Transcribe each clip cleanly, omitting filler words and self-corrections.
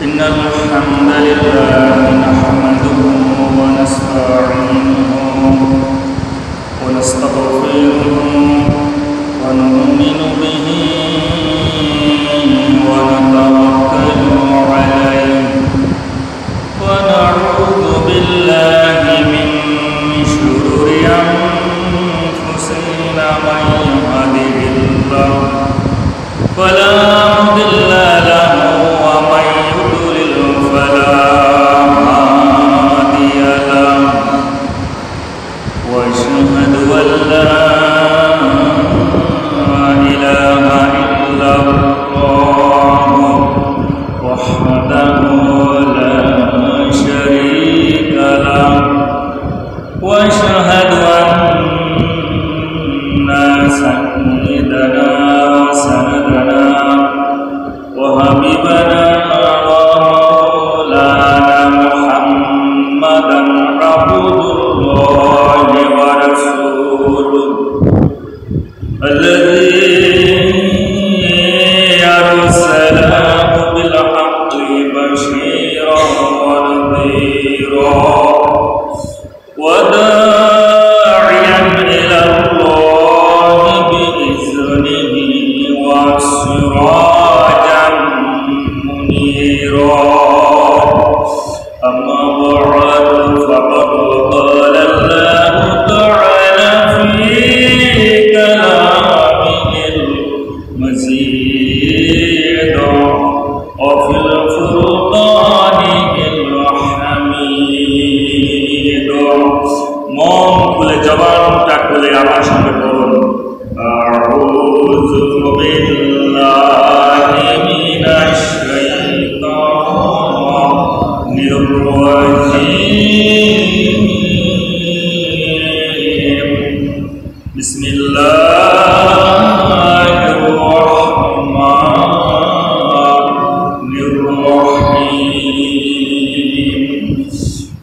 إن الحمد لله نحمده ونستعينه ونستغفره ونؤمن به ونتوكل عليه ونعوذ بالله من شرور أنفسنا من يهده الله فلا مضل له ومن يضلل فلا هادي له وأشهد أن لا إله إلا الله وحده لا شريك له وأشهد أن سيدنا وسندنا وحبيبنا ومولانا محمدا عبد الله ورسوله الذي أرسله بالحق بشيرا ونذيرا وداعيا إلى الله بإذنه وسراجا منيرا أما بعد فقد قال الله تعالى في كلامه المزيد وفي الفرقان الحميد মন খুলে জবানটা খুলে আমার সঙ্গে বলুন আউযু বিল্লাহি মিনাশ শাইতানির রাজীম বিসমিল্লাহির রাহমানির রহিম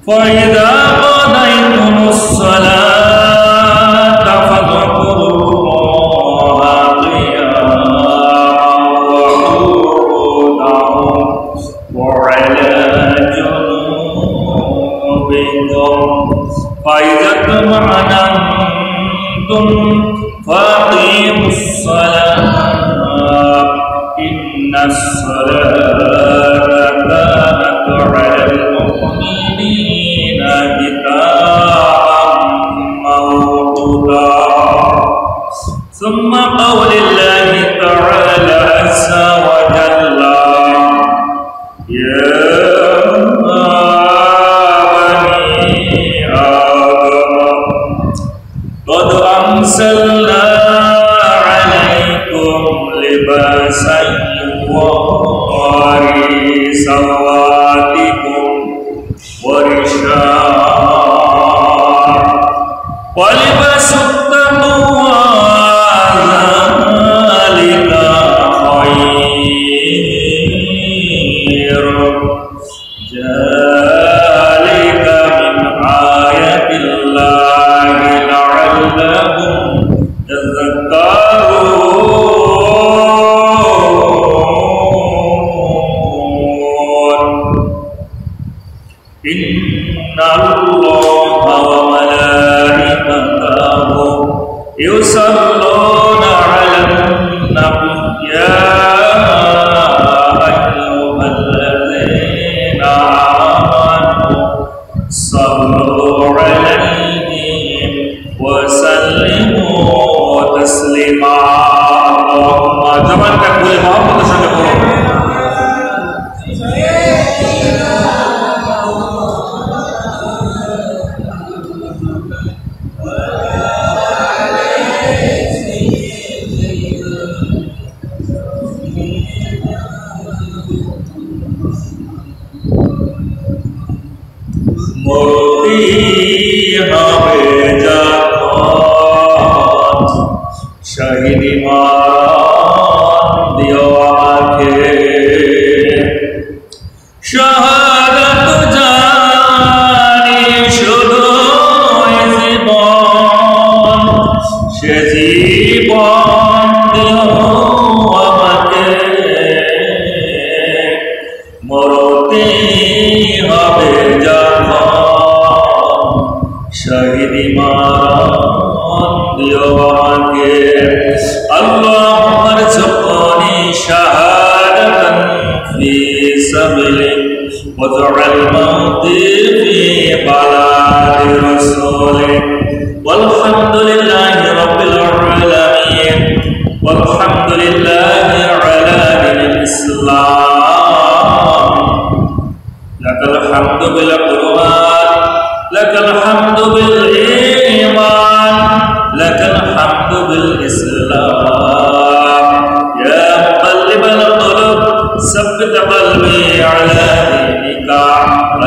ফাইদা قضيتم الصلاة فاذكروا الله قياما وقعودا وعلى جنوبكم فإذا اطمأننتم فأقيموا الصلاة إن الصلاة كانت على المؤمنين كتابا موقوتا ثم قول الله تعالى عز وجل يا بني آدم قد أنزلنا عليكم لباسا يواري سواتكم ورشا ولباس التقوى ذلك خير ذلك من آيات الله لعلهم يذكرون إن الله وملائكته يصلون على النبي يا أيها الذين آمنوا صلوا عليه وسلموا تسليما اللهم زمان كل محمد صلى الله عليه وسلم শহীদ মান দিও আমাকে শাহাদাত জানি শুধু জীবন সে জীবন দিও আমাকে করতে হবে যখন শহীদ ইমান দিও আমাকে আল্লাহুম্মা রযুকনি শাহাদাতান ফি সাবিলিক ওয়াজআল মাউতি ফি বালাদি রাসূলিক ওয়ালহামদুলিল্লাহি রাব্বিল আলামিন ওয়ালহামদুলিল্লাহি আলা দীনিল ইসলাম লাকাল হামদু বিল কুরআন লাকাল হামদু বিল ঈমান লাকাল হামদু বিল ইসলাম ইয়া মুকাল্লিবাল কুলুব সাব্বিত কলবি আলা দীনিকা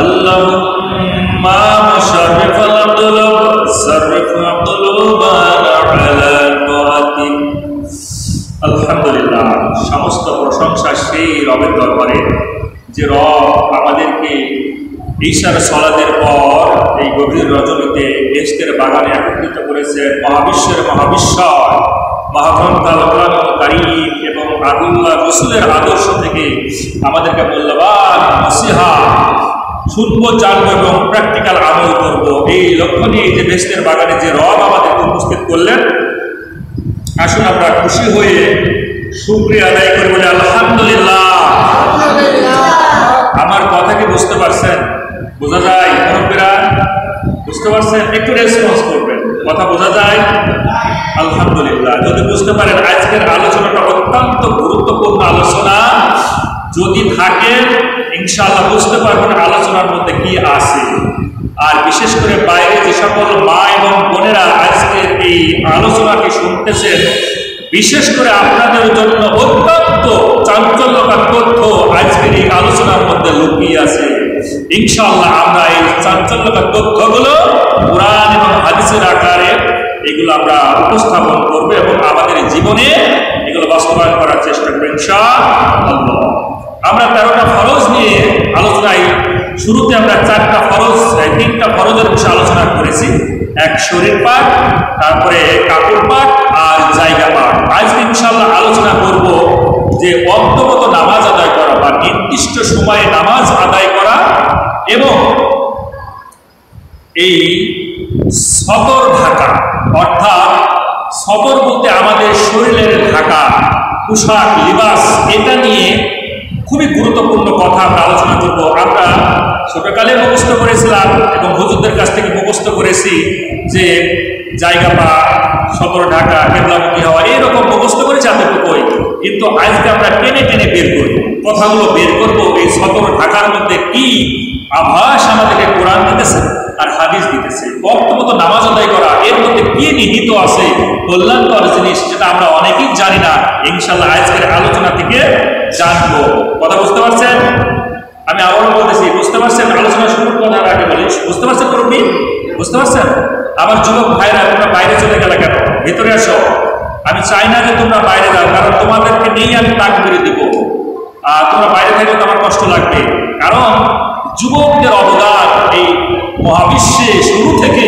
আল্লাহুম্মা মুশাররিফাল কুলুব সাররিফ কুলুবানা আলা তাআতিক। আলহামদুলিল্লাহ, সমস্ত প্রশংসা সেই রবের দরবারে যে রব আমাদেরকে ঈশার সালাতের পর এই গভীর রজনীতে বেহেশতের বাগানে একত্রিত করেছেন। মহাবিশ্বের মহাবিশ্বর মহাগ্রন্থ আল কোরআনুল কারীম এবং আদুল্লাহ রাসূলের আদর্শ থেকে আমাদেরকে মূল্যবান নসিহত শুনবো, জানবো এবং প্র্যাকটিক্যাল আমল করবো, এই লক্ষ্য নিয়ে যে বেহেশতের বাগানে যে রব আমাদেরকে উপস্থিত করলেন, আসুন আমরা খুশি হয়ে শুকরিয়া আদায় করি, বলে আলহামদুলিল্লাহ। আমার কথা কি বুঝতে পারছেন? বোঝা যায়? মুরব্বিরা বুঝতে পারছেন? একটু রেসপন্স করবেন। কথা বোঝা যায়? আলহামদুলিল্লাহ। যদি বুঝতে পারেন আজকের আলোচনাটা অত্যন্ত গুরুত্বপূর্ণ আলোচনা, যদি থাকেন ইনশাআল্লাহ বুঝতে পারবেন আলোচনার মধ্যে কি আছে। আর বিশেষ করে বাইরে যে সকল মা এবং বোনেরা আজকের এই আলোচনাকে শুনতেছেন, বিশেষ করে আপনাদের জন্য অত্যন্ত চাঞ্চল্যকর তথ্য আজকের এই আলোচনার মধ্যে লুকিয়ে আছে। ইনশাআল্লাহ আমরা এই চাঞ্চল্যকর তথ্যগুলো কোরআন এবং হাদিসের আকারে এগুলো আমরা উপস্থাপন করব এবং আমাদের জীবনে এগুলো বাস্তবায়ন করার চেষ্টা করব ইনশাআল্লাহ। আমরা 13টা ফরজ নিয়ে আলোচনায় শুরুতে আমরা 4টা ফরজ, 3টা ফরজের বিষয়ে আলোচনা করেছি। এক শরীর পাক, তারপরে কাপড় পাক আর জায়গা পাক। আজকে ইনশাআল্লাহ আলোচনা করব যে অন্তত নামাজ আদায় করা বা নির্দিষ্ট সময়ে নামাজ আদায় করা এবং এই সতর ঢাকা, অর্থাৎ সতর বলতে আমাদের শরীরের ঢাকা, পোশাক, লিবাস, এটা নিয়ে খুবই গুরুত্বপূর্ণ কথা আমরা আলোচনা করব। আমরা ছোটকালে মুখস্থ করেছিলাম এবং হুজুরদের কাছ থেকে মুখস্থ করেছি যে জায়গা পা, সতর ঢাকা, কেবলামুখী হওয়া, এইরকম মুখস্থ করেছি এতটুকুই। কিন্তু আজকে আমরা টেনে টেনে বের করব, কথাগুলো বের করব। এই সতর ঢাকার মধ্যে কি আভাস আমাদেরকে কোরআন দিতেছে আর হাদিস দিতেছে। বক্তব্য নামাজ আদায় করা, এর মধ্যে কি নিহিত আছে কল্যাণকর জিনিস, যেটা আমরা অনেকেই জানি না। ইনশাআল্লাহ আজকের আলোচনা থেকে জানবো। কথা বুঝতে পারছেন? আমি আবারও বলতেছি, বুঝতে পারছেন? আলোচনা শুরুর কথার আগে বলি, বুঝতে পারছেন? করবি বুঝতে পারছেন? আমার যুবক ভাইরা, তোমরা বাইরে চলে গেলে কেন? ভেতরে আসো। আমি চাই না যে তোমরা বাইরে যাও, কারণ তোমাদেরকে নিয়ে আমি তাকবীর দিব। আর তোমরা বাইরে থাকলে তো আমার কষ্ট লাগবে, কারণ যুবকদের অবদান এই মহাবিশ্বে শুরু থেকে,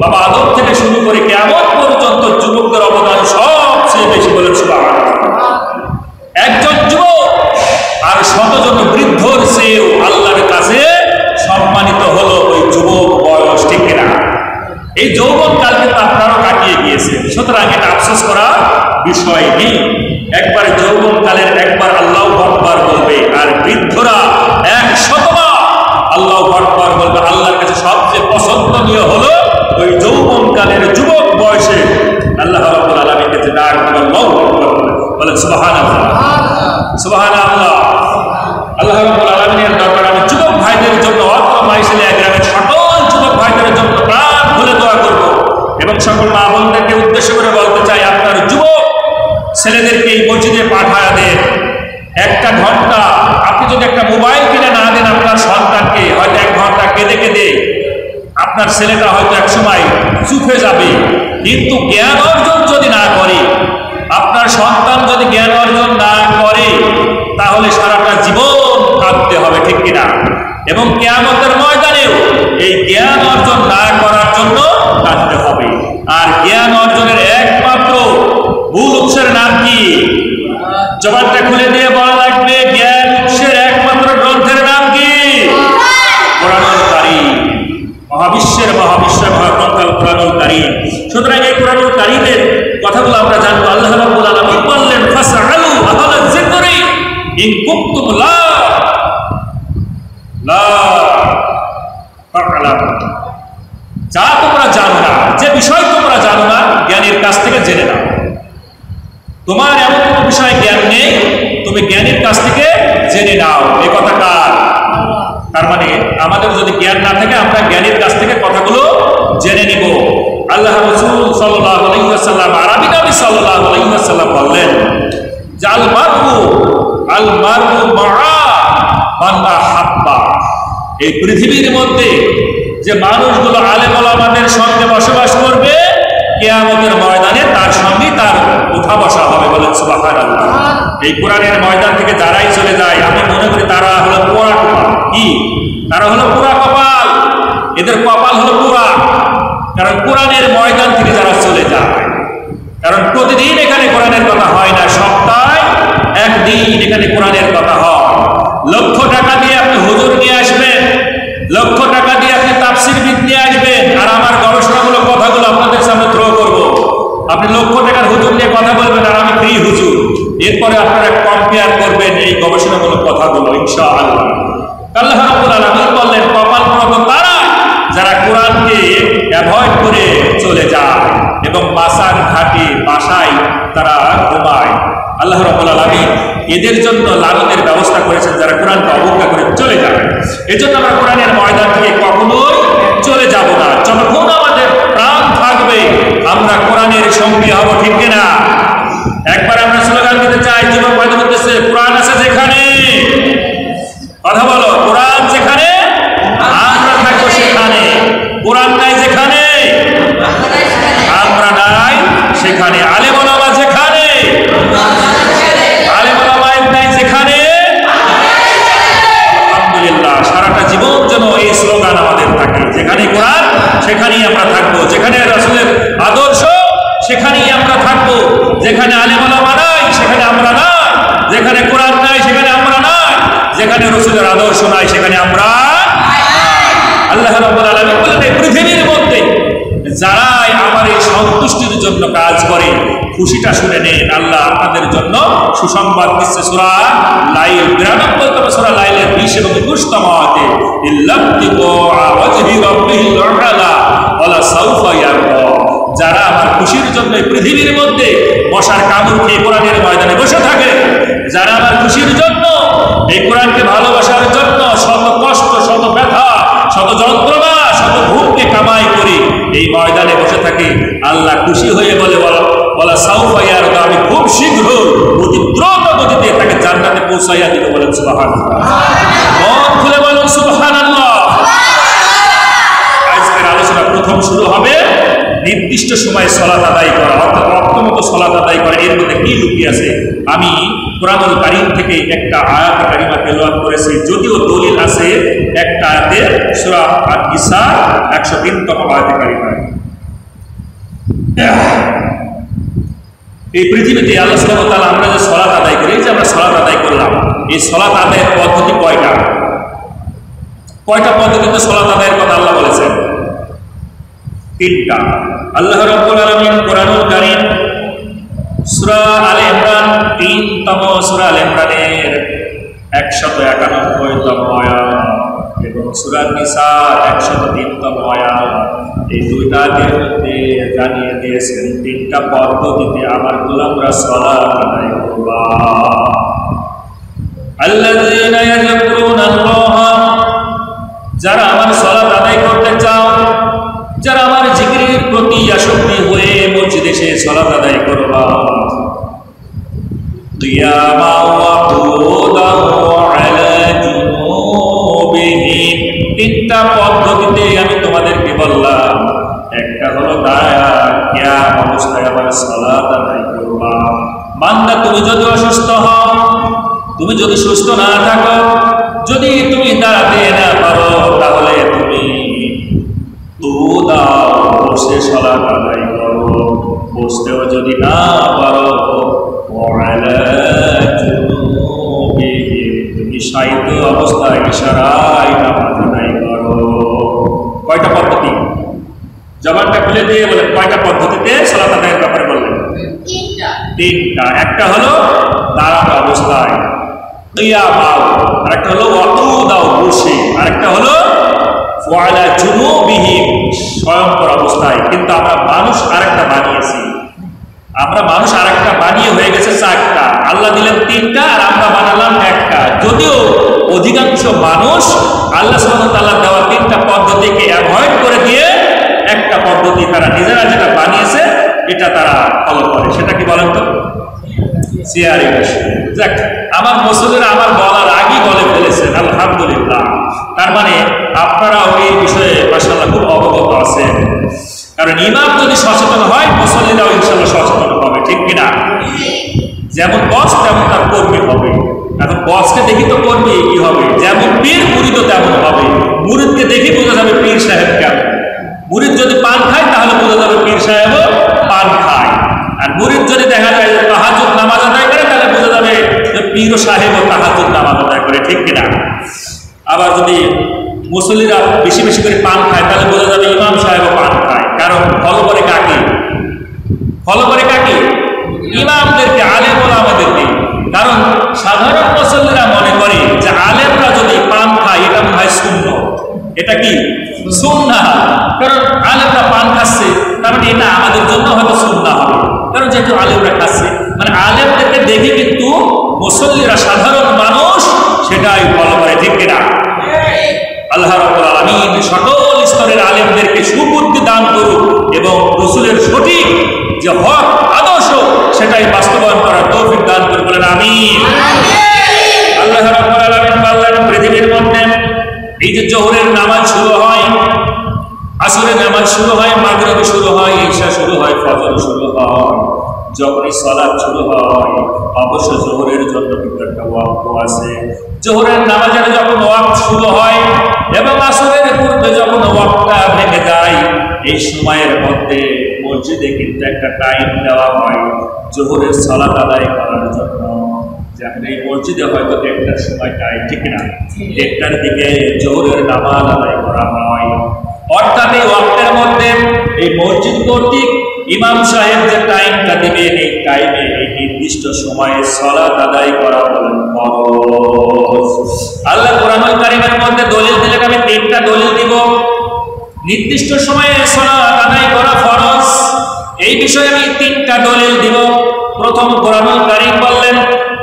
বাবা আদম থেকে শুরু করে কিয়ামত পর্যন্ত যুবকদের অবদান সবচেয়ে বেশি। বলেন সুবহানাল্লাহ। একজন যুবক আর শতজন বৃদ্ধর চেয়েও আল্লাহর কাছে সম্মানিত হলো ওই যুবক বয়স, ঠিক কিনা? এই যৌবন কাল কিন্তু আপনারও কাটিয়ে গিয়েছে, সুতরাং এটা আফসোস করা বিষয় নেই। একবার যৌবন কালের একবার আল্লাহু আকবার বলবে, আর বৃদ্ধরা 100 বার আল্লাহু আকবার বলবে। আল্লাহর কাছে সবচেয়ে পছন্দনীয় হলো ওই যৌবন কালের যুবক বয়সে আল্লাহ রাব্বুল আলামিন কাছে ডাক দিবেন, আল্লাহু আকবার বলেন সুবহানাল্লাহ, সুবহানাল্লাহ। আল্লাহ রাব্বুল আলামিনের দরবারে আমি যুবক ভাইদের জন্য, অত্র মাইশিলিয়া গ্রামের সকল যুবক ভাইদের জন্য প্রাণ খুলে দোয়া করব এবং সকল মা বোনদেরকে উদ্দেশ্য করে বলতে চাই, আপনার যুবক ছেলেদেরকে এই মসজিদে পাঠায় দেন। 1টা ঘন্টা আপনি যদি একটা মোবাইল কিনে না দেন আপনার সন্তানকে, হয়তো 1 ঘন্টা কেঁদে কেঁদে আপনার ছেলেটা হয়তো একসময় চুপ হয়ে যাবে। কিন্তু জ্ঞান অর্জন যদি না করে, আপনার সন্তান যদি জ্ঞান অর্জন না করে, তাহলে সারাটা জীবন কাঁদতে হবে, ঠিক কিনা? এবং কিয়ামতের ময়দানেও এই জ্ঞান অর্জন না করার জন্য কাঁদতে হবে। আর জ্ঞান অর্জনের একমাত্র মূল উৎসের নাম কি? জবানটা খুলে দিয়ে বলা লাগবে, জ্ঞান উৎসের একমাত্র গ্রন্থের নাম রহস্যের মহাবিশ্বের মহাগ্রন্থ কুরআনুল কারীম। সুতরাং এই কুরআনুল কারীমের কথাগুলো আমরা জানবো। আল্লাহ রাব্বুল আলামিন বললেন, ফাসআলু আহলা যিকরি ইন কুনতুম লা তা'লামুন। যা তোমরা জানো না, যে বিষয় তোমরা জানো না, জ্ঞানীর কাছ থেকে জেনে নাও। তোমার এমন কোনো বিষয় জ্ঞান নেই, তুমি জ্ঞানীর কাছ থেকে জেনে নাও। এই কথা কার? তার মানে আমাদের যদি জ্ঞান না থাকে, আমরা জ্ঞানীর কাছ থেকে কথাগুলো জেনে নিব। আল্লাহ রাসূল সাল্লাল্লাহু আলাইহি ওয়াসাল্লাম, আরবী নবী সাল্লাল্লাহু আলাইহি ওয়াসাল্লাম বললেন যে আল মারউ মা'a মান আহাব্বা। এই পৃথিবীর মধ্যে যে মানুষগুলো আলেম ওলামাদের সঙ্গে বসবাস করবে, কিয়ামতের ময়দানে তার সঙ্গে তার উঠা বসা হবে। বলেন সুবহানাল্লাহ। এই কোরআনের ময়দান থেকে যারাই চলে যায়, আমি মনে করি তারা হলো পোড়া কপাল। কি? তারা হলো পোড়া কপাল। এদের কপাল হলো পোড়া। কারণ কোরআনের ময়দান থেকে যারা চলে যায়, কারণ প্রতিদিন এখানে কোরআনের কথা হয় না, সপ্তাহে একদিন এখানে কোরআনের কথা হয়। লক্ষ টাকা দিয়ে আপনি হুজুর নিয়ে আসবেন, লক্ষ টাকা দিয়ে আপনি তাফসীরবিদ নিয়ে আসবেন, আর আমার গবেষণামূলক কথাগুলো আপনাদের সামনে থ্রো করব। আপনি লক্ষ টাকার হুজুর নিয়ে কথা বলবেন, আর আমি ফ্রি হুজুর। এরপরে আপনারা কম্পেয়ার করবেন এই গবেষণামূলক কথাগুলো, ইনশাআল্লাহ। আল্লাহ রাব্বুল আলামিন বললেন, কপাল পোড়া তারা যারা কোরআনকে অ্যাভয়েড করে চলে যায় এবং বাসার ঘাটে বাসায় তারা ঘুমায়। আল্লাহ রাব্বুল আলামিন এদের জন্য লানতের ব্যবস্থা করেছেন, যারা কোরআনকে অবজ্ঞা করে চলে যায়। এজন্য আমরা কোরআনের ময়দান থেকে কখনোই চলে যাব না। যতক্ষণ আমাদের প্রাণ থাকবে, আমরা কোরআনের সঙ্গী হব, ঠিক কিনা? একবার আমরা স্লোগান দিতে চাই, যুবক ভাইদের উদ্দেশ্যে, কোরআন আছে যেখানে, কথা বলো, কোরআন যেখানে আমরা থাকবো সেখানে। কোরআন নাই যেখানে আমরা নাই সেখানে। আলেম ওলামা যেখানে, আলেম ওলামা নাই যেখানে। আলহামদুলিল্লাহ, সারাটা জীবন যেন এই স্লোগান আমাদের থাকে, যেখানে কোরআন সেখানেই আমরা থাকবো, যেখানে রাসূলের আদর্শ সেখানেই আমরা থাকবো, যেখানে আলেম ওলামা নাই সেখানে আমরা নাই, যেখানে কোরআন নাই সেখানে আমরা নাই, যেখানে রাসূলের আদর্শ নাই সেখানে আমরা। আল্লাহ রাব্বুল আলামিন বলেন, এই পৃথিবীর মধ্যে যারাই আমার এই সন্তুষ্টির জন্য কাজ করে, খুশিটা শুনে নেন, আল্লাহ আপনাদের জন্য সুসংবাদ দিচ্ছে। সূরা লাইল 92তম সূরা লাইলের 20 এবং 21তম আয়াতে, ইল্লাবতিগা ওয়াজহি রাব্বিহিল আ'লা ওয়ালা সাউফা ইয়ারদা। যারা আমার খুশির জন্য পৃথিবীর মধ্যে বসার কামড় খেয়ে কোরআনের ময়দানে বসে থাকে, যারা আমার খুশির জন্য, এই কোরআনকে ভালোবাসার জন্য শত কষ্ট, শত ব্যথা, শত যন্ত্রণা, শত ভূমকে কামাই করে এই ময়দানে বসে থাকে, আল্লাহ খুশি হয়ে বলে, বলা সাউফা ইয়ারদা, আমি খুব শীঘ্র অতি দ্রুত গতিতে তাকে জান্নাতে পৌঁছাইয়া দিব। বলেন সুবহানাল্লাহ। মন খুলে বলেন সুবহানাল্লাহ। আজকের আলোচনা প্রথম শুরু হবে নির্দিষ্ট সময়ে সালাত আদায় করা, অর্থাৎ অর্থমতো সালাত আদায় করা। এর মধ্যে কি লুকিয়ে আছে? আমি কুরআনুল কারীম থেকে একটা আয়াত কারিমা তেলাওয়াত করেছি, যদিও দলিল আছে একটা আয়াতে, সূরা আন-নিসা 103তম আয়াতে কারিমা। এই পৃথিবীতে আল্লাহ সুবহানাহু ওয়া তাআলা আমরা যে সালাত আদায় করি, যে আমরা সালাত আদায় করলাম, এই সালাত আদায়ের পদ্ধতি কয়টা? কয়টা পদ্ধতিতে সালাত আদায়ের কথা আল্লাহ বলেছেন? 3টা। আল্লাহ রাব্বুল আলামিন কুরআনুল কারীম সূরা আলে ইমরান 3তম সূরা আলে ইমরানের 191তম আয়াত এবং সূরা নিসা 103তম আয়াত, এই দুইটা আয়াতের মধ্যে জানিয়ে দিয়েছেন 3টা পদ্ধতিতে আমার গোলামরা সালাত আদায় করবা। আল্লাযীনা ইয়াযকুরুনাল্লাহ, যারা আমার সালাত আদায় করতে চাও, যারা আমার জিকিরের প্রতি আসক্তি হয়ে মসজিদে এসে সালাত আদায় করবা, কিয়ামা ওয়া কুদান আলা জুনুবিহিম। 3টা পদ্ধতিতে আমি তোমাদেরকে বললাম, একটা হলো দাঁড়া কিয়াম অবস্থায় আমার সালাত আদায় করবা। বান্দা, তুমি যদি অসুস্থ হও, তুমি যদি সুস্থ না থাকো, যদি তুমি দাঁড়াতে না পারো, তাহলে তুমি বসে সালাত আদায় করো। বসতেও যদি না পারো, তুমি সাহিত্য অবস্থায় ইশারায় নামাজ আদায় করো। কয়টা পদ্ধতি? দিয়ে বলেন কয়টা পদ্ধতিতে সালাত আদায়ের ব্যাপারে বললেন? তিনটা। একটা হলো দাঁড়ানো অবস্থায়, কিয়ামাও, আরেকটা হলো ওয়াকুদাও বসে, আরেকটা হলো ওয়ালা জুনুবিহিম স্বয়ংকর অবস্থায়। কিন্তু আমরা মানুষ আরেকটা বানিয়েছি, বানিয়ে হয়ে গেছে চারটা। আল্লাহ দিলেন তিনটা আর আমরা বানালাম একটা। যদিও অধিকাংশ মানুষ আল্লাহ সুবহানাহু ওয়া তাআলা দেওয়া তিনটা পদ্ধতিকে অ্যাভয়েড করে দিয়ে একটা পদ্ধতি তারা নিজেরা যেটা বানিয়েছে এটা তারা ফলো করে। সেটা কি বলেন তো? চেয়ারে বসে। যাক, আমার মুসলিমরা আমার বলার আগেই বলে ফেলেছেন, আলহামদুলিল্লাহ। তার মানে আপনারাও এই বিষয়ে মাশাআল্লাহ খুব অবগত আছেন। কারণ ইমাম যদি সচেতন হয়, মুসল্লিরাও ইনশাআল্লাহ সচেতন হবে, ঠিক কিনা? যেমন বস তেমন তার কর্মী হবে। এখন বসকে দেখি তো কর্মী কি হবে, যেমন পীর মুরিদও তেমন হবে। মুরিদকে দেখি বোঝা যাবে পীর সাহেব কেমন। মুরিদ যদি পান খায় তাহলে বোঝা যাবে পীর সাহেবও পান খায়। আর মুরিদ যদি দেখা যায় তাহাজ্জুদ নামাজ আদায় করে তাহলে বোঝা যাবে যে পীর সাহেবও তাহাজ্জুদ নামাজ আদায় করে, ঠিক কিনা? আবার যদি মুসল্লিরা বেশি বেশি করে পান খায় তাহলে বোঝা যাবে ইমাম সাহেবও পান খায়। কারণ ফলো করে কাকে? ইমামদেরকে, আলেম ওলামাদেরকে। কারণ সাধারণ মুসল্লিরা মনে করে যে আলেমরা যদি পান খায় এটা মনে হয় সুন্নাহ। এটা কি সুন্নাহ? কারণ আলেমরা পান খাচ্ছে, তার মানে এটা আমাদের জন্য হয়তো সুন্নাহ হবে। কারণ যেহেতু আলেমরা খাচ্ছে, মানে আলেমদেরকে দেখে কিন্তু মুসল্লিরা, সাধারণ মানুষ সেটাই ফলো করে, ঠিক কিনা? আল্লাহ রাব্বুল আলামিন সকল স্তরের আলেমদেরকে সুবুদ্ধি দান করুক এবং রাসূলের সঠিক যে হক আদর্শ সেটাই বাস্তবায়ন করার তৌফিক দান করুন, বলেন আমিন। আল্লাহ রাব্বুল আলামিন বললেন পৃথিবীর মধ্যে এই যে জোহরের নামাজ শুরু হয়, আসরের নামাজ শুরু হয়, মাগরিব শুরু হয়, ইশা শুরু হয়, ফজর শুরু হয়, যখনই সালাত শুরু হয় অবশ্য জোহরের জন্য কিন্তু একটা ওয়াক্ত আছে। জোহরের নামাজের যখন ওয়াক্ত শুরু হয় এবং আসরের পূর্বে যখন ওয়াক্তটা ভেঙে যায়, এই সময়ের মধ্যে মসজিদে কিন্তু একটা টাইম দেওয়া হয় জোহরের সালাত আদায় করার জন্য। যেমন এই মসজিদে হয়তো 1টার সময় টাইম, ঠিক না? 1টার দিকে জোহরের নামাজ আদায় করা হয়। অর্থাৎ এই ওয়াক্তের মধ্যে এই মসজিদ কর্তৃক ইমাম সাহেব যে টাইমটা দিবেন, এই টাইমে এই নির্দিষ্ট সময়ে সালাত আদায় করা বলেন ফরজ। আল্লাহ কোরআনুল কারীমের মধ্যে দলিল দিলেন, আমি 3টা দলিল দিব নির্দিষ্ট সময়ে সালাত আদায় করা ফরজ। এই বিষয়ে আমি 3টা দলিল দিব। প্রথম কোরআনুল কারীম বললেন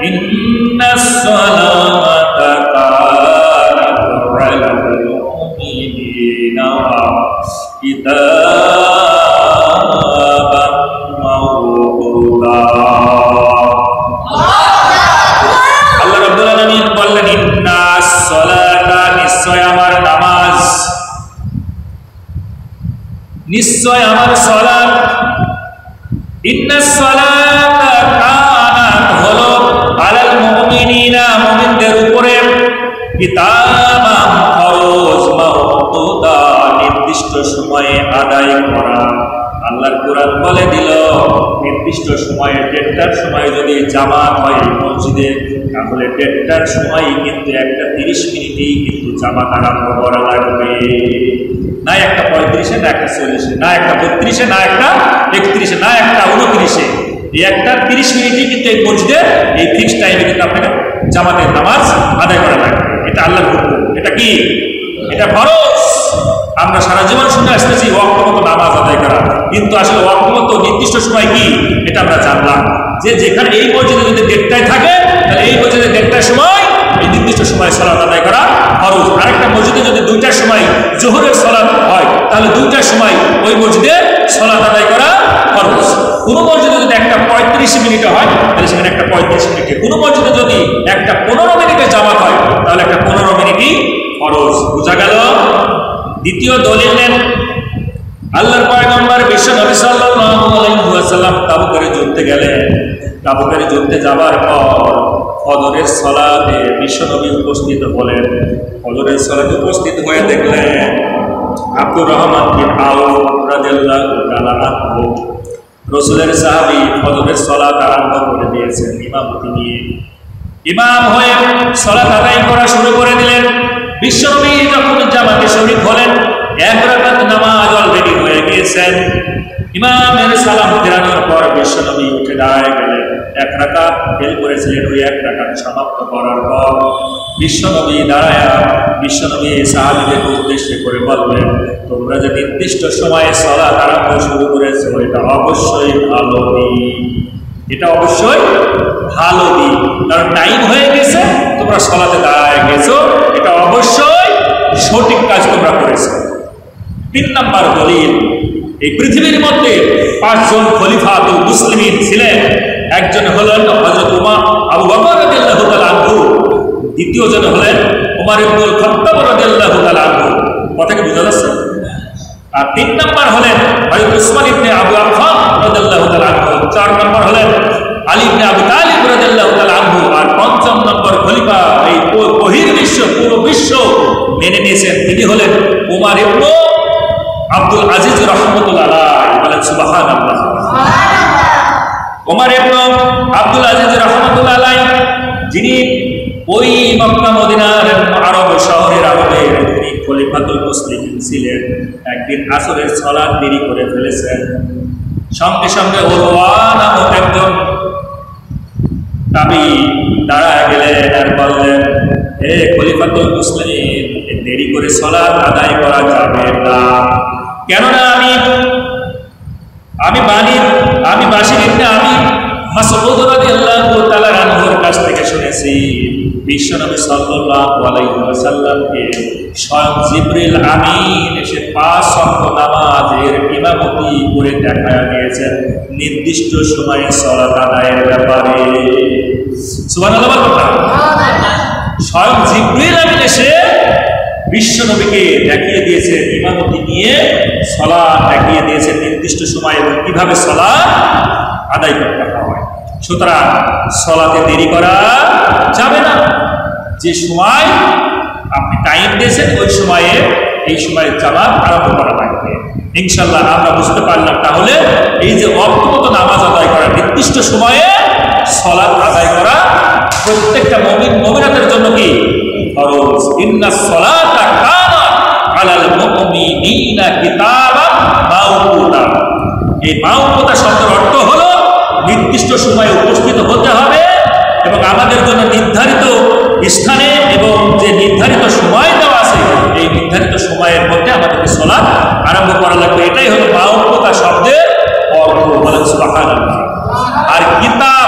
ইন্নাস সালাতা কানাত আলাল মুমিনিনা কিতাবান মাওকুতা। আল্লাহ রাব্বুল আলামিন বললেন ইন্নাস সালাতা, নিশ্চয় আমার নামাজ, নিশ্চয় আমার সালাত, ইন্নাস সালাতা কানাত হলো আলাল মুমিনিনা, মুমিনদের উপরে, কিতাবান ফরজ, মাওকুতা নির্দিষ্ট সময়ে আদায় করা। আল্লাহর কোরআন বলে দিল নির্দিষ্ট সময়ে 1টার সময় যদি জামাত হয় মসজিদে, তাহলে 1টার সময় কিন্তু 1:30 মিনিটেই কিন্তু জামাত আরম্ভ করা লাগবে। না 1:35-এ, না 1:40-এ, না 1:32-এ, না 1:31-এ, না 1:29-এ, এই 1:30 মিনিটেই কিন্তু এই মসজিদে এই ফিক্সড টাইমে কিন্তু আপনাকে জামাতের নামাজ আদায় করা লাগবে। এটা আল্লাহর হুকুম। এটা কি? এটা ফরজ। আমরা সারা জীবন শুনে আসতেছি ওয়াক্ত মতো নামাজ আদায় করা, কিন্তু আসলে ওয়াক্ত মতো নির্দিষ্ট সময় কি এটা আমরা জানলাম যে যেখানে এই মসজিদে যদি 1টায় থাকে তাহলে এই মসজিদে 1টার সময় এই নির্দিষ্ট সময় সালাত আদায় করা ফরজ। আরেকটা মসজিদে যদি 2টার সময় জোহরের সালাত হয় তাহলে 2টার সময় ওই মসজিদে সালাত আদায় করা ফরজ। কোনো মসজিদে যদি 1:35 মিনিটে হয় তাহলে সেখানে 1:35 মিনিটে, কোনো মসজিদে যদি 1:15 মিনিটে জামাত হয় তাহলে 1:15 মিনিটই ফরজ। বুঝা গেল? দ্বিতীয় দলিল নেন, আল্লাহর পয়গম্বর বিশ্ব নবী সাল্লাল্লাহু আলাইহি ওয়াসাল্লাম তাবুকের যুদ্ধে গেলেন। তাবুকের যুদ্ধে যাবার পর ফজরের সালাতে বিশ্ব নবী উপস্থিত হলেন। ফজরের সালাতে উপস্থিত হয়ে দেখলেন আব্দুর রহমান বিন আউফ রাদিয়াল্লাহু তাআলা আনহু রাসূলের সাহাবী ফজরের সালাত আরম্ভ করে দিয়েছেন ইমামতি নিয়ে। ইমাম হয়ে সালাত আদায় করা শুরু করে দিলেন। বিশ্বনবী যখন জামাতে শরীক হলেন, 1 রাকাত নামাজ অলরেডি হয়ে গিয়েছে। গেছেন। ইমামের সালাম ফেরানোর পর বিশ্বনবী উঠে দাঁড়ায় গেলেন। এক রাকাত ফেল করেছিলেন, ওই এক রাকাত সমাপ্ত করার পর বিশ্বনবী দাঁড়ায় বিশ্বনবী সাহাবীদের উদ্দেশ্যে করে বললেন, তোমরা যে নির্দিষ্ট সময়ে সালাত আরম্ভ শুরু করেছো, এটা অবশ্যই ভালো দিক, এটা অবশ্যই ভালো দিক, কারণ টাইম হয়ে গেছে, তোমরা সালাতে দাঁড়ায় গেছো, এটা অবশ্যই সঠিক কাজ তোমরা করেছো। 3 নম্বর দলিল, এই পৃথিবীর মধ্যে 5 জন খলিফাতুল মুসলিমিন ছিলেন। একজন হলেন হযরত আবু বকর রাদিয়াল্লাহু তাআলা আনহু, দ্বিতীয় জন হলেন ওমর ইবনুল খাত্তাব রাদিয়াল্লাহু তাআলা আনহু। কথা কি বোঝা যাচ্ছে? আর 3 নম্বর হলেন হযরত উসমান ইবনে আবু আফফান রাদিয়াল্লাহু তাআলা আনহু। 4 নম্বর হলেন আলী ইবনে আবি তালিব রাদিয়াল্লাহু তাআলা আনহু। আর 5ম নম্বর খলিফা, এই বহির্বিশ্ব পুরো বিশ্ব মেনে নিয়েছেন, তিনি হলেন ওমর ইবনে আব্দুল আজিজ রাহমাতুল্লাহ আলাইহি। বলেন সুবহানাল্লাহ। ওমর ইবনে আব্দুল আজিজ রাহমাতুল্লাহ আলাইহি, যিনি ওই মক্কা মদিনার আরব শহরের আরবের যিনি খলিফাতুল মুসলিমিন ছিলেন, একদিন আসরের সালাত দেরি করে ফেলেছেন। সঙ্গে সঙ্গে উরওয়া নামক একজন তাবী দাঁড়ায় গেলেন আর বললেন, হে খলিফাতুল মুসলিমিন, দেরি করে সালাত আদায় করা যাবে না, কেননা আমি বাশির ইবনে আমি মাসউদ রাদিয়াল্লাহু তাআলা আনহুর কাছ থেকে শুনেছি, বিশ্বনবী সাল্লাল্লাহু আলাইহি ওয়াসাল্লামকে স্বয়ং জিবরিল আমিন এসে 5 ওয়াক্ত নামাজের ইমামতি করে দেখা দিয়েছেন নির্দিষ্ট সময়ে সালাত আদায়ের ব্যাপারে। সুবহানাল্লাহ বলুন। স্বয়ং জিবরিল আমিন এসে বিশ্বনবীকে দেখিয়ে দিয়েছে, ইমামতি নিয়ে সালাত দেখিয়ে দিয়েছে নির্দিষ্ট সময়ে এবং কিভাবে সালাত আদায় করতে হয়। সুতরাং সালাতে দেরি করা যাবে না। যে সময় আপনি টাইম দিয়েছেন ওই সময়ে, এই সময়ে জামাত আরম্ভ করা লাগবে। ইনশাআল্লাহ আমরা বুঝতে পারলাম তাহলে এই যে অন্তত নামাজ আদায় করা, নির্দিষ্ট সময়ে সালাত আদায় করা প্রত্যেকটা মুমিনাতের জন্য কি ফরজ। ইন্নাস সালাতা কানাত আলাল মুমিনিনা কিতাবান মাওকুতা। এই মাওকুতা শব্দের অর্থ হলো নির্দিষ্ট সময়ে উপস্থিত হতে হবে এবং আমাদের জন্য নির্ধারিত স্থানে এবং যে নির্ধারিত সময় দেওয়া আছে এই নির্ধারিত সময়ের মধ্যে আমাদেরকে সালাত আরম্ভ করা লাগবে। এটাই হলো মাওকুতা শব্দের অর্থ। বলেন সুবহানাল্লাহ। আর কিতাব,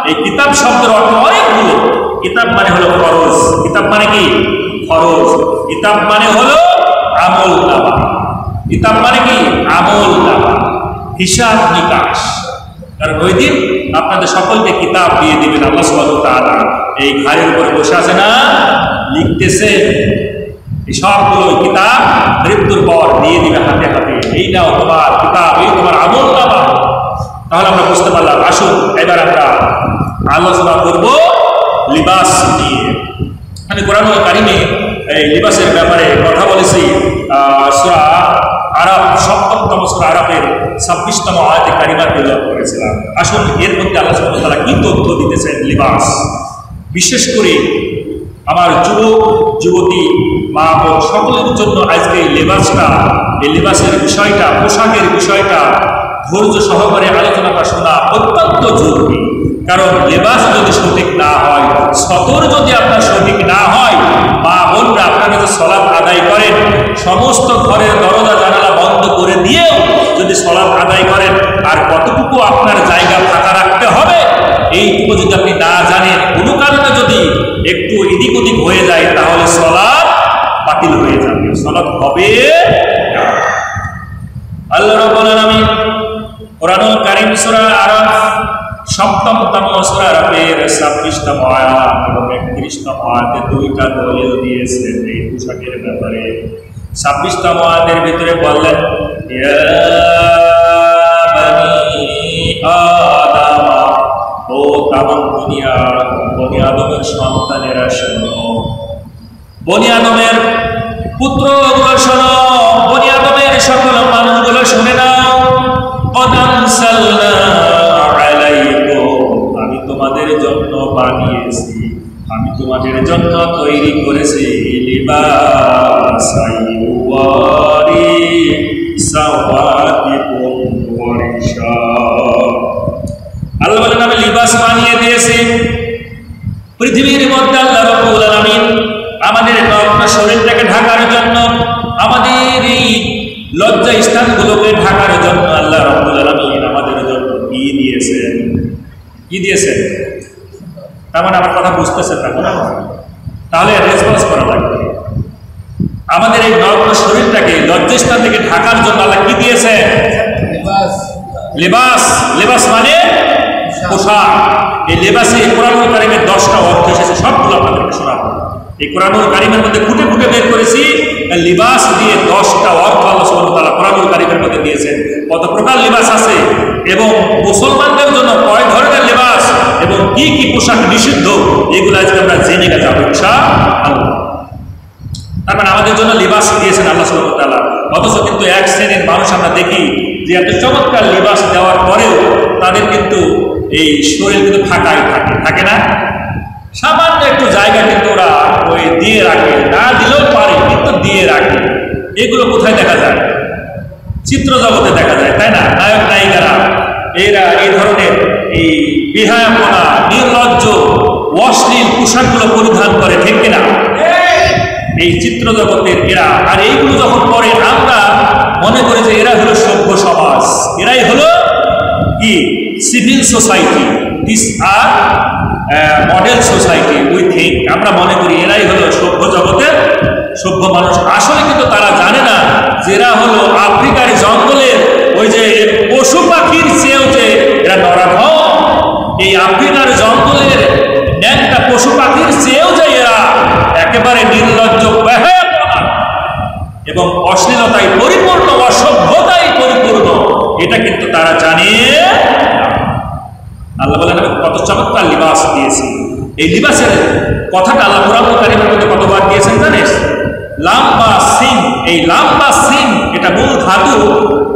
এই কিতাব শব্দের অর্থ অনেকগুলো। কিতাব মানে হলো ফরজ। কিতাব মানে কি? ফরজ। কিতাব মানে হলো আমল নামা। কিতাব মানে কি? আমল নামা, হিসাব নিকাশ। কারণ ওই দিন আপনাদের সকলকে কিতাব দিয়ে দিবেন আল্লাহ সুবহানাহু ওয়া তাআলা। এই ঘাড়ের উপরে বসে আছে না, লিখতেছে, এই সবগুলো কিতাব মৃত্যুর পর দিয়ে দিবে হাতে হাতে, এই নাও তোমার কিতাব, এই তোমার আমল নামা। তাহলে আমরা বুঝতে পারলাম। আসুন এবার আমরা আলোচনা করব লিবাস নিয়ে। আমি কোরআনুল কারীমে এই লিবাসের ব্যাপারে কথা বলেছি। সূরা আরাফ, ৭ম সূরা আরাফের ২৬তম আয়াতে কারিমা তেলাওয়াত করেছিলাম। আসুন এর মধ্যে আল্লাহ সুবহানাহু ওয়া তাআলা কি তথ্য দিতেছেন লিবাস। বিশেষ করে আমার যুবক যুবতী মা বোন সকলের জন্য আজকে এই লিবাসটা, এই লিবাসের বিষয়টা, পোশাকের বিষয়টা ধৈর্য সহকারে আলোচনাটা শোনা অত্যন্ত জরুরি। কারণ লেবাস যদি সঠিক না হয়, সতর যদি আপনার সঠিক না হয়, মা বোনরা আপনারা যদি সালাত আদায় করেন, সমস্ত ঘরের দরজা জানালা বন্ধ করে দিয়েও যদি সালাত আদায় করেন, আর কতটুকু আপনার জায়গা ফাঁকা রাখতে হবে এইটুকু যদি আপনি না জানেন, কোনো কারণে যদি একটু এদিক ওদিক হয়ে যায় তাহলে সালাত বাতিল হয়ে যাবে, সালাত হবে না। আল্লাহ রাব্বুল আলামিন কোরআনুল কারীম সূরা আরাফ ৭ম সূরা আরাফের ২৬তম আয়াত এবং ৩১তম আয়াতে দুইটা দলিল দিয়েছেন এই পোশাকের ব্যাপারে। ২৬তম আয়াতের ভিতরে বললেন, ইয়া বানি আদম, ও তামাম দুনিয়া, বনি আদমের সন্তানেরা শোনো, বনি আদমের পুত্রগুলো শোনো, বনি আদমের সকল মানুষগুলো শুনে নাও। আমি তোমাদের জন্য বানিয়েছি, আমি তোমাদের জন্য তৈরি করেছি লিবাস শরীরটাকে ঢাকার জন্য, আমাদের এই লজ্জা স্থানগুলোকে ঢাকার জন্য আল্লাহ রাব্বুল আলামিন আমাদের জন্য কি দিয়েছেন? কি দিয়েছেন? তার মানে আমার কথা বুঝতেছেন না? তাহলে রেসপন্স করা লাগবে। আমাদের এই নগ্ন শরীরটাকে লজ্জাস্থান থেকে ঢাকার জন্য আল্লাহ কি দিয়েছে? লেবাস। লেবাস মানে পোশাক। এই লেবাসে কোরআনুল কারীমের 10টা অর্থ এসেছে, সবগুলো আপনাদেরকে শোনাবো। এই কোরআনুল কারীমের মধ্যে খুঁটে খুঁটে বের করেছি, লিবাস দিয়ে 10টা অর্থ আল্লাহ সুবহানাহু ওয়া তাআলা কোরআনুল কারীমের মধ্যে দিয়েছেন। কত প্রকার লিবাস আছে এবং মুসলমানদের জন্য কয় ধরনের লিবাস এবং কি কি পোশাক নিষিদ্ধ, এগুলো আজকে আমরা জেনে যাবো ইনশাআল্লাহ। তার মানে আমাদের জন্য লিবাস দিয়েছেন আল্লাহ সুবহানাহু ওয়া তাআলা। অথচ কিন্তু এক শ্রেণীর মানুষ আমরা দেখি যে এত চমৎকার লিবাস দেওয়ার পরেও তাদের কিন্তু এই শরীর কিন্তু ফাঁকাই থাকে না? সামান্য একটু জায়গা কিন্তু ওরা ওই দিয়ে রাখে, না দিলেও পারে কিন্তু দিয়ে রাখে। এগুলো কোথায় দেখা যায়? চিত্র জগতে দেখা যায়, তাই না? নায়ক নায়িকারা এরা এই ধরনের এই বিহায়াপনা, নির্লজ্জ, অশ্লীল পোশাকগুলো পরিধান করে, ঠিক কিনা? এই চিত্র জগতের এরা, আর এইগুলো যখন পরে আমরা মনে করি যে এরা হলো সভ্য সমাজ, এরাই হলো কি civil society, this are model society. We think, আমরা মনে করি এরাই হলো সভ্য জগতের সভ্য মানুষ। আসলে কিন্তু তারা জানে না যে এরা হলো আফ্রিকার জঙ্গলের ওই যে পশু পাখির চেয়েও যে এরা নরাধম। এই আফ্রিকার জঙ্গলের একটা পশু পাখির চেয়েও যে এরা একেবারে নির্লজ্জ, এবং অশ্লীলতায় পরিপূর্ণ, অসভ্যতায় পরিপূর্ণ, এটা কিন্তু তারা জানে। আল্লাহ বলেন আমি কত চমৎকার লিবাস দিয়েছি। এই লিবাসের কথাটা আল্লাহ কোরআনুল কারীমের মধ্যে কতবার দিয়েছেন জানিস? লাম্বা সিন। এই লাম্বা সিন এটা মূল ধাতু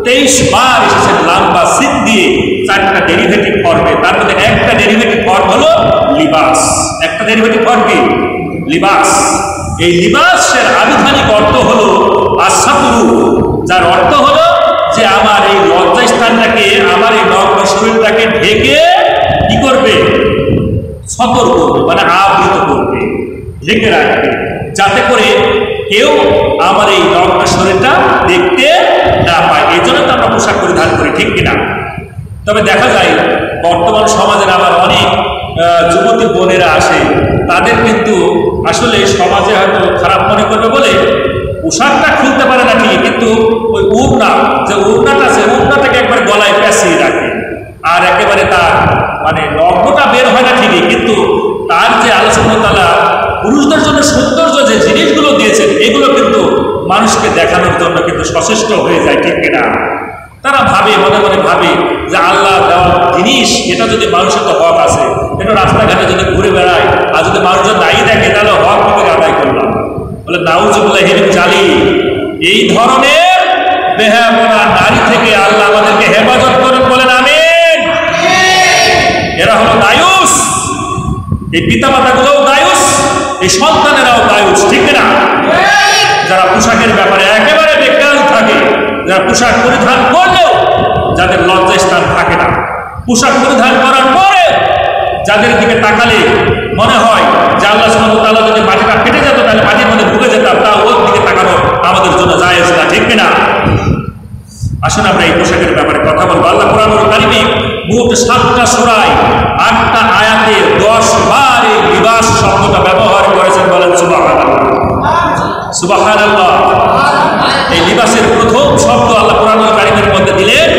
23 বার এসেছেন লাম্বা সিন দিয়ে, 4টা ডেরিভেটিভ ফর্মে। তার মধ্যে একটা ডেরিভেটিভ ফর্ম হলো লিবাস। একটা ডেরিভেটিভ ফর্ম কি? লিবাস। এই লিবাসের আবিধানিক অর্থ হলো আসাতুরু, যার অর্থ হলো যে আমার এই লজ্জা স্থানটাকে, আমার এই নগ্ন শরীরটাকে ঢেকে কি করবে? সতর করবে, মানে আবৃত করবে, ঢেকে রাখবে, যাতে করে কেউ আমার এই নগ্ন শরীরটা দেখতে না পায়। এই জন্য তো আমরা পোশাক পরিধান করি, ঠিক কিনা? তবে দেখা যায় বর্তমান সমাজের আবার অনেক যুবতী বোনেরা আসে, তাদের কিন্তু আসলে সমাজে হয়তো খারাপ মনে করবে বলে পোশাকটা খুলতে পারে না ঠিকই, কিন্তু ওই ওড়না, যে ওড়নাটা আছে, ওড়নাটাকে একবার গলায় পেঁচিয়ে রাখে, আর একেবারে তার মানে নগ্নটা বের হয় না ঠিকই, কিন্তু তার যে আল্লাহ সুবহানাহু ওয়া তাআলা পুরুষদের জন্য সৌন্দর্য যে জিনিসগুলো দিয়েছেন, এগুলো কিন্তু মানুষকে দেখানোর জন্য কিন্তু সচেষ্ট হয়ে যায়, ঠিক কিনা? তারা ভাবে, মনে মনে ভাবে যে আল্লাহ দেওয়া জিনিস, এটা যদি মানুষের তো হক আছে, এটা রাস্তাঘাটে যদি ঘুরে বেড়ায় আর যদি মানুষজন দায়ী দেখে, তাহলে হক থেকে আদায় করলাম। বলে নাউজুবিল্লাহি মিন জালিক। এই ধরনের বেহায়াপনা নারী থেকে আল্লাহ আমাদেরকে হেফাজত করেন, বলেন আমিন। এরা হলো দায়ুস। এই পিতামাতাগুলোও দায়ুস, এই সন্তানেরাও দায়ুস, ঠিক না? যারা পোশাকের ব্যাপারে একেবারে বেকার থাকে, যারা পোশাক পরিধান করলেও যাদের লজ্জা স্থান থাকে না, পোশাক পরিধান করার পরে যাদের দিকে তাকালে মনে হয় যে আল্লাহ সুবহানাহু ওয়া তাআলা যদি মাটিটা ফেটে যেত তাহলে মাটির মধ্যে ঢুকে যেতাম, তা ওর দিকে তাকানো আমাদের জন্য জায়েজ না, ঠিক কিনা? আসুন আমরা এই পোশাকের ব্যাপারে কথা বলবো। আল্লাহ কোরআনুল কারীমে মোট 7টা সূরায় 8টা আয়াতে 10 বার এই লিবাস শব্দটা ব্যবহার করেছেন, বলেন সুবহানাল্লাহ। সুবহানাল্লাহ। এই লিবাসের প্রথম শব্দ আল্লাহ কোরআনুল কারীমের মধ্যে দিলেন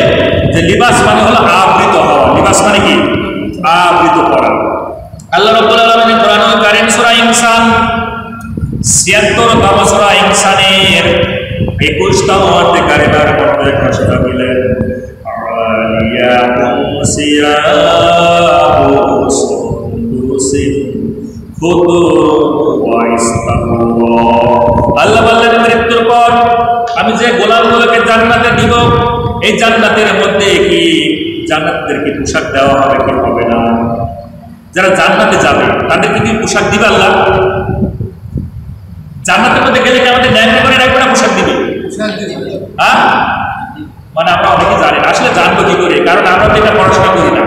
যে লিবাস মানে হলো আবৃত হওয়া। লিবাস মানে কি? আবৃত করা। আল্লাহ রাব্বুল আলামিন কোরআনুল কারীম সূরা ইনসান 76তম সূরা ইনসানের 21তম আয়াতে কারিমার মধ্যে ঘোষণা দিলেন আলিয়াহুম সিয়াবু সুন্দুসিন খুদুরুন ওয়া ইস্তাবরাক। আল্লাহ বললেন মৃত্যুর পর আমি যে গোলামগুলোকে জান্নাতে দিব, এই জান্নাতের মধ্যে কি জান্নাতীদেরকে পোশাক দেওয়া হবে কি হবে না? যারা জান্নাতে যাবে তাদেরকে কি পোশাক দিবে আল্লাহ? জান্নাতের মধ্যে গেলে কি আমাদের ন্যায় করে রাখবে না পোশাক দিবে? হ্যাঁ, মানে আমরা অনেকে জানি না। আসলে জানবো কি করে? কারণ আমরা তো এটা পড়াশোনা করি না,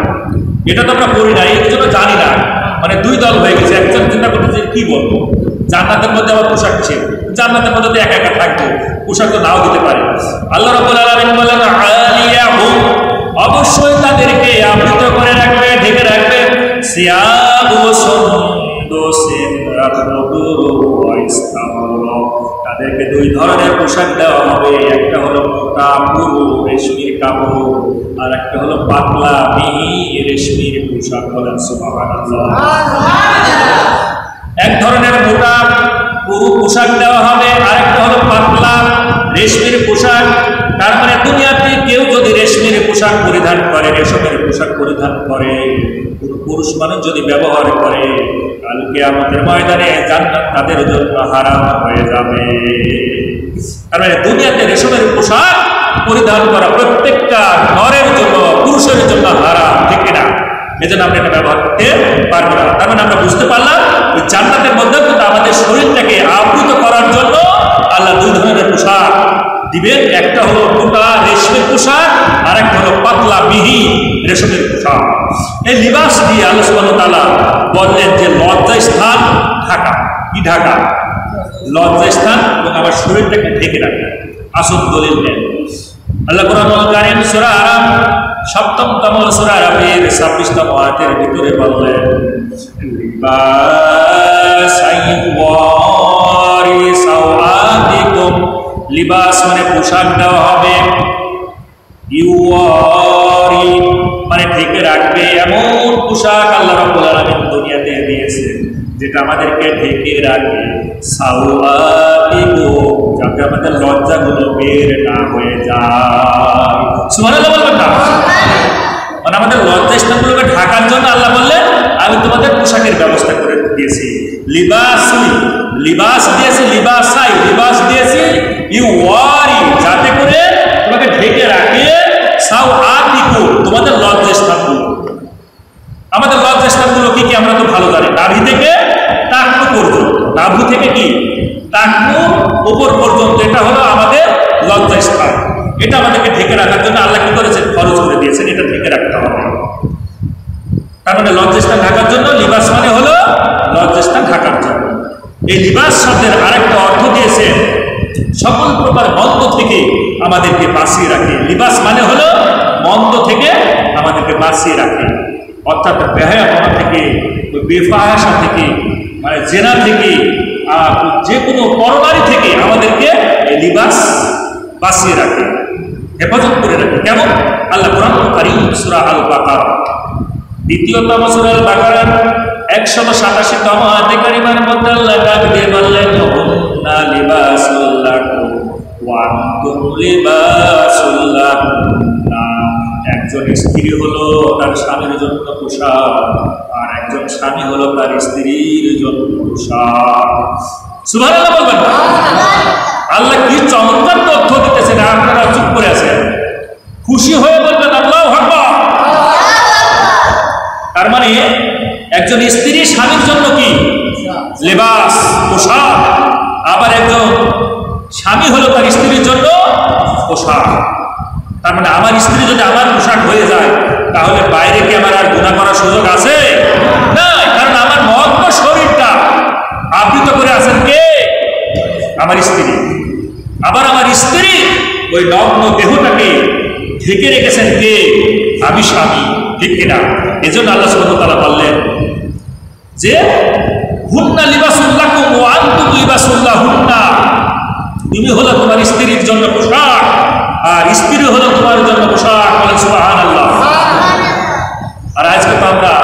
এটা তো আমরা করি না, এই জন্য জানি না। মানে দুই দল হয়ে গেছে। একজন চিন্তা করতেছে কি বলবো, জান্নাতের মধ্যে আমার পোশাক কিসের, জান্নাতের মধ্যে তো একা একা থাকবো, পোশাক তো নাও দিতে পারে। আল্লাহ রাব্বুল আলামিন বলেন আলিয়াহুম, অবশ্যই তাদেরকে আবৃত করে রাখবে, ঢেকে রাখবে। সিয়াবু সুন্দুসিন রাখবুরু ওয়াইস্তাবর, তাদেরকে দুই ধরনের পোশাক দেওয়া হবে। একটা হলো মোটা পুরু রেশমির কাপড়, আর একটা হলো পাতলা মিহি রেশমির পোশাক। বলেন সুবহানাল্লাহ। এক ধরনের মোটা পুরু পোশাক দেওয়া হবে, আর একটা হলো পাতলা রেশমির পোশাক। তার মানে দুনিয়াতে কেউ যদি রেশমির পোশাক পরিধান করে, রেশমের পোশাক পরিধান করে, কোন পুরুষ মানুষ যদি ব্যবহার করে, কাল কিয়ামতের ময়দানে জান্নাত তাদের জন্য হারাম হয়ে যাবে। তার মানে দুনিয়াতে রেশমের পোশাক পরিধান করা প্রত্যেকটা নরের জন্য, পুরুষের জন্য হারাম, ঠিক কিনা? এজন্য আমরা এটা ব্যবহার করতে পারবো না। তার মানে আমরা বুঝতে পারলাম ওই জান্নাতের মধ্যে কিন্তু আমাদের শরীরটাকে আবৃত করার জন্য আল্লাহ দুই ধরনের পোশাক দিবেন। একটা হলো মোটা রেশমের পোশাক, আর একটা হলো পাতলা মিহি রেশমের পোশাক। এই লিবাস দিয়ে আল্লাহ সুবহানাহু ওয়া তাআলা বললেন যে লজ্জা স্থান ঢাকা। কি ঢাকা? লজ্জা স্থান এবং আমার শরীরটাকে ঢেকে রাখা। আসল দলিল দেন আল্লাহ কোরআনুল কারীম সূরা আরাফ ৭ম সূরা আরাফের ২৬তম আয়াতের ভিতরে বললেন লিবাসাইওয়ারি সাওআতিকুম, লিবাস মানে পোশাক দেওয়া হবে, ইওয়ারি মানে ঢেকে রাখবে। এমন পোশাক আল্লাহ রাব্বুল আলামিন দুনিয়াতে দিয়েছে যেটা আমাদেরকে ঢেকে রাখে। সাওআতিকুম, যাতে আমাদের লজ্জাগুলো বের না হয়ে যায়। সুবহানাল্লাহ বলবেন না? মানে আমাদের লজ্জা স্থানগুলোকে ঢাকার জন্য আল্লাহ বললেন আমি তোমাদের পোশাকের ব্যবস্থা করে দিয়েছি। লিবাস দিয়েছি, লিবাস দিয়েছি ইওয়ারি, যাতে করে তোমাকে ঢেকে রাখে। সাওআতিকুম, তোমাদের লজ্জা স্থানগুলো। আমাদের লজ্জা স্থানগুলো কি কি আমরা তো ভালো জানি। নাভি থেকে টাকনু পর্যন্ত, নাভি থেকে কি টাকনু উপর পর্যন্ত, এটা হলো আমাদের লজ্জা স্থান। এটা আমাদেরকে ঢেকে রাখার জন্য আল্লাহ কি করেছেন? খরচ করে দিয়েছেন, এটা ঢেকে রাখতে হবে। তার মানে লজ্জা স্থান ঢাকার জন্য লিবাস মানে হলো লজ্জা স্থান ঢাকার জন্য। এই লিবাস শব্দের আরেকটা অর্থ দিয়েছে সকল প্রকার মন্দ থেকে আমাদেরকে বাঁচিয়ে রাখে। লিবাস মানে হলো মন্দ থেকে আমাদেরকে বাঁচিয়ে রাখে, অর্থাৎ বেহায়াপনা থেকে, বেফাহাশা থেকে, মানে জেনা থেকে, যে কোনো পরনারী থেকে আমাদেরকে এই লিবাস বাঁচিয়ে রাখে, হেফাজত করে রাখে। কেমন? আল্লাহ কোরআনুল কারীম সূরা আল বাকারা ২তম সূরা আল বাকারার ১৮৭তম আয়াতে কারিমার মধ্যে আল্লাহ ডাক দিয়ে বললেন হুন্না লিবাসুল লাকুম ওয়া আনতুম লিবাসুল লাহুন্না। একজন স্ত্রী হলো তার স্বামীর জন্য পোশাক, আর একজন স্বামী হলো তার স্ত্রীর জন্য পোশাক। সুবহানাল্লাহ বলবেন না? আল্লাহ কি চমৎকার তথ্য দিতেছেন, আপনারা চুপ করে আছেন। খুশি হয়ে বলবেন আল্লাহু আকবার। তার মানে একজন স্ত্রী স্বামীর জন্য কি লিবাস, পোশাক, আবার একজন স্বামী হলো তার স্ত্রীর জন্য পোশাক। তার মানে আমার স্ত্রী যদি আমার পোশাক হয়ে যায়, তাহলে বাইরে কি আমার আর গুনাহ করার সুযোগ আছে? না, কারণ আমার মগ্ন শরীরটা আবৃত করে আছেন কে? আমার স্ত্রী। আবার আমার স্ত্রী ওই নগ্ন দেহটাকে ঢেকে রেখেছেন কে? আমি স্বামী, ঠিক কিনা? এজন্য আল্লাহ সুবহানাহু ওয়া তাআলা বললেন যে হুন্না লিবাসুল লাকুম ওয়া আনতুম লিবাসুল লাহুন্না, তুমি হলো তোমার স্ত্রীর জন্য পোশাক, আর স্ত্রী হলো তোমার জন্য পোশাক। বলেন সুবহানাল্লাহ। আর আজকে তো আমরা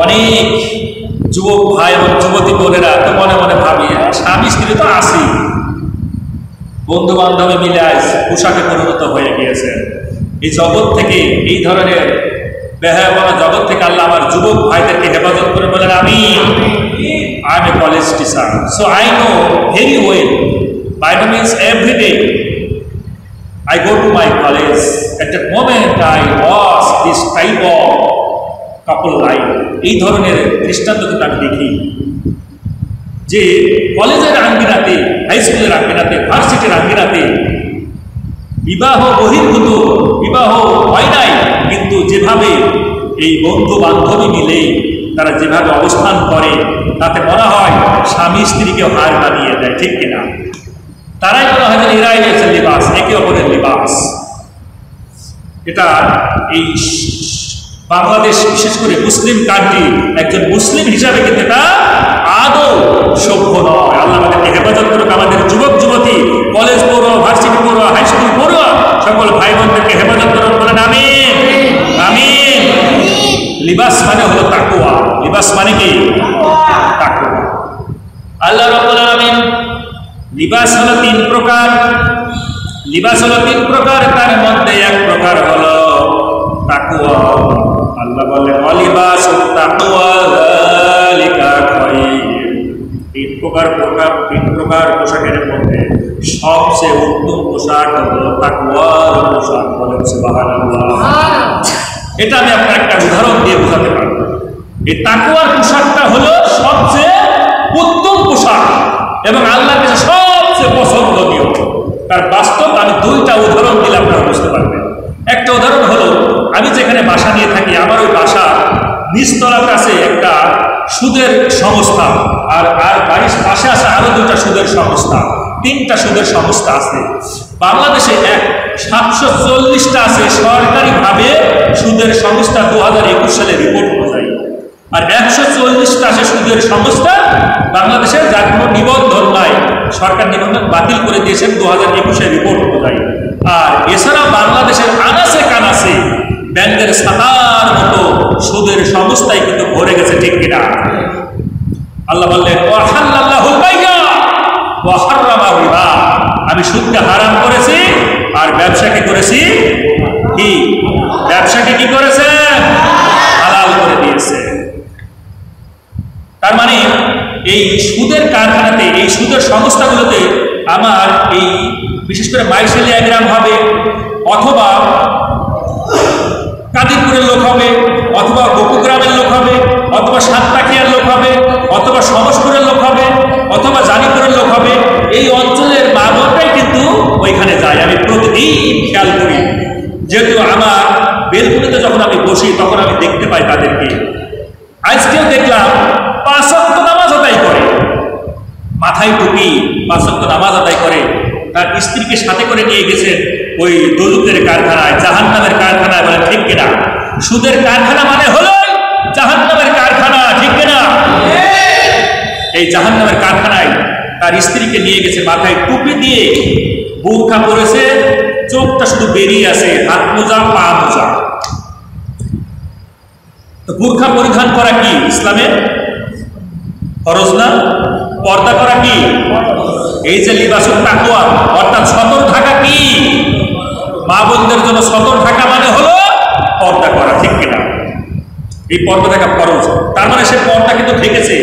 অনেক যুবক ভাই এবং যুবতী বোনেরা তো মনে মনে ভাবি স্বামী স্ত্রী তো আসি, বন্ধু বান্ধবী মিলে আজ পোশাকে পরিণত হয়ে গিয়েছে। এই জগৎ থেকে, এই ধরনের বেহায়াপনা জগৎ থেকে আল্লাহ আমার যুবক ভাইদেরকে হেফাজত করে বলেন আমি am a college teacher, so I know very well, by the means every day I go to my college. At that moment I was this type of couple life. এই ধরনের দৃষ্টান্ত কিন্তু আমি দেখি যে কলেজের আঙ্গিনাতে, হাই স্কুলের আঙ্গিনাতে, ভার্সিটির আঙ্গিনাতে বিবাহ বহির্ভূত, বিবাহ হয় নাই, কিন্তু যেভাবে এই বন্ধু বান্ধবী মিলে তারা যেভাবে অবস্থান করে তাতে মনে হয় স্বামী স্ত্রীকে হার মানিয়ে দেয়, ঠিক কিনা? তারাই মনে হয় যে এরাই হচ্ছে লিবাস, একে অপরের লিবাস। এটা এই বাংলাদেশ, বিশেষ করে মুসলিম কান্ট্রি, একজন মুসলিম হিসাবে কিন্তু এটা আদৌ সভ্য নয়। আল্লাহ আমাদেরকে হেফাজত করুক। আমাদের যুবক যুবতী, কলেজ পড়ুয়া, ভার্সিটি পড়ুয়া, হাই স্কুল পড়ুয়া সকল ভাই বোনদেরকে হেফাজত করুন, বলেন আমিন আমিন। লিবাস মানে হলো তাকওয়া। লিবাস মানে কি? তাকওয়া। আল্লাহ রাব্বুল আলামিন লিবাস হলো 3 প্রকার। লিবাস হলো 3 প্রকার, তার মধ্যে এক প্রকার হলো তাকওয়া। আল্লাহ বলেন ওয়ালিবাসুত তাকওয়া যালিকা খায়র। 3 প্রকার পোশাকের মধ্যে সবচেয়ে উত্তম পোশাক হলো তাকওয়ার পোশাক। বলেন সুবহানাল্লাহ। এটা আমি আপনার একটা উদাহরণ দিয়ে বোঝাতে পারব। এই তাকওয়ার পোশাকটা হলো সবচেয়ে উত্তম পোশাক এবং আল্লাহর কাছে সবচেয়ে পছন্দনীয়। তার বাস্তব আমি 2টা উদাহরণ দিলে আপনারা বুঝতে পারবেন। একটা উদাহরণ হলো, আমি যেখানে বাসা নিয়ে থাকি, আমার ওই বাসা নিচতলার কাছে একটা সুদের সংস্থা, আর বাড়ির পাশে আছে আরো 2টা সুদের সংস্থা, 3টা সুদের সংস্থা আছে। বাংলাদেশে 740টা আছে সরকারিভাবে সুদের সংস্থা 2021 সালে রিপোর্ট অনুযায়ী, আর 140টা আছে সুদের সংস্থা বাংলাদেশের যার কোনো নিবন্ধন নাই, সরকার নিবন্ধন বাতিল করে দিয়েছেন 2021 রিপোর্ট অনুযায়ী। আর এছাড়া বাংলাদেশের আনাচে কানাচে ব্যাংকের ছাতার মতো সুদের সংস্থায় কিন্তু ভরে গেছে, ঠিক কিনা? আল্লাহ বললেন ওয়াহাল্লাল্লাহুল বাইয়া ওয়া হারামা রিবা। আমি সুদকে হারাম করেছি আর ব্যবসাকে করেছি কি? ব্যবসাকে কি করেছে? হালাল করে দিয়েছে। তার মানে এই সুদের কারখানাতে, এই সুদের সংস্থাগুলোতে আমার এই বিশেষ করে মাইসেলিয়া গ্রাম হবে, অথবা কাদিরপুরের লোক হবে, অথবা গোকুগ্রামের লোক হবে, অথবা সাতটাকিয়ার লোক হবে, অথবা সমসপুরের লোক হবে, অথবা জানিপুরের লোক হবে। এই অঞ্চলের বাবরটাই কিন্তু ওইখানে যায়। আমি প্রতিদিন খেয়াল করি, যেহেতু আমার বেলকুনিতে যখন আমি বসি তখন আমি দেখতে পাই তাদেরকে। আজকেও দেখলাম 5 ওয়াক্ত নামাজ আদায় করে, মাথায় টুপি, 5 ওয়াক্ত নামাজ আদায় করে, তার স্ত্রীকে সাথে করে নিয়ে গেছেন ওই দোজখের কারখানায়, জাহান্নামের কারখানায়। বলে ঠিক কিনা? সুদের কারখানা মানে হলো জাহান্নামের কারখানা, ঠিক কিনা? এই জাহান্নামের কারখানায় তার স্ত্রীকে নিয়ে গেছে, মাথায় টুপি দিয়ে, বোরখা পরেছে, চোখটা শুধু বেরিয়ে আছে, হাত মোজা, পা মোজা। তো বোরখা পরিধান করা কি ইসলামে ফরজ না? পর্দা করা কি? এই যে লিবাসুত তাকওয়া, অর্থাৎ সতর থাকা কি? মা বোনদের জন্য সতর থাকা মানে হলো পর্দা করা, ঠিক কিনা? এই পর্দা থাকা ফরজ। তার মানে সে পর্দা কিন্তু ঢেকেছে,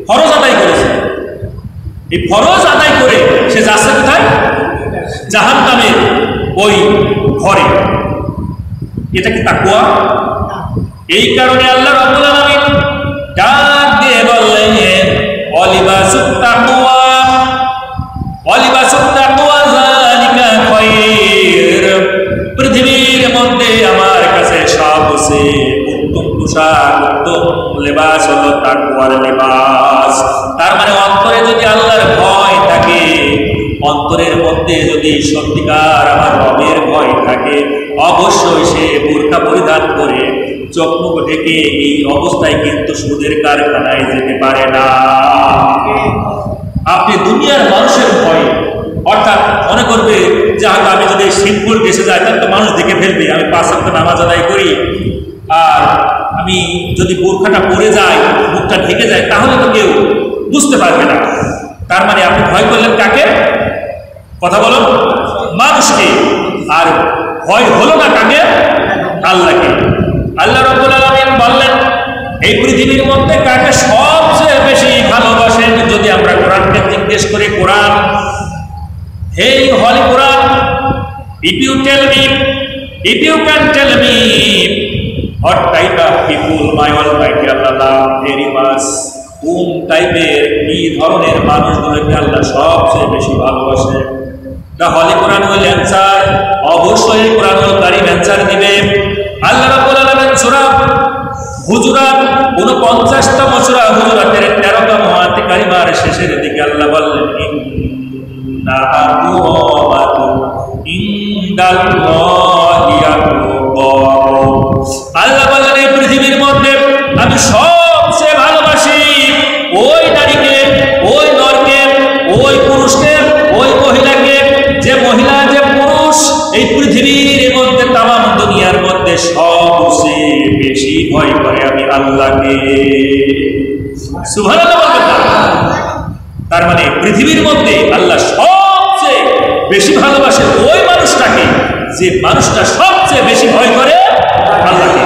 ফরজ আদায় করেছে। এই ফরজ আদায় করে সে যাচ্ছে কোথায়? জাহান্নামের ওই ঘরে। এটা কি তাকওয়া? এই কারণে আল্লাহ রাব্বুল আলামিন ডাক দিয়ে বললেন ওয়ালিবাসুত তাকওয়া, ওয়ালিবাসুত তাকওয়া যালিকা খায়র। পৃথিবীর মধ্যে আমার কাছে সবচেয়ে উত্তম পোশাক, উত্তম লেবাস হলো তাকওয়ার লেবাস। তার মানে অন্তরে যদি আল্লাহর ভয় থাকে, অন্তরের মধ্যে যদি সত্যিকার আমার রবের ভয় থাকে, অবশ্যই সে বোরকা পরিধান করে চোখ মুখ ঢেকে এই অবস্থায় কিন্তু সুদের কারখানায় যেতে পারে না। আপনি দুনিয়ার মানুষের ভয়, অর্থাৎ মনে করবে যে হয়তো আমি যদি সিম্পল দেশে যাই তাহলে তো মানুষ দেখে ফেলবে, আমি 5 ওয়াক্ত নামাজ আদায় করি, আর আমি যদি বোরখাটা পরে যাই, মুখটা ঢেকে যায়, তাহলে তো কেউ বুঝতে পারবে না। তার মানে আপনি ভয় করলেন কাকে? কথা বলো, মানুষকে। আর ভয় হলো না কাকে? আল্লাহকে। আল্লাহ রাব্বুল আলামিন বললেন এই পৃথিবীর মধ্যে কাকে সবচেয়ে বেশি ভালোবাসেন? যদি আমরা কোরআনকে জিজ্ঞেস করি, কোরআন, হে হলি কোরআন, if you tell me, if you can tell me what type of people my almighty Allah love very much, কোন টাইপের, কি ধরনের মানুষগুলোকে আল্লাহ সবচেয়ে বেশি ভালোবাসে? The Holy Quran will answer, অবশ্যই কোরআনুল কারীম অ্যানসার দিবে। আল্লাহ রাব্বুল আলামিন সূরা হুজুরাত 49তম সূরা হুজুরাতের 13তম আয়াত কারিমার শেষের দিকে আল্লাহ বললেন ইন্না আকুরামাকুম ইনদাল্লাহি আতকাকুম। আল্লাহ বললেন এই পৃথিবীর মধ্যে আমি সবচেয়ে ভালোবাসি ওই নারীকে, ওই নরকে, ওই পুরুষকে, ওই মহিলাকে, যে মহিলা যে পুরুষ এই পৃথিবীর মধ্যে তামাম দুনিয়ার মধ্যে সবচেয়ে বেশি ভয় করে আমি আল্লাহকে। সুবহানাল্লাহ বলবেন না? তার মানে পৃথিবীর মধ্যে আল্লাহ সবচেয়ে বেশি ভালোবাসে ওই মানুষটাকে যে মানুষটা সবচেয়ে বেশি ভয় করে আল্লাহকে।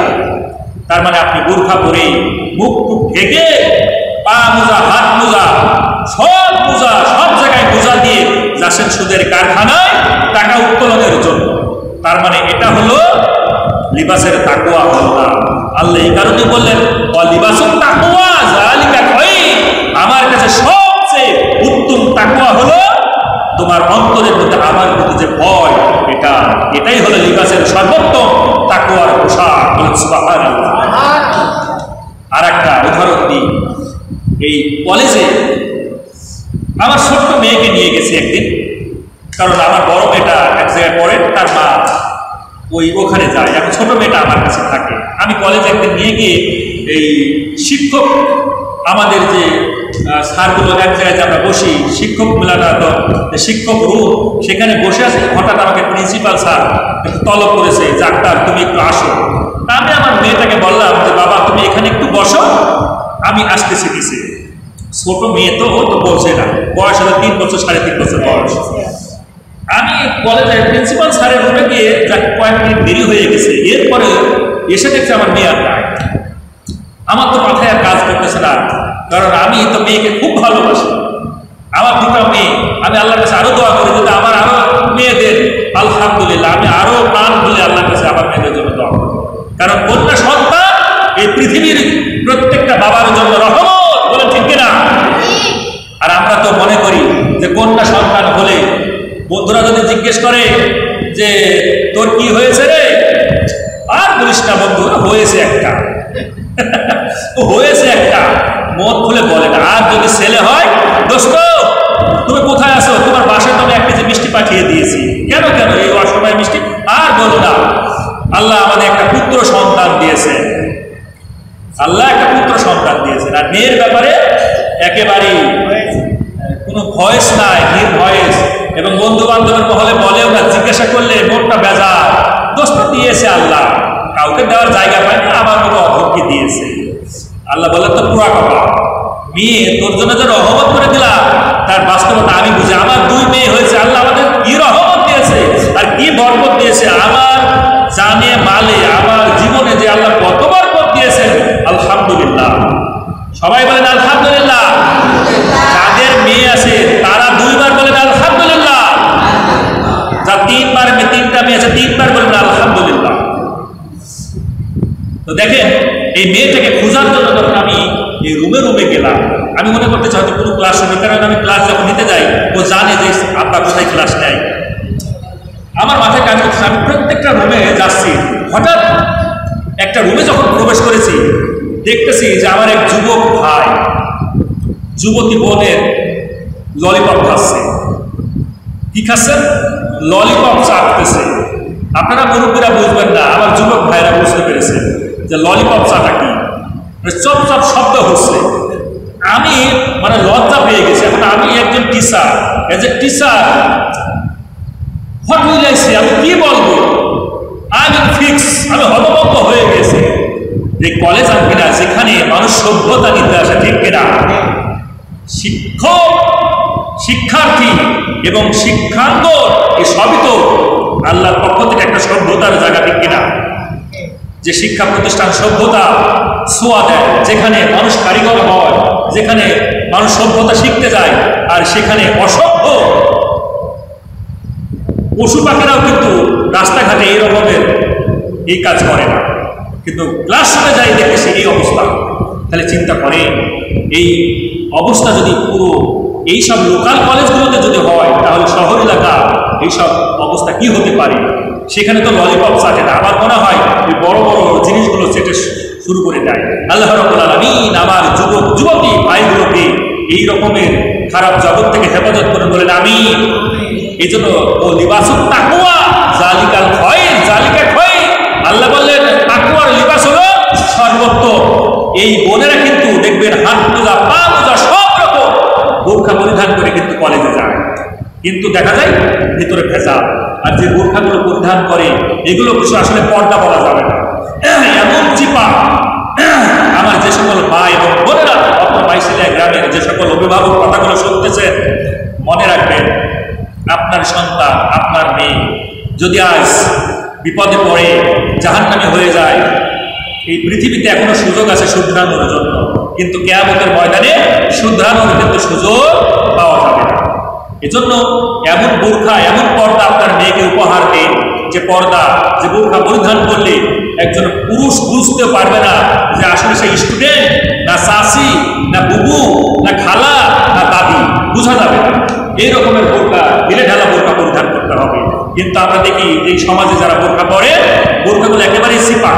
তার মানে আপনি বোরখা পরে মুখ টুক ঢেকে পা মোজা, হাত মোজা, সব মোজা, সব জায়গায় মোজা দিয়ে যাচ্ছেন সুদের কারখানায় টাকা উত্তোলনের জন্য। তার মানে এটা হলো লিবাসের তাকওয়া হলো না। আল্লাহ এই কারণে বললেন লিবাসুত তাকওয়া যালিকা খায়র, আমার কাছে সবচেয়ে উত্তম তাকওয়া হলো তোমার অন্তরের মধ্যে আমার প্রতি যে ভয়, এটাই হলো লিবাসের সর্বোত্তম তাকওয়ার পোশাক। সুবহানাল্লাহ। আর একটা উদাহরণ দিই, এই কলেজে আমার ছোট্ট মেয়েকে নিয়ে গেছি একদিন, কারণ আমার বড় মেয়েটা এক জায়গায় পড়ে, তার মা ওখানে যায়, এখন ছোট মেয়েটা আমার কাছে থাকে। আমি কলেজে একদিন নিয়ে গিয়ে এই শিক্ষক আমাদের যে স্যারগুলো এক জায়গায় যে আমরা বসি, শিক্ষক মেলাটা শিক্ষক রুম, সেখানে বসে আছে। হঠাৎ আমাকে প্রিন্সিপাল স্যার একটু তলব করেছে যে আক্তার তুমি একটু আসো। আমি আমার মেয়েটাকে বললাম যে বাবা তুমি এখানে একটু বসো, আমি আসতেছি দিছে। ছোট মেয়ে তো, ও তো বলছে না, বয়স হলো 3 বছর 3.5 বছর বয়স। আমি কলেজের প্রিন্সিপাল স্যারের রুমে গিয়ে কয়েক মিনিট দেরি হয়ে গেছে, এরপরে এসে দেখছি আমার মেয়ে আর নাই। আমার তো মাথায় আর কাজ করতেছে না, কারণ আমি তো মেয়েকে খুব ভালোবাসি। আমার দুটো মেয়ে, আমি আল্লাহর কাছে আরো দোয়া করি যদি আমার আরো মেয়েদের, আলহামদুলিল্লাহ, আমি আরো প্রাণ বলে আল্লাহর কাছে আমার মেয়েদের জন্য দোয়া করি। কারণ কন্যা সন্তান এই পৃথিবীর প্রত্যেকটা বাবার জন্য রহমত, বলে ঠিক কিনা? আর আমরা তো মনে করি যে কন্যা সন্তান হলে বন্ধুরা যদি জিজ্ঞেস করে যে তোর কি হয়েছে রে, আর বলিস না বন্ধু, হয়েছে একটা হয়েছে একটা, মন খুলে বলে না। আর যদি ছেলে হয়, দোস্ত তুমি কোথায় আছো, তোমার বাসায় তো আমি 1 কেজি মিষ্টি পাঠিয়ে দিয়েছি, কেন এই অসময় মিষ্টি, আর বলো না। আল্লাহ আমাদের একটা পুত্র সন্তান দিয়েছেন, আল্লাহ একটা পুত্র সন্তান দিয়েছেন। আর মেয়ের ব্যাপারে একেবারেই কোনো ভয়েস নাই, নির্ভয়েস, এবং বন্ধু বান্ধবের মহলে বলেও না, জিজ্ঞাসা করলে মনটা বেজার, দোস্ত দিয়েছে আল্লাহ, কাউকে দেওয়ার জায়গা পায় না, আমার মতো অভক্তি দিয়েছে। আল্লাহ বলে তো পুরা কথা, মেয়ে তোর জন্য যে রহমত করে দিলাম তার বাস্তবতা আমি বুঝি। আমার 2 মেয়ে হয়েছে, আল্লাহ আমাদের কি রহমত দিয়েছে আর কি বরকত দিয়েছে, আমার জানে মালে, আমার জীবনে যে আল্লাহ কত বরকত দিয়েছেন, আলহামদুলিল্লাহ। সবাই বলেন আলহামদুলিল্লাহ। যাদের মেয়ে আছে তারা 2 বার বলেন আলহামদুলিল্লাহ। যার 3 বার মেয়ে, 3টা মেয়ে আছে, 3 বার বলেন আলহামদুলিল্লাহ। তো দেখেন এই মেয়েটাকে খোঁজার জন্য যখন আমি এই রুমে গেলাম, আমি মনে করতে চাই কোনো ক্লাস রুমে, কারণ আমি ক্লাস যখন নিতে যাই ও জানে যে আব্বা কোথায় ক্লাস নেয়। আমার মাথায় কাজ করছে, আমি প্রত্যেকটা রুমে যাচ্ছি। হঠাৎ একটা রুমে যখন প্রবেশ করেছি, দেখতেছি যে আমার এক যুবক ভাই যুবতী বোনের ললিপপ খাচ্ছে। কি খাচ্ছেন? ললিপপ চাটতেছে। আপনারা মুরব্বীরা বুঝবেন না, আমার যুবক ভাইরা বুঝতে পেরেছে যে ললিপপ চাটা কি, চপ চপ শব্দ হচ্ছে। আমি মানে লজ্জা পেয়ে গেছি। এখন আমি একজন teacher, as a teacher hot হয়ে যাইছি, আমি কি বলবো, আমি ফিক্স, আমি হতভম্ব হয়ে গেছি। যে কলেজ আর কিনা যেখানে মানুষ সভ্যতা নিতে আসে, ঠিক কিনা? শিক্ষক, শিক্ষার্থী এবং শিক্ষাঙ্গ, এই সবই তো আল্লাহর পক্ষ থেকে একটা সভ্যতার জায়গা, ঠিক কিনা? যে শিক্ষা প্রতিষ্ঠান সভ্যতা ছোঁয়া দেয়, যেখানে মানুষ কারিগর হয়, যেখানে মানুষ সভ্যতা শিখতে যায়, আর সেখানে অসভ্য পশু পাখিরাও কিন্তু রাস্তাঘাটে এই রকমের এই কাজ করে না, কিন্তু ক্লাসরুমে যাই দেখেছি এই অবস্থা। তাহলে চিন্তা করে এই অবস্থা যদি পুরো এইসব লোকাল কলেজগুলোতে যদি হয়, তাহলে শহর এলাকা এইসব অবস্থা কি হতে পারে? সেখানে তো ললিপপ চাটে না, আমার মনে হয় এই বড় বড় জিনিসগুলো চেটে শুরু করে দেয়। আল্লাহ রাব্বুল আলামিন আমার যুবক যুবতী ভাইগুলোকে এই রকমের খারাপ জগৎ থেকে হেফাজত করে বলেন আমিন। এই জন্য ও লিবাসুত তাকওয়া জালিকাল খায়র, জালিকা খায়র। আল্লাহ বললেন তাকওয়ার লিবাস হলো সর্বোত্তম। এই বোনেরা কিন্তু দেখবেন হাত মোজা পা মোজা সব রকম বোরখা পরিধান করে কিন্তু কলেজে যায়, কিন্তু দেখা যায় ভিতরে ভেজাল। আর যে বোরখাগুলো পরিধান করে এগুলো কিছু আসলে পর্দা বলা যাবে না, এমন চিপা। আমার যে সকল ভাই এবং বোনেরা অত বাইশিলা গ্রামের যে সকল অভিভাবক কথাগুলো শুনতেছেন, মনে রাখবেন আপনার সন্তান আপনার মেয়ে যদি আজ বিপদে পড়ে জাহান্নামী হয়ে যায়, এই পৃথিবীতে এখনো সুযোগ আছে শুধরানোর জন্য, কিন্তু কিয়ামতের ময়দানে শুধরানোর কিন্তু সুযোগ পাওয়া যাবে না। এজন্য এমন বোরখা এমন পর্দা আপনার মেয়েকে উপহার দিন, যে পর্দা যে বোরখা পরিধান করলে একজন পুরুষ বুঝতে পারবে না যে আসলে সে স্টুডেন্ট না চাচি না বুবু না খালা না দাদি, বোঝা যাবে না। এই রকমের বোরখা ঢিলে ঢালা বোরখা পরিধান করতে হবে। কিন্তু আমরা দেখি এই সমাজে যারা বোরখা পরে বোরখাগুলো একেবারেই সিপা,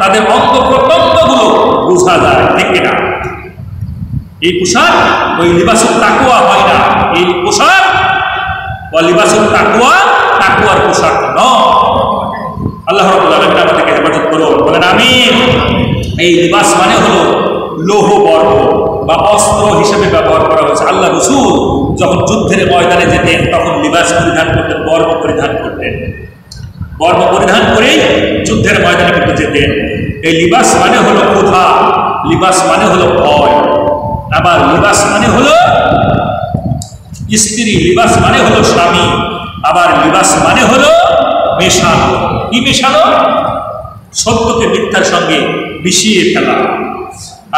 তাদের অঙ্গ প্রত্যঙ্গগুলো বোঝা যায়, ঠিক না? এই পোশাক ওই লিবাসুত তাকওয়া হয় না। এই পোশাক ও লিবাসুত তাকওয়া, তাকওয়ার পোশাক নয়। আল্লাহ রাব্বুল আলামিন আমাদেরকে হেফাজত করুন, বলেন আমিন। এই লিবাস মানে হলো লৌহ বর্গ বা অস্ত্র হিসেবে ব্যবহার করা হয়েছে। আল্লাহ রাসূল যখন যুদ্ধের ময়দানে যেতেন তখন লিবাস পরিধান করতেন, বর্গ পরিধান করতেন, বর্গ পরিধান করেই যুদ্ধের ময়দানে কিন্তু যেতেন। এই লিবাস মানে হলো ক্ষুধা, লিবাস মানে হলো ভয়, আবার লিবাস মানে হলো স্ত্রী, লিবাস মানে হলো স্বামী, আবার লিবাস মানে হলো মেশানো। কি মেশানো? সত্যকে মিথ্যার সঙ্গে মিশিয়ে ফেলা।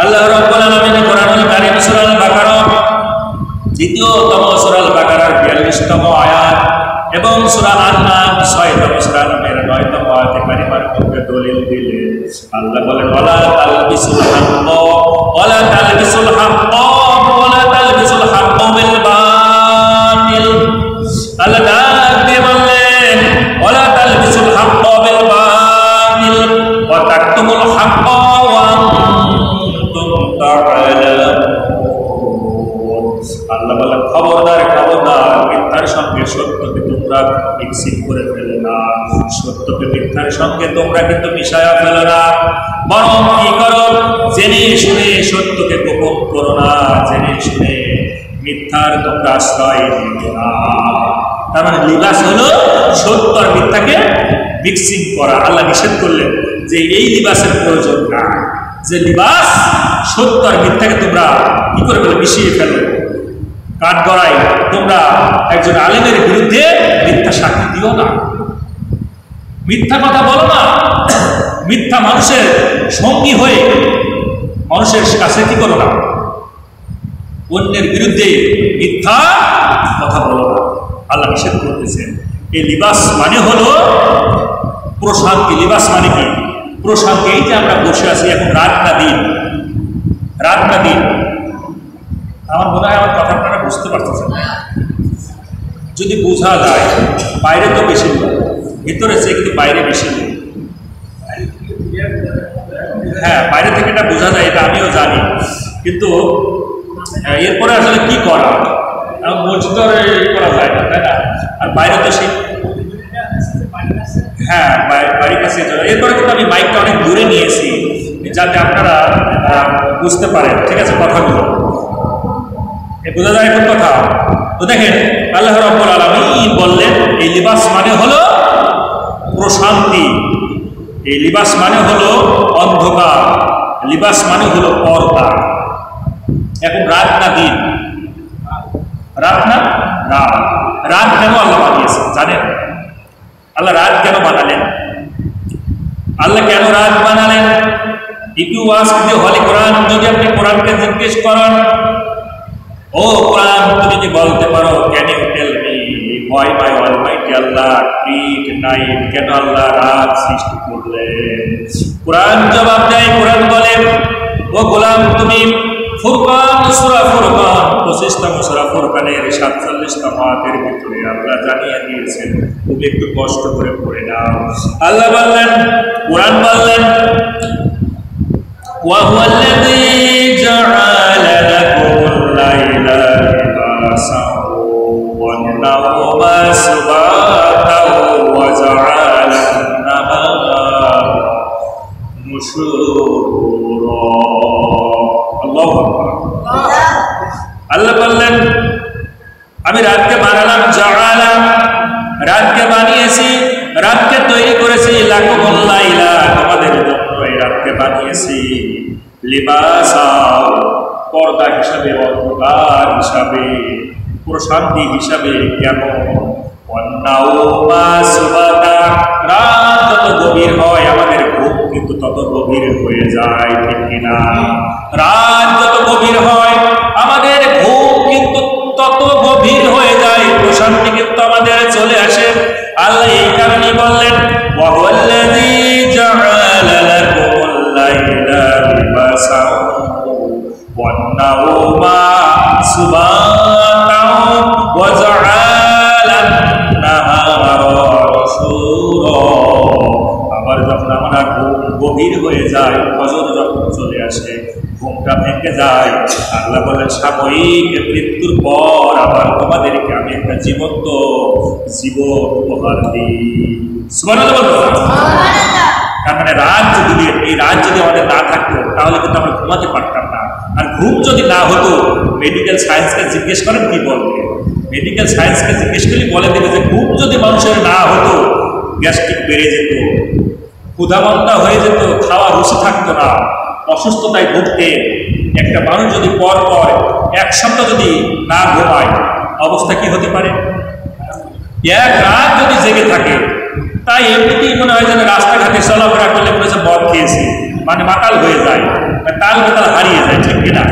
আল্লাহ রাব্বুল আলামিন কোরআনুল কারীম সূরা আল বাকারা দ্বিতীয়তম সূরা আল বাকারার 42তম আয়াত এবং সূরা আন-নাম 6তম সূরা নামের 9তম আয়াতে কারিমার মধ্যে দলিল দিলেন। আল্লাহ বলেন ওয়ালা তালবিসুল হাক্ক ওয়ালা তালবিসুল হাক্ক ওয়ালা তালবিসুল হাক্ক বিল বাতিল। আল্লাহ ডাক দিয়ে বললেন ওয়ালা তালবিসুল হাক্ক বিল বাতিল ওয়া তাকতুমুল হাক্ক ওয়া আনতুম তা'লামুন। আল্লাহ বলেন খবরদার খবরদার, মিথ্যার সঙ্গে সত্যকে তোমরা মিক্সিং করে ফেলে না, সত্যকে মিথ্যার সঙ্গে তোমরা কিন্তু মিশায়া ফেলে না, বরং কি করো জেনে শুনে সত্যকে গোপন করো না, জেনে শুনে মিথ্যার তোমরা আশ্রয় নিও না। তার মানে লিবাস হলো সত্য আর মিথ্যাকে মিক্সিং করা। আল্লাহ নিষেধ করলেন যে এই লিবাসের প্রয়োজন না, যে লিবাস সত্য আর মিথ্যাকে তোমরা কি করে ফেলে মিশিয়ে ফেলো। কাঠগড়ায় তোমরা একজন আলেমের বিরুদ্ধে মিথ্যা সাক্ষী দিও না, মিথ্যা কথা বলো না, মিথ্যা মানুষের সঙ্গী হয়ে মানুষের কাছে কি করো না, অন্যের বিরুদ্ধে মিথ্যা কথা বলো না। আল্লাহ নিষেধ করতেছেন। এই লিবাস মানে হলো প্রশান্তি। লিবাস মানে কি? প্রশান্তি। এই যে আমরা বসে আছি এখন রাত না দিন, রাত না দিন, আমার মনে হয় আমার কথা আপনারা বুঝতে পারতেছেন। যদি বোঝা যায়, বাইরে তো বেশি লোক, ভিতরে সে কিন্তু বাইরে বেশি লোক। হ্যাঁ, বাইরে থেকে এটা বোঝা যায়, এটা আমিও জানি, কিন্তু এরপরে আসলে কি করা, মসজিদে করা যায় না, তাই না? আর বাইরে তো সেই হ্যাঁ বাড়ির কাছে। এরপরে কিন্তু আমি মাইকটা অনেক দূরে নিয়েছি যাতে আপনারা বুঝতে পারেন, ঠিক আছে কথাগুলো বোঝা যায় এখন কথা। তো দেখেন আল্লাহ রাব্বুল আলামিন বললেন এই লিবাস মানে হলো প্রশান্তি, এই লিবাস মানে হলো অন্ধকার, লিবাস মানে হলো পর্দা। এখন রাত না দিন? রাত না রাত। রাত কেন আল্লাহ বানিয়েছেন জানেন? আল্লাহ রাত কেন বানালেন? আল্লাহ কেন রাত বানালেন? If you ask the holy Quran, যদি আপনি কোরআনকে জিজ্ঞেস করেন, ও কোরআন তুমি কি বলতে পারো, can you tell me why by almighty Allah create night, কেন আল্লাহ রাত সৃষ্টি করলেন? কোরআন জবাব দেয়, কোরআন বলে ও গোলাম তুমি ফুরকান সূরা ফুরকান 25তম সূরা ফুরকানের 47তম আয়াতের ভিতরে আল্লাহ জানিয়ে দিয়েছেন, তুমি একটু কষ্ট করে পড়ে নাও। আল্লাহ বললেন, কোরআন বললেন وهو الذي جعل لكم الليل لباسا والنوم سباتا وجعل النهار نشورا الله أكبر আল্লাহ বললেন আমি রাতকে বানালাম, জাআলা রাতকে বানিয়েছি, রাতকে তৈরি করেছি, লাকুমুল লাইলা তোমাদের জন্য এই রাতকে বানিয়েছি, লিবাসা পর্দা হিসাবে, অন্ধকার হিসাবে, প্রশান্তি হিসাবে। কেন? ওয়ান্নাউমা সুবাতা রাত যত গভীর হয় আমাদের ঘুম কিন্তু তত গভীর হয়ে যায়, ঠিক কিনা? রাত যত গভীর হয় আমাদের ঘুম কিন্তু তত গভীর হয়ে যায়, প্রশান্তি কিন্তু আমাদের চলে আসে। আল্লাহ এই কারণে বললেন ওয়াহুয়াল্লাযী জাআলা লাকুমুল লাইলা লিবাসান ওয়ান-নাওমা সুবাতান ওয়া জাআলান নাহারা নুশুরা। আবার যখন আমরা গভীর হয়ে যায়, ফজর যখন চলে আসে, ঘুমটা ভেঙে যায়, আল্লাহ বলেন সাময়িক মৃত্যুর পর আবার তোমাদেরকে আমি একটা জীবন্ত জীবন উপহার দিই। সুবহানাল্লাহ বলুন। তার মানে রাত যদি এই রাত যদি আমাদের না থাকতো তাহলে কিন্তু আমরা ঘুমাতে পারতাম না। আর ঘুম যদি না হতো, মেডিকেল সায়েন্সকে জিজ্ঞেস করেন কি বলবে? মেডিকেল সায়েন্সকে জিজ্ঞেস করলে বলে দেবে যে ঘুম যদি মানুষের না হতো গ্যাস্ট্রিক বেড়ে যেত, ক্ষুধামন্দা হয়ে যেত, খাওয়া রুচি থাকতো না, অসুস্থতায় ভুগতে। একটা মানুষ যদি পর পর এক সপ্তাহ যদি না ঘুমায় অবস্থা কি হতে পারে? এক রাত যদি জেগে থাকে, তাই এমনিতেই মনে হয় যেন রাস্তাঘাটে চলাফেরা করলে মনে হচ্ছে মদ খেয়েছি, মানে মাতাল হয়ে যায়, তাল বেতাল হারিয়ে যায়, ঠিক কিনা?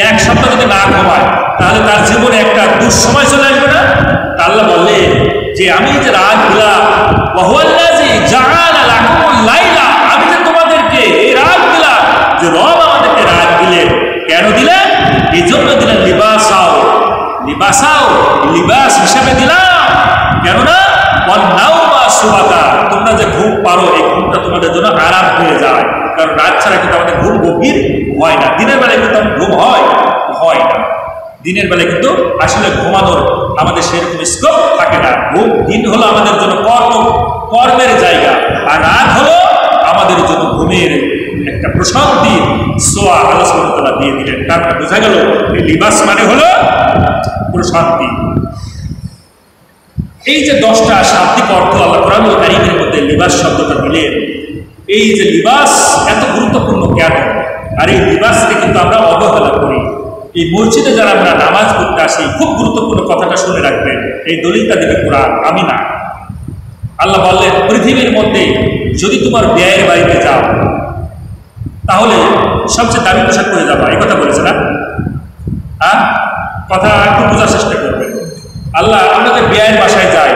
এক সপ্তাহ যদি না ঘুমায় তাহলে তার জীবনে একটা দুঃসময় চলে আসবে না? আল্লাহ বললে যে আমি যে রাত দিলাম, ওয়াহুয়াল্লাযী জাআলা লাকুমুল লাইলা, আমি যে তোমাদেরকে এই রাত দিলাম, যে রব আমাদেরকে রাত দিলেন, কেন দিলেন? এই জন্য দিলেন লিবাসাও, লিবাসাও লিবাস হিসাবে দিলাম। কেননা ওয়ান-নাওমা সুবাতা, তোমরা যে ঘুম পারো এই ঘুমটা তোমাদের জন্য আরাম হয়ে যায়। কারণ রাত ছাড়া কিন্তু আমাদের ঘুম গভীর হয় না। দিনের বেলায় কিন্তু ঘুম হয় না। দিনের বেলায় কিন্তু আসলে ঘুমানোর আমাদের সেরকম স্কোপ থাকে না। ঘুম দিন হলো আমাদের জন্য কর্মের জায়গা, আর রাত হলো আমাদের জন্য ঘুমের একটা প্রশান্তি সোয়া আল্লাহ সুবহানাহু ওয়া তাআলা দিয়ে দিলেন। তারপরে বোঝা গেল এই লিবাস মানে হলো প্রশান্তি। এই যে 10টা শাব্দিক অর্থ আল্লাহ কোরআনুল কারীমের মধ্যে লিবাস শব্দটা দিলেন, এই যে লিবাস এত গুরুত্বপূর্ণ কেন? আর এই লিবাসকে কিন্তু আমরা অবহেলা করি। এই মসজিদে যারা আমরা নামাজ পড়তে আসি, খুব গুরুত্বপূর্ণ কথাটা শুনে রাখবেন, এই দলিলটা দিবে কোরআন, আমি না। আল্লাহ বললেন পৃথিবীর মধ্যে যদি তোমার ব্যয়ের বাড়িতে যাও তাহলে সবচেয়ে দামি পোশাক পরে যাবা, এই কথা বলেছে না? কথা একটু বোঝার চেষ্টা করবেন। আল্লাহ আমরা যে ব্যয়ের বাসায় যাই,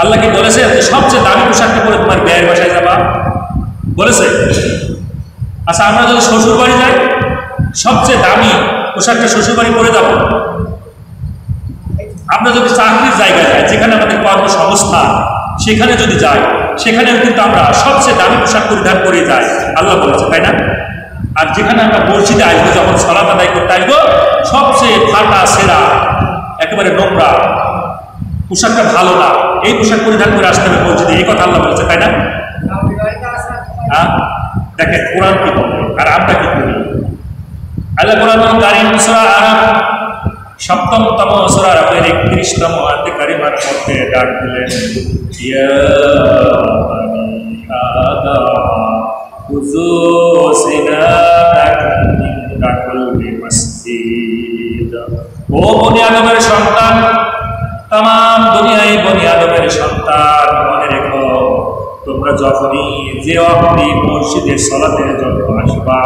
আল্লাহ কি বলেছে সবচেয়ে দামি পোশাকটা পরে তোমার ব্যয়ের বাসায় যাবা? বলেছে? আচ্ছা, আমরা যদি শ্বশুর বাড়ি যাই, সবচেয়ে দামি পোশাকটা শ্বশুর বাড়ি পরে যাব? আমরা যদি চাকরির জায়গায় যাই, যেখানে আমাদের কর্মসংস্থান, সেখানে যদি যাই, সেখানেও কিন্তু আমরা সবচেয়ে দামি পোশাক পরিধান করে যাই, আল্লাহ বলেছে, তাই না? আর যেখানে আমরা মসজিদে আসবো, যখন সালাত আদায় করতে আসবো, সবচেয়ে ফাটা সেরা একেবারে নোংরা পোশাকটা ভালো না, এই পোশাক পরিধান করে আসতে হবে মসজিদে, এই কথা আল্লাহ বলেছে, তাই না? দেখেন কোরআন কি বলে আর আমরা কি করি। আল্লাহ কোরআনুল কারীম সূরা আরাফ 7তম সূরা আরাফের 31তম আয়াতে কারিমার মধ্যে ডাক দিলেন, ইয়া বানি আদম খুযু সিনাতাকুম ইনদা কুল্লি মাসজিদ। ও বনি আদমের সন্তান, তাম দুনিয়ায় বনি আদমের সন্তান, মনে রেখো তোমরা যখনই যে অবধি মসজিদের সালাতের জন্য আসবা,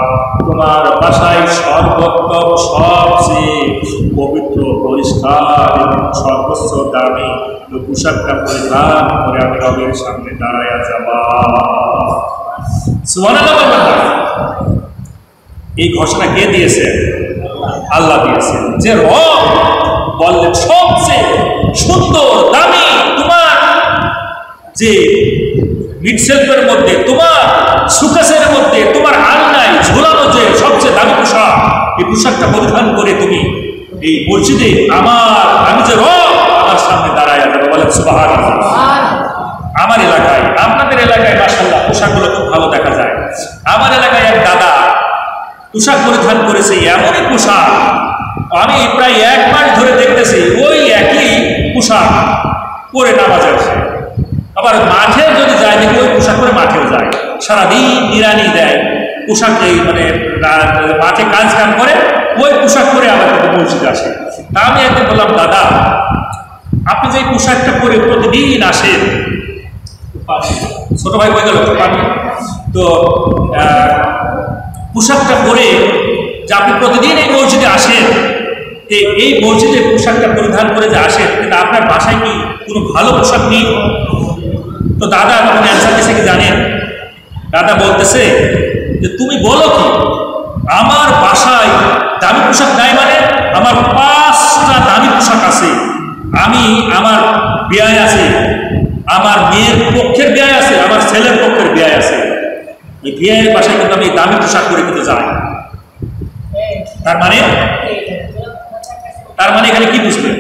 তোমার বাসায় সর্বোত্তম সবচেয়ে পবিত্র পরিষ্কার এবং সর্বোচ্চ দামি পোশাকটা পরিধান করে আমি রবের সামনে দাঁড়াইয়া যাবা। সুবহানাল্লাহ। এই ঘোষণা কে দিয়েছে? আল্লাহ দিয়েছেন। যে রব বললেন সবচেয়ে সুন্দর দামি তোমার যে মিডসেলফের মধ্যে, তোমার সুকাসের মধ্যে, তোমার আলনায় ঝোলানো যে সবচেয়ে দামি পোশাক, এই পোশাকটা পরিধান করে তুমি এই মসজিদে আমি যে রব আমার সামনে দাঁড়ায় যাবে, বলেন সুবহানাল্লাহ। আমার এলাকায়, আপনাদের এলাকায় মাশাআল্লাহ পোশাকগুলো খুব ভালো দেখা যায়। আমার এলাকায় এক দাদা পোশাক পরিধান করেছে, এমনই পোশাক আমি প্রায় 1 মাস ধরে দেখতেছি ওই একই পোশাক পরে নামাজ আসে। আবার মাঠে যদি যায় দেখি ওই পোশাক পরে মাঠেও যায়, সারাদিন নিরানি দেয় পোশাক, এই মানে মাঠে কাজ কাম করে ওই পোশাক পরে আবার মসজিদে আসে। তা আমি একদিন বললাম, দাদা আপনি যে পোশাকটা পরে প্রতিদিন আসেন, ছোট ভাই বই গেল পানি, তো পোশাকটা পরে যে আপনি প্রতিদিন এই মসজিদে আসেন, এই মসজিদে পোশাকটা পরিধান করে যে আসেন, কিন্তু আপনার বাসায় কি কোনো ভালো পোশাক নেই? তো দাদা তখন অ্যান্সার দিয়েছে কি জানেন? দাদা বলতেছে যে তুমি বলো কি, আমার বাসায় দামি পোশাক নাই মানে আমার 5টা দামি পোশাক আছে। আমি আমার বিয়ে আছে, আমার মেয়ের পক্ষের বিয়ে আছে, আমার ছেলের পক্ষের বিয়ে আছে, এই বিয়ের বাসায় কিন্তু আমি দামি পোশাক পরে কিন্তু যাই। তার মানে এখানে কি বুঝবেন?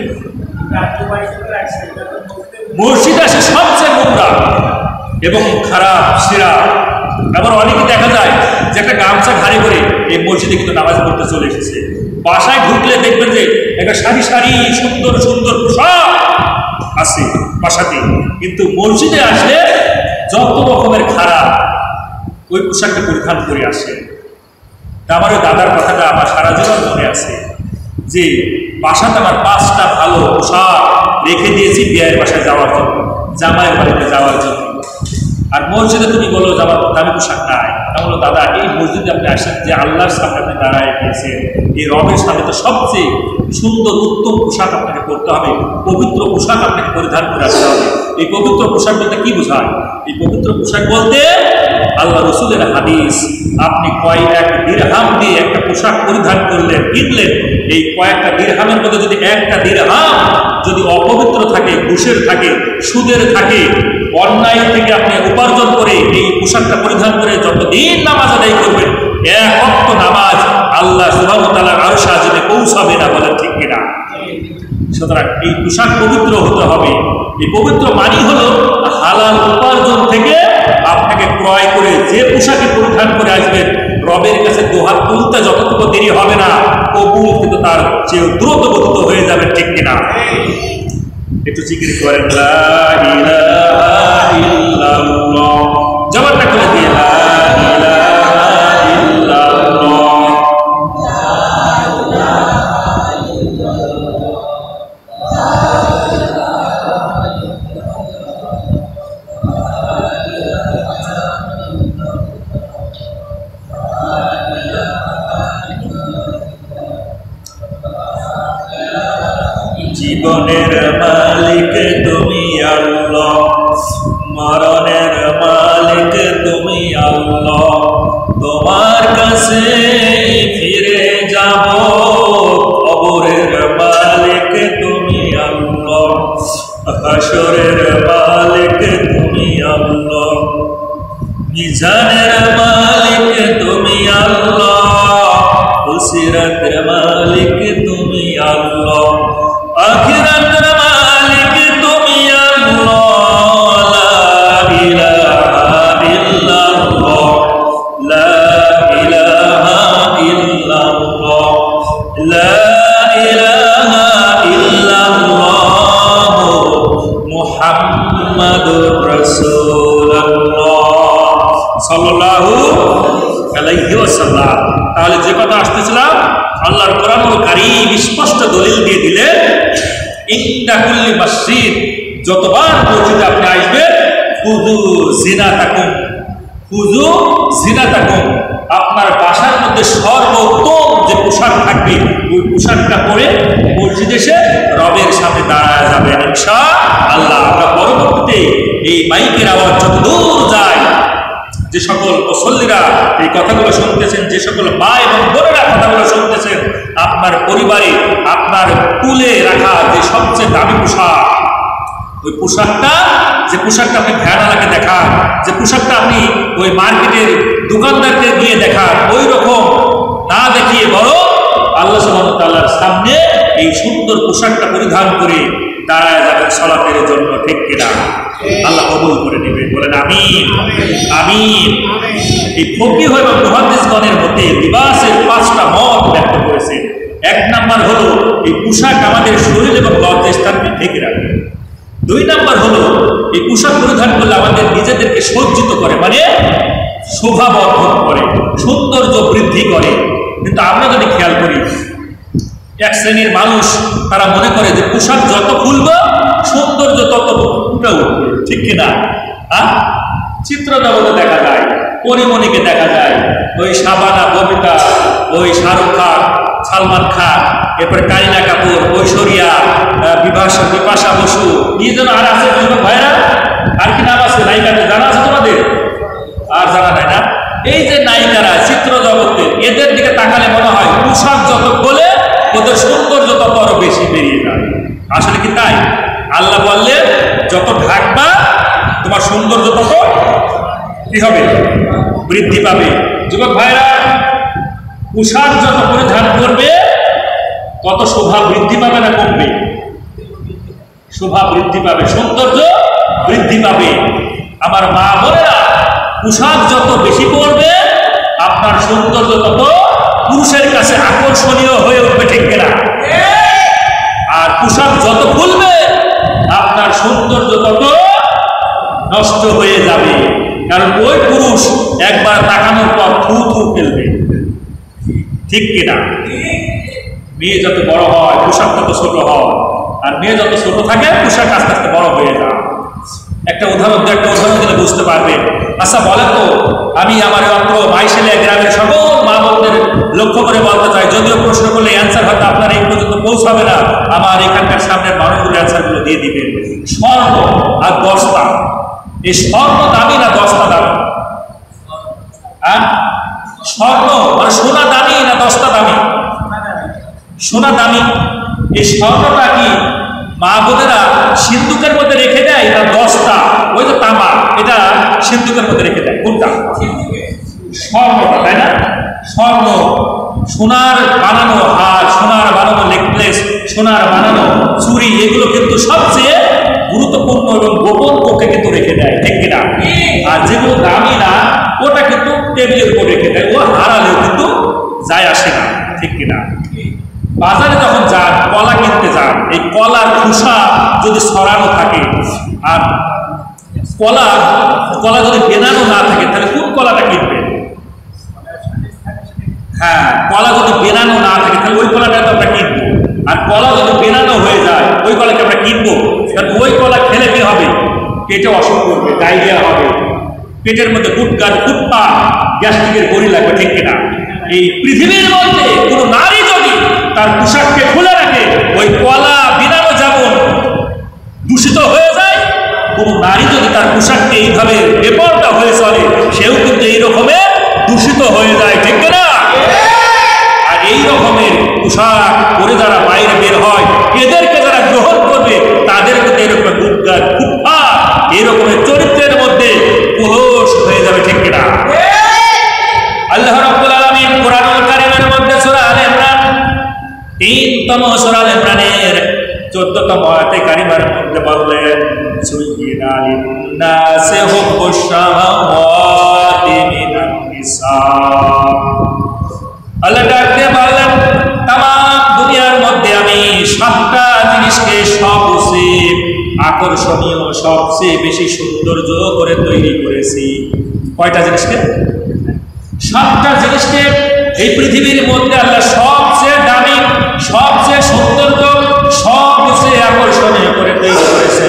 মসজিদ আসে সবচেয়ে নোংরা এবং খারাপ সিরা। আবার অনেকে দেখা যায় যে একটা গামছা ঘাড়ে করে এই মসজিদে কিন্তু নামাজ পড়তে চলে এসেছে। বাসায় ঢুকলে দেখবেন যে একটা সারি সারি সুন্দর সুন্দর পোশাক আছে বাসাতে, কিন্তু মসজিদে আসলে যত রকমের খারাপ ওই পোশাকটা পরিধান করে আসে। তা আমার ওই দাদার কথাটা আমার সারা জীবন মনে আছে যে বাসাতে আমার 5টা ভালো পোশাক রেখে দিয়েছি বিয়ের বাসায় যাওয়ার জন্য, জামাইয়ের বাড়িতে যাওয়ার জন্য। আর মসজিদে তুমি বলো যে আমার দামি পোশাক নাই। তা বলো, দাদা এই মসজিদে আপনি আসেন যে আল্লাহর সামনে আপনি দাঁড়ায় গিয়েছেন, এই রবের সামনে তো সবচেয়ে সুন্দর উত্তম পোশাক আপনাকে পরতে হবে, পবিত্র পোশাক আপনাকে পরিধান করে আসতে হবে। এই পবিত্র পোশাক বলতে কি বোঝায়? এই পবিত্র পোশাক বলতে আল্লাহ রসুলের হাদিস, আপনি কয়েক দিরহাম দিয়ে একটা পোশাক পরিধান করলেন, কিনলেন, এই কয়েকটা দিরহামের মধ্যে যদি একটা দিরহাম যদি অপবিত্র থাকে, ঘুষের থাকে, সুদের থাকে, অন্যায় থেকে আপনি উপার্জন করে এই পোশাকটা পরিধান করে যতদিন নামাজ আদায় করবেন, 1 ওয়াক্ত নামাজ আল্লাহ সুবহানাহু ওয়া তাআলার আরশ আজিমে পৌঁছাবে না, বলেন ঠিক কিনা? সুতরাং এই পোশাক পবিত্র হতে হবে। এই পবিত্র মানি হলো হালাল উপার্জন থেকে আপনাকে ক্রয় করে যে পোশাকে পরিধান করে আসবেন, রবের কাছে দোহাত তুলতে যতটুকু দেরি হবে না, কবুল কিন্তু তার চেয়ে দ্রুত গতিত হয়ে যাবে, ঠিক কিনা? একটু জিকির করেন লা ইলাহা ইল্লাল্লাহ, জবানটা করে দিয়ে লা ইলাহা ইল্লাল্লাহ। জীবনের মালিক তুমি আল্লাহ, মরণের মালিক তুমি আল্লাহ, তোমার কাছে ফিরে যাব, কবরের মালিক তুমি আল্লাহ, হাসরের মালিক তুমি আল্লাহ, মিজানের মালিক তুমি আল্লাহ, উসিরাতের মালিক তুমি আল্লাহ, আখিরাতের মালিক তুমি আল্লাহ। লা ইলাহা ইল্লাল্লাহ, লা ইলাহা ইল্লাল্লাহ, লা ইলাহা ইল্লাল্লাহ, মুহাম্মাদুর রাসূলুল্লাহ সাল্লাল্লাহু আলাইহি ওয়াসাল্লাম। তাহলে যে কথা আসতেছিলাম, আল্লাহর কোরআনুল কারীম স্পষ্ট দলিল দিয়ে দিলেন, ইনদা কুল্লি মসজিদ, যতবার মসজিদে আপনি আসবেন, খুযু জিনাতাকুম, খুযু জিনাতাকুম, আপনার বাসার মধ্যে সর্বোত্তম যে পোশাক থাকবে ওই পোশাকটা পরে মসজিদে এসে রবের সামনে দাঁড়ায় যাবেন ইনশাআল্লাহ। আমরা পরবর্তীতে এই মাইকের আওয়াজ যত দূর যায়, যে সকল মুসল্লিরা এই কথাগুলো শুনতেছেন, যে সকল মা এবং বোনেরা কথাগুলো শুনতেছেন, আপনার পরিবারে আপনার তুলে রাখা যে সবচেয়ে দামি পোশাক, ওই পোশাকটা যে পোশাকটা আপনি ভ্যানওয়ালাকে দেখান, যে পোশাকটা আপনি ওই মার্কেটের দোকানদারকে দিয়ে দেখান, ওই রকম না দেখিয়ে বড় আল্লাহ সুবহানাহু ওয়া তাআলার সামনে এই সুন্দর পোশাকটা পরিধান করে দাঁড়ায় যাবেন সালাতের জন্য। ঠিক কিনা? আল্লাহ কবুল করে নেবেন, বলেন আমিন আমিন। এই ফকিহ এবং মুহাদ্দিসগণের মধ্যে লিবাসের 5টা মত ব্যক্ত করেছে। 1 নাম্বার হলো এই পোশাক আমাদের শরীর এবং লজ্জাস্থানকে ঢেকে রাখে। 2 নাম্বার হলো এই পোশাক পরিধান করলে আমাদের নিজেদেরকে সজ্জিত করে, মানে শোভাবর্ধন করে, সৌন্দর্য বৃদ্ধি করে। কিন্তু আমরা যদি খেয়াল করি, এক শ্রেণীর মানুষ তারা মনে করে যে পোশাক যত খুলবো সৌন্দর্য তত ফুটে উঠবে। ঠিক কিনা? চিত্র জগতে দেখা যায়, পরিমণিকে দেখা যায়, ওই শাবানা, ববিতা, ওই শাহরুখ খান, সালমান খান, এরপরে কারিনা কাপুর, ঐশ্বরিয়া, বিপাশা বসু, কি যেন আর আছে ভাইরা, আর কি নাম আছে নায়িকাদের জানা আছে তোমাদের? আর জানা নাই না? এই যে নায়িকারা চিত্র জগতে, এদের দিকে তাকালে মনে হয় পোশাক যত বলে ওদের সৌন্দর্য তত আরো বেশি বেরিয়ে যায়। আসলে কি তাই? আল্লাহ বললেন যত ঢাকবা তোমার সৌন্দর্য তত কি হবে? বৃদ্ধি পাবে। যুবক ভাইরা, পোশাক যত পরিধান করবে তত শোভা বৃদ্ধি পাবে না কমবে? শোভা বৃদ্ধি পাবে, সৌন্দর্য বৃদ্ধি পাবে। আমার মা বোনেরা, পোশাক যত বেশি পরবে আপনার সৌন্দর্য তত পুরুষের কাছে আকর্ষণীয় হয়ে উঠবে। ঠিক কিনা? আর পোশাক যত খুলবে আপনার সৌন্দর্য তত নষ্ট হয়ে যাবে। কারণ ওই পুরুষ একবার তাকানোর পর থু থু ফেলবে। ঠিক কিনা? মেয়ে যত বড় হয় পোশাক তত ছোট হয়, আর মেয়ে যত ছোট থাকে পোশাক আস্তে আস্তে বড় হয়ে যায়। একটা উদাহরণ দিলে বুঝতে পারবে। আচ্ছা বলেন তো, আমি আমার অত্র মাইশেলিয়া গ্রামের সকল মা বোনদের লক্ষ্য করে বলতে চাই, যদিও প্রশ্ন করলে অ্যান্সার হয়তো আপনার এই পর্যন্ত পৌঁছাবে না, আমার এখানকার সামনের মানুষগুলো অ্যান্সারগুলো দিয়ে দিবেন। স্বর্ণ আর দস্তা, এই স্বর্ণ দামি না দস্তা দামি? স্বর্ণ মানে সোনা দামি না দস্তা দামি? সোনা দামি। এই স্বর্ণটা কি মা বোনেরা সিন্ধুকের মধ্যে রেখে দেয় না দস্তা, ওই যে তামা, এটা সিন্ধুকের মধ্যে রেখে দেয়? কোনটা? স্বর্ণটা, তাই না? স্বর্ণ, সোনার বানানো হার, সোনার বানানো নেকলেস, সোনার বানানো চুড়ি, এগুলো কিন্তু সবচেয়ে গুরুত্বপূর্ণ এবং গোপন পক্ষে কিন্তু রেখে দেয়। ঠিক কিনা? আর যেগুলো দামি না ওটা কিন্তু টেবিলের উপর রেখে দেয়, ও হারালেও কিন্তু যায় আসে না। ঠিক কিনা? বাজারে যখন যান, কলা কিনতে যান, এই কলার খোসা যদি ছড়ানো থাকে আর কলা যদি বেনানো না থাকে, তাহলে কোন কলাটা কিনবেন? হ্যাঁ, কলা যদি বেনানো না থাকে তাহলে ওই কলাটা তো আমরা কিনবো। আর কলা যদি বেনানো হয়ে যায় ওই কলাকে আমরা কিনবো, কারণ ওই কলা খেলে কি হবে? পেটে অসুখ করবে, ডায়রিয়া হবে, পেটের মধ্যে গুটগাট ফুটপা, গ্যাস্ট্রিকের বড়ি লাগবে। ঠিক কিনা? এই পৃথিবীর মধ্যে কোনো নারী যদি তার পোশাককে খুলে রাখে, ওই কলা বিনানো যেমন দূষিত হয়ে যায়, কোনো নারী যদি তার পোশাককে এইভাবে বেপরোয়া হয়ে চলে, সেও কিন্তু এই রকমের দূষিত হয়ে যায়। ঠিক না? আর এই রকমের পোশাক পরে যারা বাইরে বের হয়, এদেরকে যারা গ্রহণ করবে তাদের কিন্তু এরকম গুটগাট ফুটপা, এরকমের চরিত্রের মধ্যে প্রবেশ হয়ে যাবে। ঠিক কিনা? আল্লাহ রাব্বুল আলামিন কোরআনুল কারীমের মধ্যে সূরা আলে ইমরান 3তম সূরা আলে ইমরানের 14তম আয়াতে কারিমার মধ্যে বললেন, সুয়্যিনা লিন-নাসি হুব্বুশ শাহাওয়াতি মিনান নিসা। আল্লাহ ডাকতে বললেন, তামাম দুনিয়ার মধ্যে আমি 7টা জিনিসকে সবচেয়ে আকর্ষণীয়, সবচেয়ে বেশি সৌন্দর্য করে তৈরি করেছি। কয়টা জিনিসকে? 7টা জিনিসকে এই পৃথিবীর মধ্যে আল্লাহ সবচেয়ে দামি, সবচেয়ে সৌন্দর্য, সবচেয়ে আকর্ষণীয় করে তৈরি করেছে।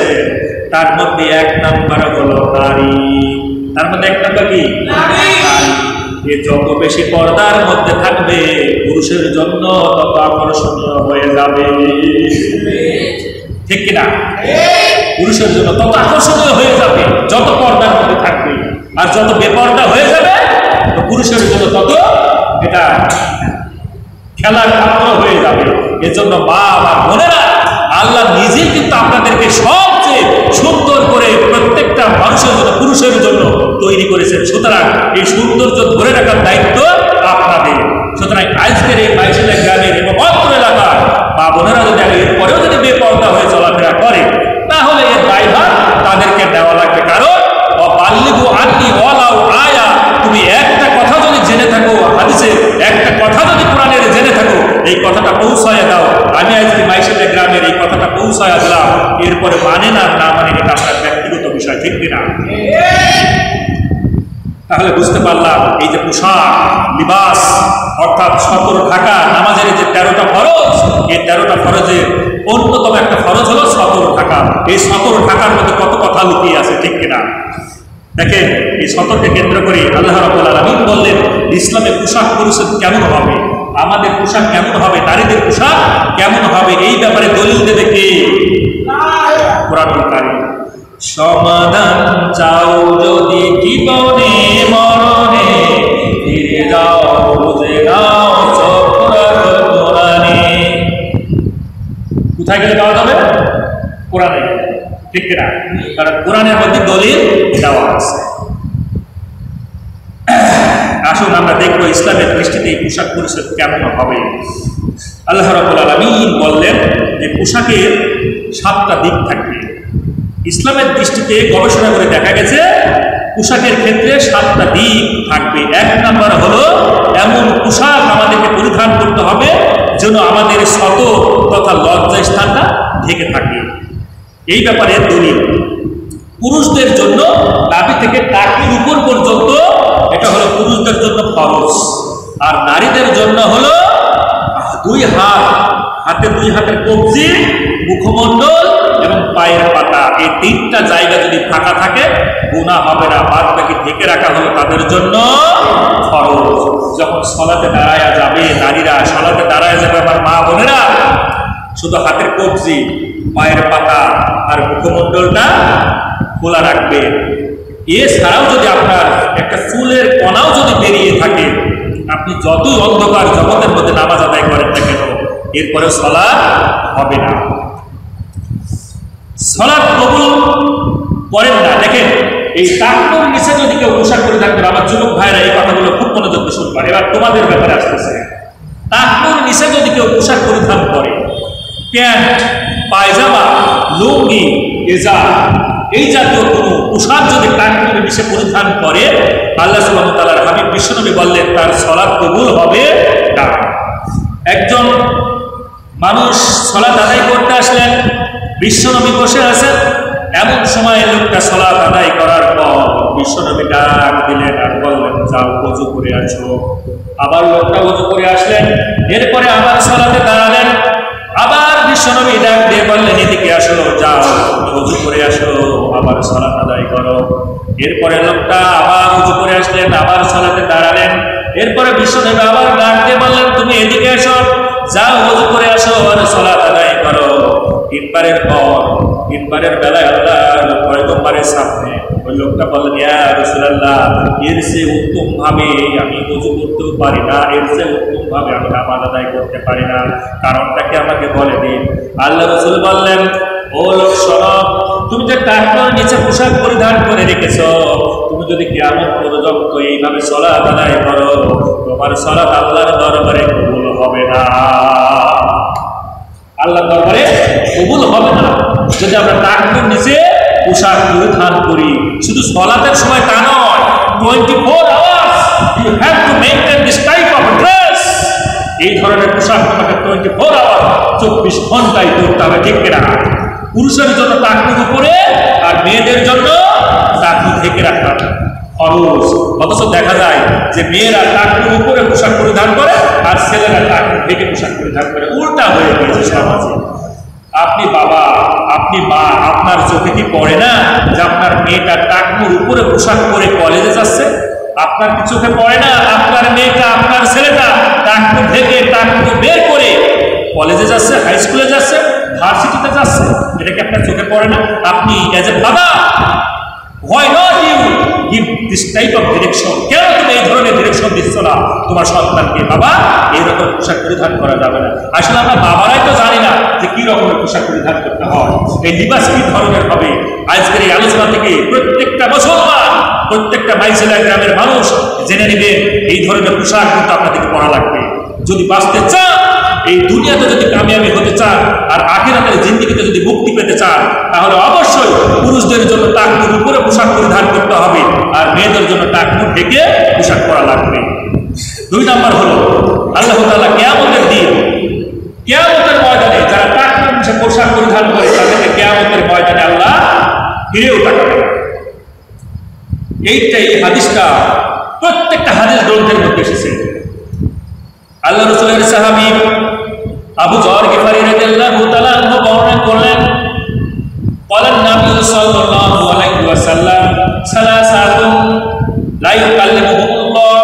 তার মধ্যে 1 নাম্বার হলো নারী। তার মধ্যে 1 নাম্বার কি? নারী। এ যত বেশি পর্দার মধ্যে থাকবে পুরুষের জন্য তত আকর্ষণীয় হয়ে যাবে। ঠিক কিনা? পুরুষের জন্য তত আকর্ষণীয় হয়ে যাবে যত পর্দার মধ্যে থাকবে, আর যত বেপর্দা হয়ে যাবে পুরুষের জন্য তত এটা খেলার পাত্র হয়ে যাবে। এজন্য মা বা বোনেরা, আল্লাহ নিজেই কিন্তু আপনাদেরকে সবচেয়ে সুন্দর করে প্রত্যেক করেছেন, সুতরাং এই সৌন্দর্য ধরে রাখার দায়িত্ব আপনাদের। সুতরাং আজকের এই বাইশিলা গ্রামের এবং অত্র এলাকার মা বোনেরা যদি এরপরেও যদি বেপর্দা হয়ে চলাফেরা করে, তাহলে এর দায়ভার তাদেরকে দেওয়া লাগবে। কারণ অবাল্লিগু আন্নি ওয়ালাউ আয়া, তুমি একটা কথা যদি জেনে থাকো, হাদিসের একটা কথা যদি কোরআনের জেনে থাকো, এই কথাটা পৌঁছায় দাও। আমি আজকে বাইশিলা গ্রামের এই কথাটা পৌঁছায় দিলাম, এরপরে মানে না না মানে এটা আপনার ব্যক্তিগত বিষয়, ঠিক কিনা? তাহলে বুঝতে পারলাম এই যে পোশাক লিবাস অর্থাৎ সতর ঢাকা, নামাজের যে 13টা ফরজ, এই 13টা ফরজের অন্যতম একটা ফরজ হলো সতর ঢাকা। এই সতর ঢাকার মধ্যে কত কথা লুকিয়ে আছে, ঠিক কিনা? দেখেন, এই সতরকে কেন্দ্র করে আল্লাহ রাব্বুল আলামিন বললেন ইসলামে পোশাক পরিচ্ছদ কেমন হবে, আমাদের পোশাক কেমন হবে, নারীদের পোশাক কেমন হবে, এই ব্যাপারে দলিল দেবে কে? কোরআনুল কারীম। সমাধান চাও যদি জীবনে মরণে, ফিরে যাও বুঝে নাও কোরআনে। কোথায় গেলে পাওয়া যাবে? কোরআনে, ঠিক কিনা? কারণ কোরআনের মধ্যে দলিল দেওয়া আছে। আসুন আমরা দেখবো ইসলামের দৃষ্টিতে এই পোশাক পরিচ্ছদ কেমন হবে। আল্লাহ রাব্বুল আলামিন বললেন যে পোশাকের 7টা দিক থাকবে। ইসলামের দৃষ্টিতে গবেষণা করে দেখা গেছে পোশাকের ক্ষেত্রে 7টা দিক থাকবে। 1 নাম্বার হলো এমন পোশাক আমাদেরকে পরিধান করতে হবে যেন আমাদের সতর তথা লজ্জা স্থানটা ঢেকে থাকে। এই ব্যাপারে দলিল পুরুষদের জন্য নাভি থেকে টাকির উপর পর্যন্ত, এটা হলো পুরুষদের জন্য ফরজ। আর নারীদের জন্য হলো 2 হাত, হাতে 2 হাতের কবজি, মুখমণ্ডল এবং পায়ের পাতা, এই 3টা জায়গা যদি ফাঁকা থাকে গুনাহ হবে না। বাদ বাকি ঢেকে রাখা হলো তাদের জন্য ফরজ। যখন সলাতে দাঁড়ায়া যাবে নারীরা, সলাতে দাঁড়ায় যাবে আমার মা বোনেরা, শুধু হাতের কবজি, পায়ের পাতা আর মুখমণ্ডলটা খোলা রাখবে। এছাড়াও যদি আপনার একটা চুলের কণাও যদি বেরিয়ে থাকে, আপনি যতই অন্ধকার জগতের মধ্যে নামাজ আদায় করেন না কেন, এরপরে সালাত হবে না, সালাত কবুল করেন না। দেখেন, এই টাকনুর নিচে যদি কেউ পোশাক পরিধান করে, আমার যুবক ভাইরা এই কথাগুলো খুব মনোযোগ দিয়ে শুনবেন। এবার তোমাদের ব্যাপারে আসতেছে, টাকনুর নিচে যদি কেউ পোশাক পরিধান করে, প্যান্ট, পায়জামা, লুঙ্গি, গেজা, এই জাতীয় কোনো পোশাক যদি টাকনুর নিচে পরিধান করে, আল্লাহ সুবহানাহু ওয়া তাআলার হাবিব বিশ্বনবী বললেন তার সালাত কবুল হবে না। একজন মানুষ সালাত আদায় করতে আসলেন, বিশ্বনবী বসে আছেন, এমন সময় লোকটা সালাত আদায় করার পর বিশ্বনবী ডাক দিলেন আর বললেন যাও ওযু করে আসো। আবার লোকটা ওযু করে আসলেন, এরপরে আবার সালাতে দাঁড়ালেন, আবার বিশ্বনবী ডাক দিয়ে বললেন এদিকে আসো, যাও ওযু করে আসো, আবার সালাত আদায় করো। এরপরে লোকটা আবার ওযু করে আসলেন, আবার সালাতে দাঁড়ালেন, এরপরে বিশ্বনবী আবার ডাক দিয়ে বললেন তুমি এদিকে আসো, যাও ওযু করে আসো আর সালাত আদায় করো। 3বারের পর 3বারের বেলায় আল্লাহর পয়গম্বরের সামনে ওই লোকটা বললেন ইয়া রাসূলুল্লাহ, এর চেয়ে উত্তম ভাবে আমি ওযু করতেও পারি না, এর চেয়ে উত্তম ভাবে আমি নামাজ আদায় করতে পারি না, কারণটাকে আমাকে বলে দিন। আল্লাহ রাসূল বললেন ও লোক শোনো, তুমি যে টাকনুর নিচে পোশাক পরিধান করে রেখেছো, তুমি যদি কিয়ামত পর্যন্ত এইভাবে সালাত আদায় করো, তোমার সালাত আল্লাহর দরবারে কবুল হবে না, আল্লাহর দরবারে কবুল হবে না। যদি আমরা টাকনুর নিচে পোশাক পরিধান করি, শুধু সালাতের সময় তা নয়, 24 hours you have to maintain this type of dress. এই ধরনের পোশাক তোমাকে 24 আওয়ার 24 ঘন্টায় পরতে হবে, ঠিক কিনা? পুরুষের জন্য টাকনুর উপরে আর মেয়েদের জন্য টাকনু ঢেকে রাখা ফরজ। অথচ দেখা যায় যে মেয়েরা টাকনুর উপরে পোশাক পরিধান করে আর ছেলেরা টাকনু ঢেকে পোশাক পরিধান করে, উল্টা হয়ে গিয়েছে সমাজে। আপনি বাবা, আপনি মা, আপনার চোখে কি পড়ে না যে আপনার মেয়েটা টাকনুর উপরে পোশাক পরে কলেজে যাচ্ছে? আপনার কি চোখে পড়ে না আপনার মেয়েটা, আপনার ছেলেটা টাকনু ঢেকে টাকনু বের করে কলেজে যাচ্ছে, হাই স্কুলে যাচ্ছে, ভার্সিটিতে যাচ্ছে? এটা কি আপনার চোখে পড়ে না? আপনি as a father, why not you give this type of direction? কেন তুমি এই ধরনের ডিরেকশন দিচ্ছ না তোমার সন্তানকে? বাবা, এইরকম পোশাক পরিধান করা যাবে না। আসলে আমরা বাবারাই তো জানি না যে কি রকমের পোশাক পরিধান করতে হয়, এই লিবাস কি ধরনের হবে। আজকের এই আলোচনা থেকে প্রত্যেকটা মুসলমান প্রত্যেকটা মাইজেলা গ্রামের মানুষ জেনে নেবে এই ধরনের পোশাক কিন্তু আপনাদেরকে পরা লাগবে। যদি বাঁচতে চান, এই দুনিয়াতে যদি কামিয়াবি হতে চান, আর আখিরাতের জিন্দেগিতে যদি মুক্তি পেতে চান, তাহলে অবশ্যই পুরুষদের জন্য টাকনুর উপরে পোশাক পরিধান করতে হবে, আর মেয়েদের জন্য টাকনুর ঢেকে পোশাক পরা লাগবে। 2 নম্বর হলো আল্লাহ তাআলা কিয়ামতের দিন, কিয়ামতের ময়দানে যারা টাকনুর পোশাক পরিধান করে তাদেরকে কিয়ামতের ময়দানে আল্লাহ ফিরেও তাকাবে না। এই হাদিসটা প্রত্যেকটা হাদিস গ্রন্থের মধ্যে এসেছে। আল্লাহ রাসূলের সাহাবী আবু যর গিফারী রাদিয়াল্লাহু তাআলা আনহু বর্ণনা করলেন, বলেন নবী সাল্লাল্লাহু আলাইহি ওয়াসাল্লাম সালাসাতুন লা ইউকাল্লিমুহুল্লাহ,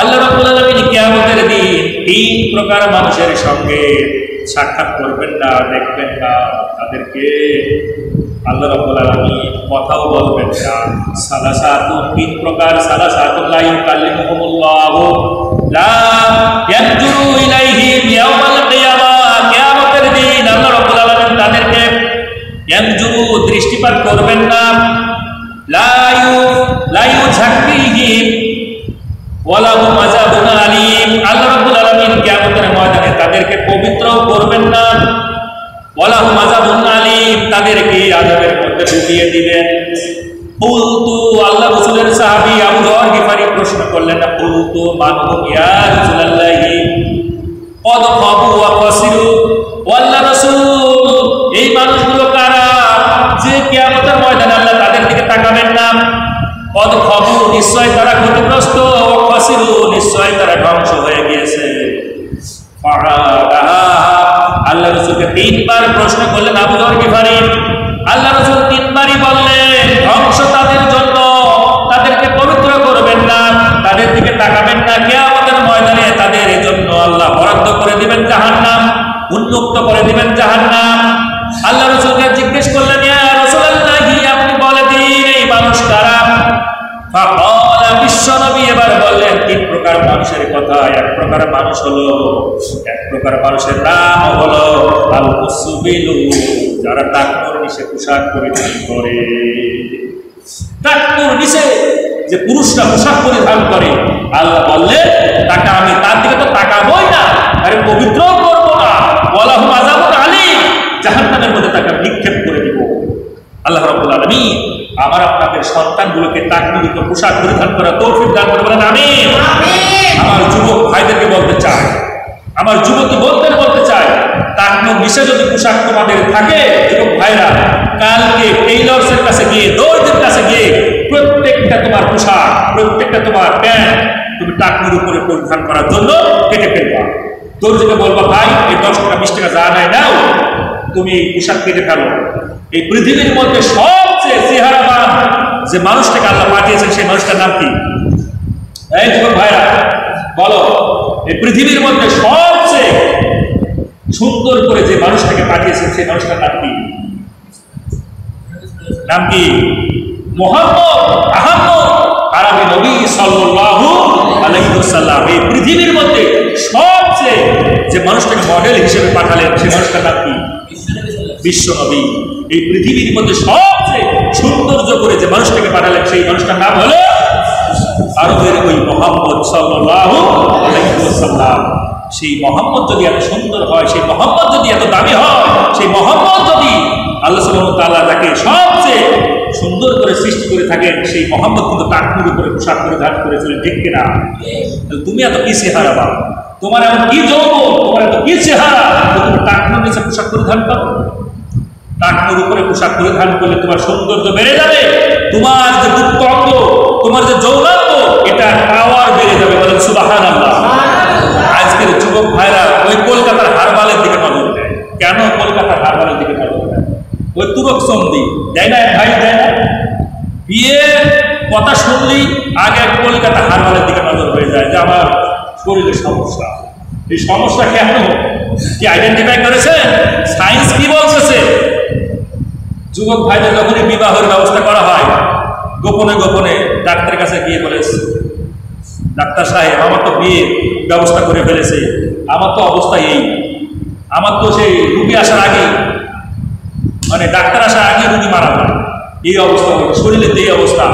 আল্লাহ রাব্বুল আলামিন কিয়ামতের দিন 3 প্রকার মানুষের সঙ্গে সাক্ষাৎ করবেন না, দেখবেন না, তাদেরকে আল্লাহ রাব্বুল আলামিন কথাও বলবেন না। সালাসাতুন 3 প্রকার, সালাসাতুন লা ইউকাল্লিমুহুল্লাহ লা ইয়ানজুরু ইলাইহিম ইয়াওমাল কিয়ামাহ, কিয়ামতের দিন আল্লাহ রাব্বুল আলামিন তাদেরকে ইয়ানজুরু দৃষ্টিপাত করবেন না, লা ইউযাক্কিহিম ওয়া লাহুম আযাবুন আলীম, আল্লাহ রাব্বুল আলামিন কিয়ামতের ময়দানে তাদেরকে পবিত্র করবেন না, ওয়া লাহুম আযাবুন আলীম, তাদেরকে আযাবের মধ্যে ডুবিয়ে দিবেন। কুলতু, আল্লাহ রাসূলের সাহাবী আবু যর গিফারী প্রশ্ন করলেন, কুলতু মান হুম ইয়া রাসূলুল্লাহ, কদ খাবু ওয়া খাসিরু, ও আল্লাহ রাসূল এই মানুষগুলো কারা যে কিয়ামতের ময়দানে আল্লাহ তাদের দিকে তাকাবেন না? কদ খাবু, নিশ্চয় তারা ক্ষতিগ্রস্ত, ওয়া খাসিরু, নিশ্চয় তারা ধ্বংস হয়ে গিয়েছে। আল্লাহ রাসূলকে 3 বার প্রশ্ন করলেন আবু যর গিফারী, আল্লাহ রাসূল 3 বারই বললেন ধ্বংস তাদের জন্য, তাদেরকে পবিত্র করবেন না, তাদের দিকে তাকাবেন না, কিয়ামতের ময়দানে তাদের জন্য আল্লাহ বরাদ্দ করে দিবেন জাহান্নাম, উন্মুক্ত করে দিবেন জাহান্নাম। আল্লাহ রাসূলকে জিজ্ঞেস করলেন, ইয়া রাসূলুল্লাহ আপনি বলে দিন এই মানুষ কারা? ফাকালা, বিশ্ব নবী এবার বললেন 3 প্রকার মানুষের কথা। 1 প্রকার মানুষ হলো, 1 প্রকার মানুষের নাম হলো আল মুসবিলু, যারা টাকনুর নিচে পোশাক পরিধান করে। টাকনুর নিচে যে পুরুষরা পোশাক পরিধান করে, আল্লাহ বললেন তাকে আমি তার দিকে তো তাকাবই না, আরে পবিত্র করবো না, ওয়ালাহুম আযাবুন আলীম, জাহান্নামের মধ্যে তাকে নিক্ষেপ করে দিব। আল্লাহ রাব্বুল আলামিন আমার আপনাদের সন্তানগুলোকে টাকনুযুক্ত পোশাক পরিধান করার তৌফিক দান করে, বলেন আমিন। আমার যুবক ভাইদেরকে বলতে চাই, আমার যুবতী বোনদের বলতে চাই, টাকনুর নিচে যদি পোশাক তোমাদের থাকে, যুবক ভাইরা কালকে টেইলর্সের কাছে গিয়ে, দর্জির কাছে গিয়ে প্রত্যেকটা তোমার পোশাক, প্রত্যেকটা তোমার প্যান্ট তুমি টাকনুর উপরে পরিধান করার জন্য কেটে ফেলবা। দর্জিকে বলবা, ভাই এই 10 টাকা 20 টাকা যা নাই নাও, তুমি এই পোশাক কেটে ফেলো। এই পৃথিবীর মধ্যে সবচেয়ে চেহারাবান যে মানুষটাকে আল্লাহ পাঠিয়েছেন সেই মানুষটার নাম কি? এই যুবক ভাইরা বলো, এই পৃথিবীর মধ্যে সবচেয়ে সুন্দর করে যে মানুষটাকে পাঠিয়েছেন সেই মানুষটার নাম কি? নাম কি? মুহাম্মদ আহমদ আরবি নবী সাল্লাল্লাহু আলাইহি ওয়াসাল্লাম। এই পৃথিবীর মধ্যে সবচেয়ে যে মানুষটাকে মডেল হিসেবে পাঠালেন সেই মানুষটার নাম কি? বিশ্ব নবী। এই পৃথিবীর মধ্যে সবচেয়ে সৌন্দর্য করে যে মানুষটাকে পাঠালেন সেই মানুষটার নাম হলো আরবের ওই মুহাম্মদ সাল্লাল্লাহু আলাইহি ওয়াসাল্লাম। সেই মুহাম্মদ যদি এত সুন্দর হয়, সেই মুহাম্মদ যদি এত দামি হয়, সেই মুহাম্মদ যদি আল্লাহ সুবহানাহু ওয়া তাআলা তাকে সবচেয়ে সুন্দর করে সৃষ্টি করে থাকেন, সেই মুহাম্মদ কিন্তু টাকনুর উপরে পোশাক পরিধান করেছিলেন, ঠিক কিনা? তুমি এত কি চেহারা বা, তোমার এমন কি যৌবন, তোমার এত কি চেহারা, তুমি টাকনুর নিচে পোশাক পরিধান করো? টাকনুর উপরে পোশাক পরিধান করলে তোমার সৌন্দর্য বেড়ে যাবে, তোমার যে গুপ্ত অঙ্গ, তোমার যে যৌনাঙ্গ, এটা পাওয়ার বেড়ে যাবে। বলেন সুবহানাল্লাহ। আজকের যুবক ভাইরা ওই কলকাতার হারবালের দিকে নজর দেয়। কেন কলকাতার হারবালের দিকে নজর দেয়? ওই তুরক সন্ধি দেয় না, ভাই দেয় না, বিয়ে কথা শুনলেই আগে কলকাতা হারবালের দিকে নজর হয়ে যায় যে আমার শরীরের সমস্যা। এই সমস্যা কেন কি আইডেন্টিফাই করেছে? সায়েন্স কি বলতেছে? যুবক ভাইদের যখনই বিবাহের ব্যবস্থা করা হয়, গোপনে গোপনে ডাক্তারের কাছে গিয়ে বলেছে, ডাক্তার সাহেব আমার তো বিয়ের ব্যবস্থা করে ফেলেছে, আমার তো অবস্থা এই, আমার তো সেই রুগী আসার আগে, মানে ডাক্তার আসার আগে রুগী মারা যায়, এই অবস্থা, শরীরের এই অবস্থা,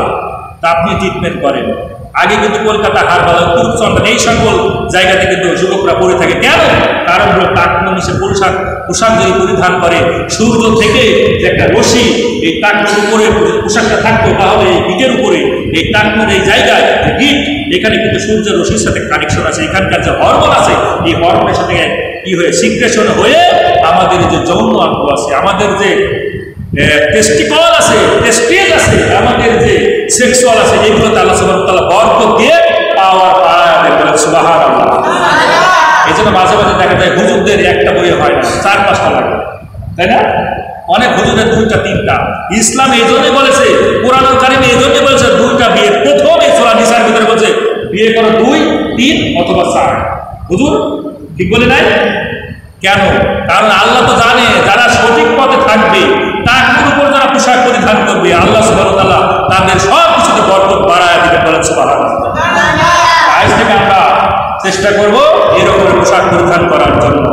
তা আপনি ট্রিটমেন্ট করেন। আগে কিন্তু কলকাতা, হারবালা, তুরচন্দন এই সকল জায়গাতে কিন্তু যুবকরা পরে থাকে। কেন? কারণ হলো টাকনুর নিচে পোশাক যদি পরিধান করে, সূর্য থেকে যে একটা রশি এই টাকনুর উপরে পোশাকটা থাকতো, তাহলে এই গিটের উপরে এই টাকনুর এই জায়গায় গিট, এখানে কিন্তু সূর্যের রশির সাথে কানেকশন আছে। এখানকার যে হরমোন আছে, এই হরমোনের সাথে কি হয়ে সিক্রেশন হয়ে আমাদের যে যৌন অঙ্গ আছে, আমাদের যে টেস্টিকল আছে, টেস্টিস আছে, আমাদের যে সেক্সুয়াল আছে, এগুলোতে আল্লাহ সুবহানাহু ওয়া তাআলা বরকত দিয়ে পাওয়ার পায়। বলেন সুবহানাল্লাহ। এই জন্য মাঝে মাঝে দেখা যায় হুজুরদের একটা বই হয় না, 4-5টা লাগে, তাই না? অনেক হুজুরের 2টা 3টা। ইসলাম এই জন্যই বলেছে, কোরআনুল কারীমে এই জন্যই বলেছে 2টা বিয়ে। প্রথম এই সূরা নিসার ভিতরে বলছে বিয়ে করো 2, 3 অথবা 4। হুজুর ঠিক বলে নাই কেন? কারণ আল্লাহ তো জানে যারা সঠিক পথে থাকবে, তার উপর যারা পোশাক পরিধান করবে, আল্লাহ সুবহানাহু ওয়া তাআলা তাদের সব কিছুতে বরকত বাড়ায় দিবেন। বলেন সুবহানাল্লাহ। আজ থেকে আমরা চেষ্টা করব এরকম পোশাক পরিধান করার জন্য।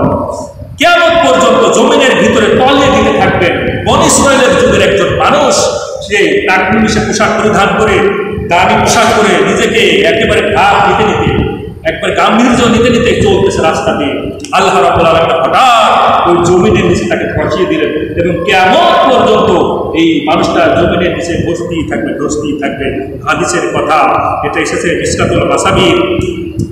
কিয়ামত পর্যন্ত জমিনের ভিতরে তলিয়ে দিতে থাকবেন বনী ইসরাঈলের যুগের একজন মানুষ, সে টাকনুর নিচে পোশাক পরিধান করে, দামি পোশাক করে নিজেকে একেবারে ভাব নিতে নিতে, একবার গাম্ভীর্য নিতে নিতে চলতেছে রাস্তা দিয়ে। আল্লাহ রাব্বুল আলামিন হঠাৎ ওই জমিনের নিচে তাকে ধসিয়ে দিলেন এবং কিয়ামত পর্যন্ত এই মানুষটা জমিনের নিচে বসতেই থাকবে। হাদিসের কথা এটা এসেছে মিশকাতুল মাসাবির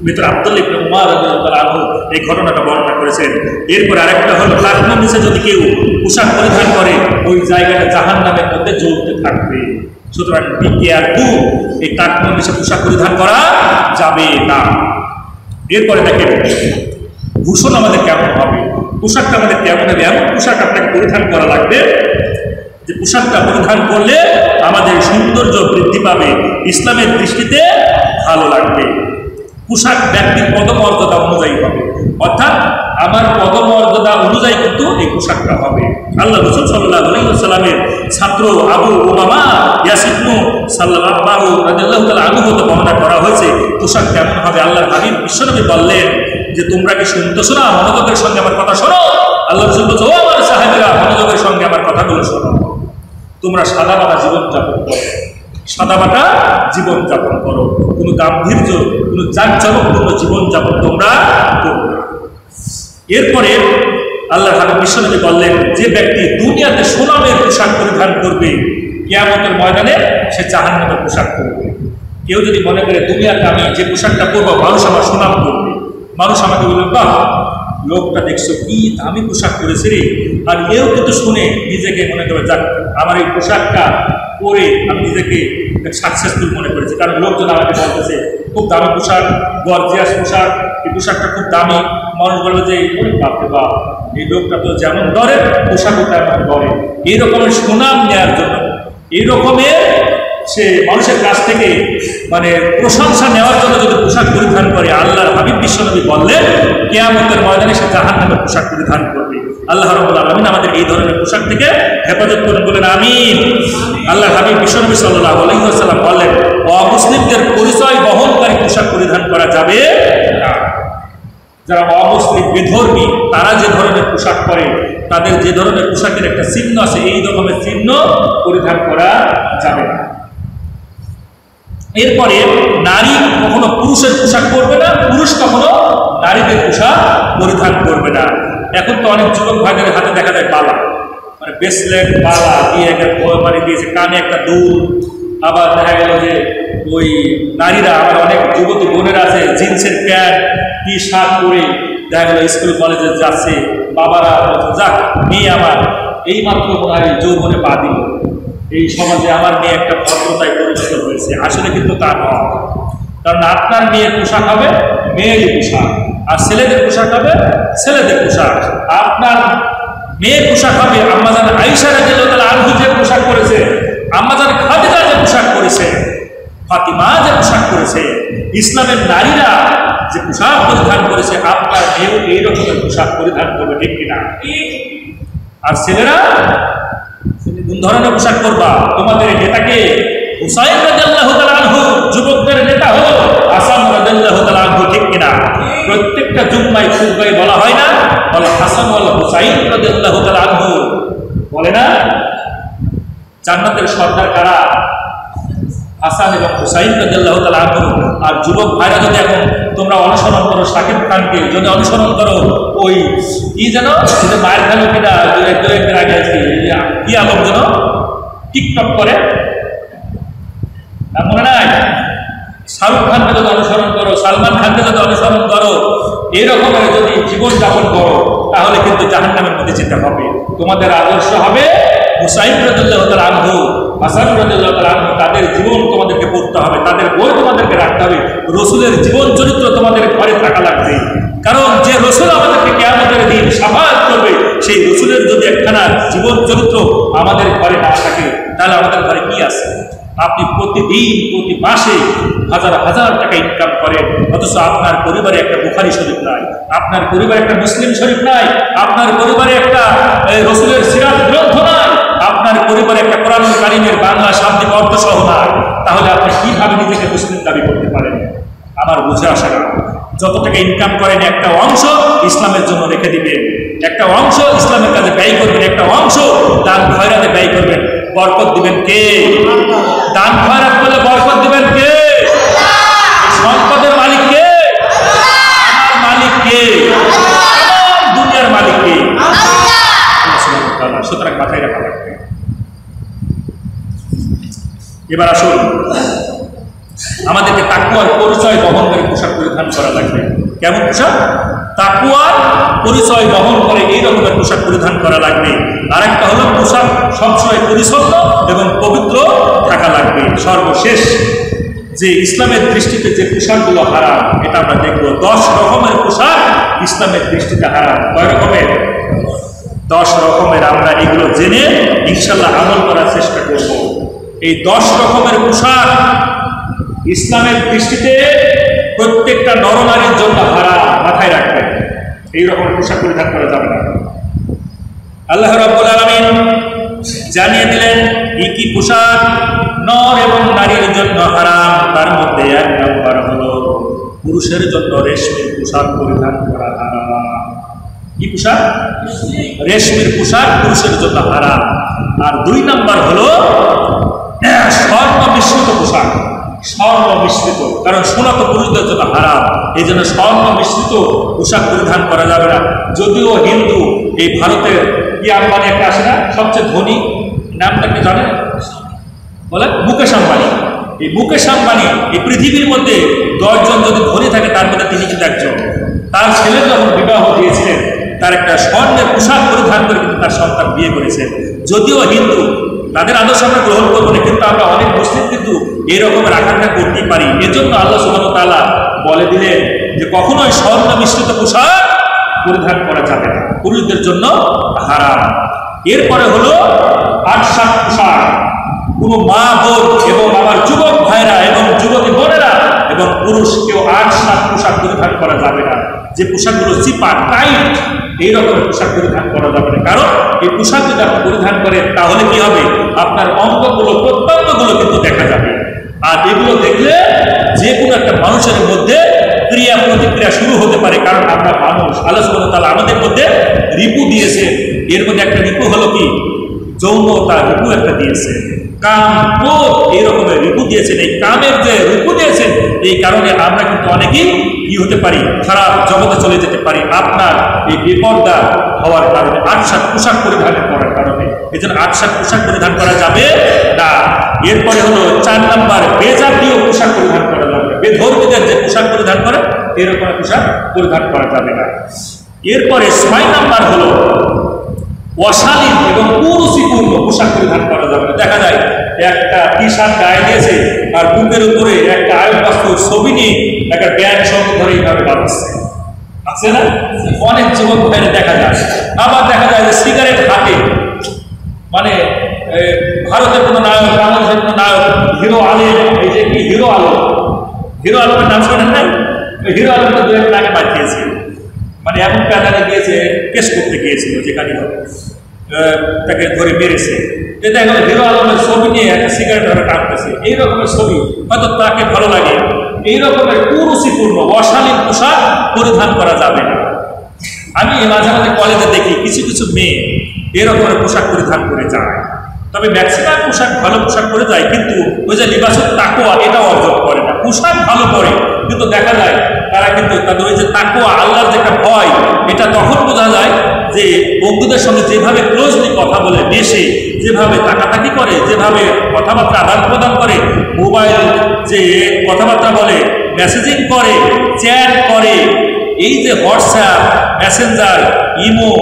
ভিতরে আব্দুল্লাহ ইবনে উমর রাদিয়াল্লাহু আনহু এই ঘটনাটা বর্ণনা করেছেন। এরপর আরেকটা হলো টাকনুর নিচে যদি কেউ পোশাক পরিধান করে, ওই জায়গাটা জাহান্নামের মধ্যে জ্বলতে থাকবে। সুতরাং এই টাকনুর নিচে পোশাক পরিধান করা যাবে না। এরপরে দেখেন ভূষণ আমাদের কেমন হবে, পোশাকটা আমাদের কেমন হবে। এমন পোশাক আপনাকে পরিধান করা লাগবে যে পোশাকটা পরিধান করলে আমাদের সৌন্দর্য বৃদ্ধি পাবে, ইসলামের দৃষ্টিতে ভালো লাগবে। পোশাক ব্যক্তির পদমর্যাদা অনুযায়ী হবে, অর্থাৎ আমার পদমর্যাদা অনুযায়ী কিন্তু এই পোশাকটা হবে। আল্লাহ রাসূল সাল্লাল্লাহু আলাইহি ওয়াসাল্লামের ছাত্র আবু উমামা ইয়াসিবনু সাল্লাল্লাহু রাদিয়াল্লাহু তাআলা আনহু হতে বর্ণনা করা হয়েছে পোশাক কেমন হবে। আল্লাহর হাবিব বিশ্বনবী বললেন যে তোমরা কি শুনতেছো না? মনোযোগের সঙ্গে আমার কথা শোনো। আল্লাহ রাসূল বলছে, ও আমার সাহাবীরা, মনোযোগের সঙ্গে আমার কথাগুলো শোনো। তোমরা সাদামাটা জীবনযাপন করো, কোনো গাম্ভীর্য, কোনো জাঁকজমকপূর্ণ জীবনযাপন তোমরা করো। এরপরে আল্লাহ হাবিব বিশ্বনবী বললেন, যে ব্যক্তি দুনিয়াতে সুনামের পোশাক পরিধান করবে, কিয়ামতের ময়দানে সে জাহান্নামের পোশাক পরবে। কেউ যদি মনে করে দুনিয়াতে আমি যে পোশাকটা পরবো মানুষ আমার সুনাম করবে, মানুষ আমাকে বলবে বাহ লোকটা দেখছো কি দামি পোশাক পরেছে রে, আর এও কিন্তু শুনে নিজেকে মনে করে যাক আমার এই পোশাকটা পরে আমি নিজেকে সাকসেসফুল মনে করেছি। কারণ লোকজন আমাকে বলতেছে খুব দামি পোশাক, গর্জিয়াস পোশাক, এই পোশাকটা খুব দামি। মানুষ বলে যে বাপরে বাপ এই লোকটা তো যেমন ডরে পোশাকও তেমন ডরে। এই রকমের সুনাম নেওয়ার জন্য, এই রকমের সে মানুষের কাছ থেকে মানে প্রশংসা নেওয়ার জন্য যদি পোশাক পরিধান করে, আল্লাহর হাবিব বিশ্বনবী বললেন কিয়ামতের ময়দানে সে জাহান্নামের পোশাক পরিধান করবে। আল্লাহ রাব্বুল আলামিন আমাদের এই ধরনের পোশাক থেকে হেফাজত করুন, বলেন আমিন। আল্লাহর হাবিব বিশ্বনবী সাল্লাল্লাহু আলাইহি ওয়াসাল্লাম বললেন, অমুসলিমদের পরিচয় বহনকারী পোশাক পরিধান করা যাবে না। যারা অমুসলিম বেধর্মী তারা যে ধরনের পোশাক পরে, তাদের যে ধরনের পোশাকের একটা চিহ্ন আছে, এই রকমের চিহ্ন পরিধান করা যাবে না। এরপরে নারী কখনো পুরুষের পোশাক পরবে না, পুরুষ কখনো নারীদের পোশাক পরিধান করবে না। এখন তো অনেক যুবক ভাইদের হাতে দেখা যায় বালা, মানে ব্রেসলেট, বালা দিয়ে মানে দিয়েছে, কানে একটা দুল। আবার দেখা গেল যে ওই নারীরা, আমার অনেক যুবতী বোনেরা আছে জিন্সের প্যান্ট টি শার্ট পরে দেখা গেল স্কুল কলেজে যাচ্ছে। বাবারা যাক মেয়ে আমার এই মাত্র মনে যৌবনে পা দিল, এই সমাজে আমার মেয়ে একটা ভদ্রতায় পরিণত হয়েছে। আসলে কিন্তু তা নয়, কারণ আপনার মেয়ের পোশাক হবে মেয়েরই পোশাক, আর ছেলেদের পোশাক হবে ছেলেদের পোশাক। আপনার মেয়ের পোশাক হবে আম্মাজান আয়েশা রাদিয়াল্লাহু তাআলা আনহা যে পোশাক পরেছে, আম্মাজান খাদিজা যে পোশাক পরেছে, ফাতিমা যে পোশাক পরেছে, ইসলামের নারীরা যে পোশাক পরিধান করেছে, আপনার মেয়েও এই রকমের পোশাক পরিধান করবে, ঠিক কিনা? আর ছেলেরা কোন ধরনের পোশাক করবা? তোমাদের নেতাকে হুসাইন রাদিয়াল্লাহু তাআলা আনহু, যুবকদের নেতা হলো হাসান রাদিয়াল্লাহু তাআলা আনহু, ঠিক কিনা? প্রত্যেকটা জুম্মায় খুতবায় বলা হয় না, বলে হাসান ওয়াল হুসাইন রাদিয়াল্লাহু তাআলা আনহু, বলে না? জান্নাতের সর্দার কারা? হাসান এবং হুসাইন রাদিয়াল্লাহু তাআলা আনহু। আর যুবক ভাইরা যদি এখন তোমরা অনুসরণ করো শাকিব খানকে, যদি অনুসরণ করো ওই কি যেন মায়ের খেলো কিনা দুয়ের আগে আছি কি আলম যেন টিকটক করে, মনে নাই? শাহরুখ খানকে যদি অনুসরণ করো, সালমান খানকে যদি অনুসরণ করো, এরকমের যদি জীবনযাপন করো, তাহলে কিন্তু জাহান্নামের মধ্যে যেতে হবে। তোমাদের আদর্শ হবে হুসাইন রাদিয়াল্লাহু তাআলা আনহু, হাসান রাদিয়াল্লাহু তাআলা আনহু, তাদের জীবন তোমাদেরকে পড়তে হবে, তাদের বই তোমাদেরকে রাখতে হবে, রসুলের জীবন চরিত্র তোমাদের ঘরে থাকা লাগবে। কারণ যে রসুল আমাদেরকে কিয়ামতের দিন শাফাআত করবে, সেই রসুলের যদি একখানা জীবন চরিত্র আমাদের ঘরে না থাকে, তাহলে আমাদের ঘরে কি আছে? আপনি প্রতিদিন প্রতি মাসে হাজার হাজার টাকা ইনকাম করেন, অথচ আপনার পরিবারে একটা বুখারী শরীফ নাই, আপনার পরিবারে একটা মুসলিম শরীফ নাই, আপনার পরিবারে একটা রসুলের সিরাত গ্রন্থ নাই, আপনার পরিবারে একটা কোরআনুল কারীমের বাংলা শাব্দিক অর্থ সহ নাই, তাহলে আপনি কিভাবে নিজেকে মুসলিম দাবি করতে পারেন? আমার বুঝে আসা গেল, যত টাকা ইনকাম করেন একটা অংশ ইসলামের জন্য রেখে দিবেন, একটা অংশ ইসলামের কাজে ব্যয় করবেন, একটা অংশ দান খয়রাতে ব্যয় করবেন। বরকত দিবেন কে? দান খয়রাত করলে বরকত দিবেন কে? সম্পদের মালিক কে? আমার মালিক কে? দুনিয়ার মালিক কে? সুতরাং মাথায় রাখা লাগবে। এবার আসুন, আমাদেরকে তাকওয়ার পরিচয় বহন করে পোশাক পরিধান করা লাগবে। কেমন পোশাক? তাকওয়ার পরিচয় বহন করে এই রকমের পোশাক পরিধান করা লাগবে। আর একটা হলো পোশাক সবসময় পরিচ্ছন্ন এবং পবিত্র থাকা লাগবে। সর্বশেষ যে ইসলামের দৃষ্টিতে যে পোশাকগুলো হারাম, এটা আমরা দেখব। 10 রকমের পোশাক ইসলামের দৃষ্টিতে হারাম। কয় রকমের? 10 রকমের। আমরা এগুলো জেনে ইনশাআল্লাহ আমল করার চেষ্টা করব। এই 10 রকমের পোশাক ইসলামের দৃষ্টিতে প্রত্যেকটা নরনারীর জন্য হারাম। মাথায় রাখবেন, এই রকম পোশাক পরিধান করা যাবে না। আল্লাহ রাব্বুল আলামিন জানিয়ে দিলেন এই কি পোশাক নর এবং নারীর জন্য হারাম। তার মধ্যে 1 নম্বর হলো পুরুষের জন্য রেশমের পোশাক পরিধান করা হারাম। কি পোশাক? রেশমের পোশাক পুরুষের জন্য হারাম। আর 2 নম্বর হলো স্বর্ণ মিশ্রিত পোশাক। স্বর্ণ মিশ্রিত, কারণ সোনা তো পুরুষদের জন্য হারাম, এই জন্য স্বর্ণ মিশ্রিত পোশাক পরিধান করা যাবে না। যদিও হিন্দু, এই ভারতের কি আম্বানি একটা আসে না, সবচেয়ে ধনী, নামটা কি জানেন? বলে মুকেশ আম্বানি। এই মুকেশ আম্বানি এই পৃথিবীর মধ্যে 10 জন যদি ধনী থাকে, তার মধ্যে তিনি কিন্তু একজন। তার ছেলে যখন বিবাহ দিয়েছিলেন, তার একটা স্বর্ণের পোশাক পরিধান করে কিন্তু তার সন্তান বিয়ে করেছেন। যদিও হিন্দু, তাদের আদর্শ আমরা গ্রহণ করবো না, কিন্তু আমরা অনেক মুসলিম কিন্তু এরকমের আকাঙ্ক্ষা করতেই পারি। এজন্য আল্লাহ সুবহানাহু ওয়া তাআলা বলে দিলেন যে কখনোই স্বর্ণ মিশ্রিত পোশাক পরিধান করা যাবে না, পুরুষদের জন্য হারাম। এরপরে হলো আটসাক পোশাক। কোনো মা বোন এবং আমার যুবক ভাইরা এবং যুবতী বোনেরা এবং পুরুষ কেউ আটসাক পোশাক পরিধান করা যাবে না। যে পোশাকগুলো চিপা টাইট, এইরকম পোশাক পরিধান করা যাবে না। কারণ এই পোশাক যদি আপনি পরিধান করেন, তাহলে কি হবে? আপনার অঙ্গগুলো, প্রত্যঙ্গগুলো কিন্তু দেখা যাবে। আর এগুলো দেখলে যে কোনো একটা মানুষের মধ্যে ক্রিয়া প্রতিক্রিয়া শুরু হতে পারে। কারণ আমরা মানুষ, আল্লাহ সুবহানাহু ওয়া তাআলা আমাদের মধ্যে রিপু দিয়েছে। এর মধ্যে একটা রিপু হলো কি? যৌনতা রিপু একটা দিয়েছে, কাম ক্রোধ এই রকমের রিপু দিয়েছেন। এই কামের যে রিপু দিয়েছেন, এই কারণে আমরা কিন্তু অনেকেই কি হতে পারি? খারাপ জগতে চলে যেতে পারি। আপনার এই বিপর্দা হওয়ার কারণে, আটসাক পোশাক পরিধান করার কারণে। এই জন্য আটসাক পোশাক পরিধান করা যাবে না। এরপরে হলো 4 নম্বর, বেজাতীয় পোশাক পরিধান করা যাবে। বেধর্মীদের যে পোশাক পরিধান করে, এরকম পোশাক পরিধান করা যাবে না। এরপরে 6 নম্বর হলো অশালীন এবং কুরুচিপূর্ণ পোশাক পরিধান করা যাবে না। দেখা যায় একটা টি শার্ট গায়ে দিয়েছে, আর বুকের উপরে একটা আয়ুবাস্তব ছবি নিয়ে একটা ব্যান্ড সঙ্গে ধরে এইভাবে বাজাচ্ছে, আছে না? অনেক যুবক ভাইরা দেখা যায়। আবার দেখা যায় যে সিগারেট হাতে, মানে ভারতের কোনো নায়ক, বাংলাদেশের কোনো নায়ক, হিরো আলম, এই যে কি হিরো আলম, হিরো আলমের নাম শোনেন নাই? হিরো আলমকে 2 একদিন আগে পাঠিয়েছে, মানে এমন প্যানেলে গিয়েছে, কেস করতে গিয়েছিল, যেখানে তাকে ধরে মেরেছে। এটা এখন হিরো আলমের ছবি নিয়ে একটা সিগারেট ধরে টানতেছে। এই রকমের ছবি হয়তো তাকে ভালো লাগে। এই রকমের কুরুচিপূর্ণ অশালীন পোশাক পরিধান করা যাবে না। আমি মাঝে মাঝে কলেজে দেখি কিছু কিছু মেয়ে এরকমের পোশাক পরিধান করে যায়। তবে ম্যাক্সিমাম পোশাক ভালো পোশাক পরে যায়, কিন্তু ওই যে লিবাসুত তাকওয়া এটা অর্জন করে না। পোশাক ভালো পরে কিন্তু দেখা যায় তারা কিন্তু তাদের ওই যে তাকওয়া, আল্লাহর যে একটা ভয়, এটা তখন বোঝা যায় যে বন্ধুদের সঙ্গে যেভাবে ক্লোজলি কথা বলে, মেশে, যেভাবে তাকাতাকি করে, যেভাবে কথাবার্তা আদান প্রদান করে, মোবাইল যে কথাবার্তা বলে, মেসেজিং করে, চ্যাট করে, এই যে WhatsApp, Messenger, imo,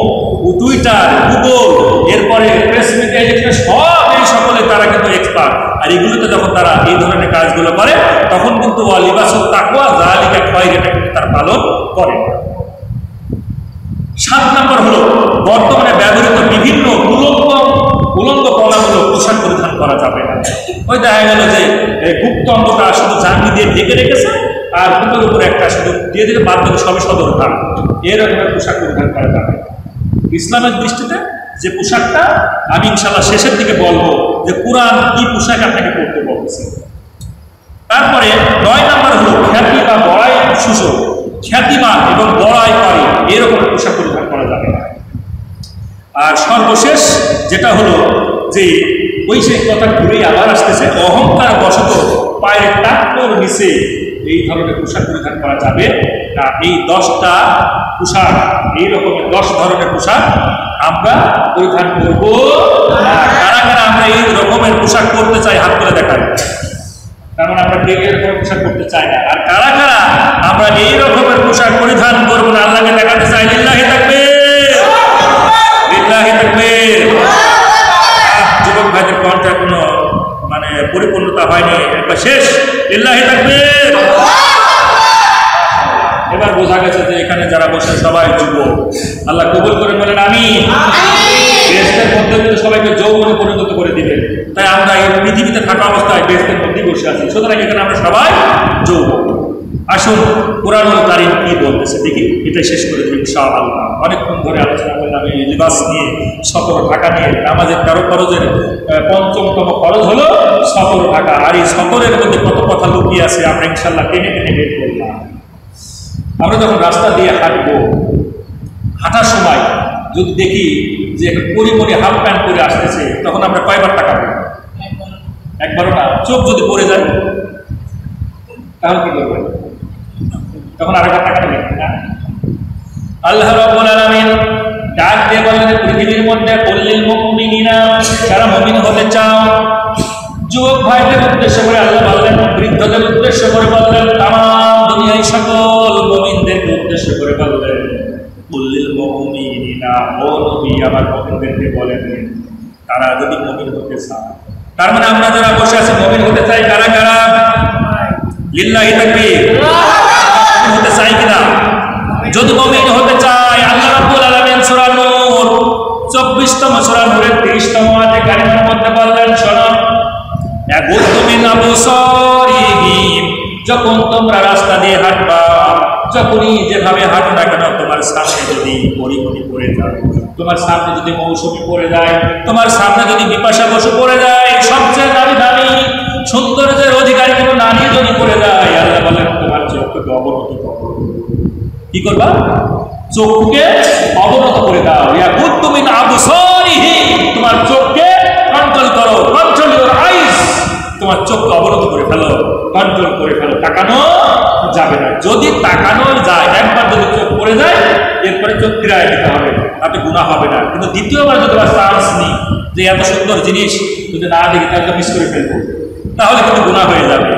Twitter, Google, এরপরে প্রেস মিডিয়া, সব এই সকলে তারা কিন্তু এক্সপার্ট। আর এগুলোতে যখন তারা এই ধরনের কাজগুলো করে তখন কিন্তু লিবাসুত তাকওয়া যালিকা খায়র, এটা কিন্তু তারা পালন করে। 7 নম্বর হলো বর্তমানে ব্যবহৃত বিভিন্ন উলঙ্গ কলামূলক পোশাক পরিধান করা যাবে না। ওই দেখা গেল যে গুপ্ত অঙ্গটা শুধু জাঙ্গি দিয়ে ঢেকে রেখেছে আর বুকের উপরে একটা শুধু দিয়ে দিলে বাদ দিলে সবই সদর ঘাট, এরকমের পোশাক পরিধান করা যাবে। ইসলামের দৃষ্টিতে যে পোশাকটা আমি ইনশাল্লাহ শেষের দিকে বলবো যে কুরআন কি পোশাক আপনাকে পড়তে বলছে। তারপরে 9 নম্বর হলো খ্যাতি বা বড়াই সূচক, খ্যাতিমান এবং বড়াইকারী এরকম পোশাক পরিধান করা যাবে না। আর সর্বশেষ যেটা হলো যে ওই সেই কথা ঘুরেই আবার আসতেছে, অহংকার বশত পায়ের টাকনোর নিচে এই ধরনের পোশাক পরিধান করা যাবে না। এই 10টা পোশাক, এই রকমের 10 ধরনের পোশাক আমরা পরিধান করব না। কারা কারা আমরা এই রকমের পোশাক পরতে চাই হাত তুলে দেখাই, কারণ আমরা এরকমের পোশাক করতে চাই না। আর কারা কারা আমরা এই রকমের পোশাক পরিধান করবো না, আল্লাহকে দেখাতে চাই। লিল্লাহি তাকবীর, লিল্লাহি তাকবীর। যুবক ভাইদের কণ্ঠে কোনো মানে পরিপূর্ণতা হয়নি, একবার শেষ। লিল্লাহি তাকবীর। এবার বোঝা গেছে যে এখানে যারা বসে সবাই যুবক। আল্লাহ কবুল করে বলেন আমিন। বেহেশতের মধ্যে কিন্তু সবাইকে যৌবনে পরিণত করে দিবেন। তাই আমরা এই পৃথিবীতে থাকা অবস্থায় বেহেশতের মধ্যেই বসে আছি, সুতরাং এখানে আমরা সবাই যৌবক। আসুন কোরআনুল কারীম কি বলতেছে দেখি, এটাই শেষ করে দিই ইনশাআল্লাহ। অনেকক্ষণ ধরে আলোচনা করলাম এই লিবাস নিয়ে, সতর ঢাকা নিয়ে। আমাদের 13 ফরজের 5ম ফরজ হলো সতর ঢাকা। আর এই সতরের মধ্যে কত কথা লুকিয়ে আছে আমরা ইনশাআল্লাহ টেনে টেনে বের করলাম। আমরা যখন রাস্তা দিয়ে হাঁটবো, হাঁটার সময় যদি দেখি যে পরিমণি হাফ প্যান্ট পরে আসতেছে, তখন আমরা কয়বার তাকাবো? একবারও না। চোখ যদি পড়ে যায় তাহলে কি করবেন? তখন আরেকবার তাকাতে দেখবেন না। আল্লাহ রাব্বুল আলামিন ডাক দিয়ে বললেন পৃথিবীর মধ্যে কুল্লিল মুমিনিনা, যারা মুমিন হতে চাও। যুবক ভাইদের উদ্দেশ্য করে আল্লাহ বললেন, বৃদ্ধদের উদ্দেশ্য করে বললেন, তামাম দুনিয়ার সকল মুমিনদেরকে উদ্দেশ্য করে বললেন কুল্লিল মুমিনিনা, ও নবী আমার মুমিনদেরকে বলেন তারা যদি মুমিন হতে চায়। তার মানে আমরা যারা বসে আছি মুমিন হতে চাই। কারা কারা? লিল্লাহি তাকবীর। হতে চাই কিনা? যদি মুমিন হতে চাই, আল্লাহ রাব্বুল আলামিন সূরা নূর 24তম সূরা নূরের 30তম আয়াতে কারিমার মধ্যে বললেন, শোনো, যখন তোমরা রাস্তা দিয়ে হাঁটবা, যখনই যেভাবে হাঁটো না কেন, তোমার সামনে যদি পরিমণি পড়ে যায়, তোমার সামনে যদি মৌসুমী পড়ে যায়, তোমার সামনে যদি বিপাশা বসু পড়ে যায়, সবচেয়ে দামি দামি সৌন্দর্যের অধিকারী কোনো নারী যদি পড়ে যায়, আল্লাহ বলেন তোমার চোখকে অবনত করো। কি করবা? চোখকে অবনত করে দাও। ইয়াগুদ্দু মিন আবসারিহি, তোমার চোখকে কন্ট্রোল করো। কন্ট্রোল ইউর আইস, তোমার চোখকে অবনত করে ফেলো, কন্ট্রোল করে ফেলো। তাকানো যাবে না। যদি তাকানো যায়, একবার যদি চোখ পড়ে যায়, এরপরে চোখ ফিরায় দিতে হবে, তাতে গুনাহ হবে না। কিন্তু দ্বিতীয়বার যদি আমরা চান্স নিই যে এত সুন্দর জিনিস যদি না দেখি তাহলে মিস করে ফেলবো, তাহলে কিন্তু গুনাহ হয়ে যাবে।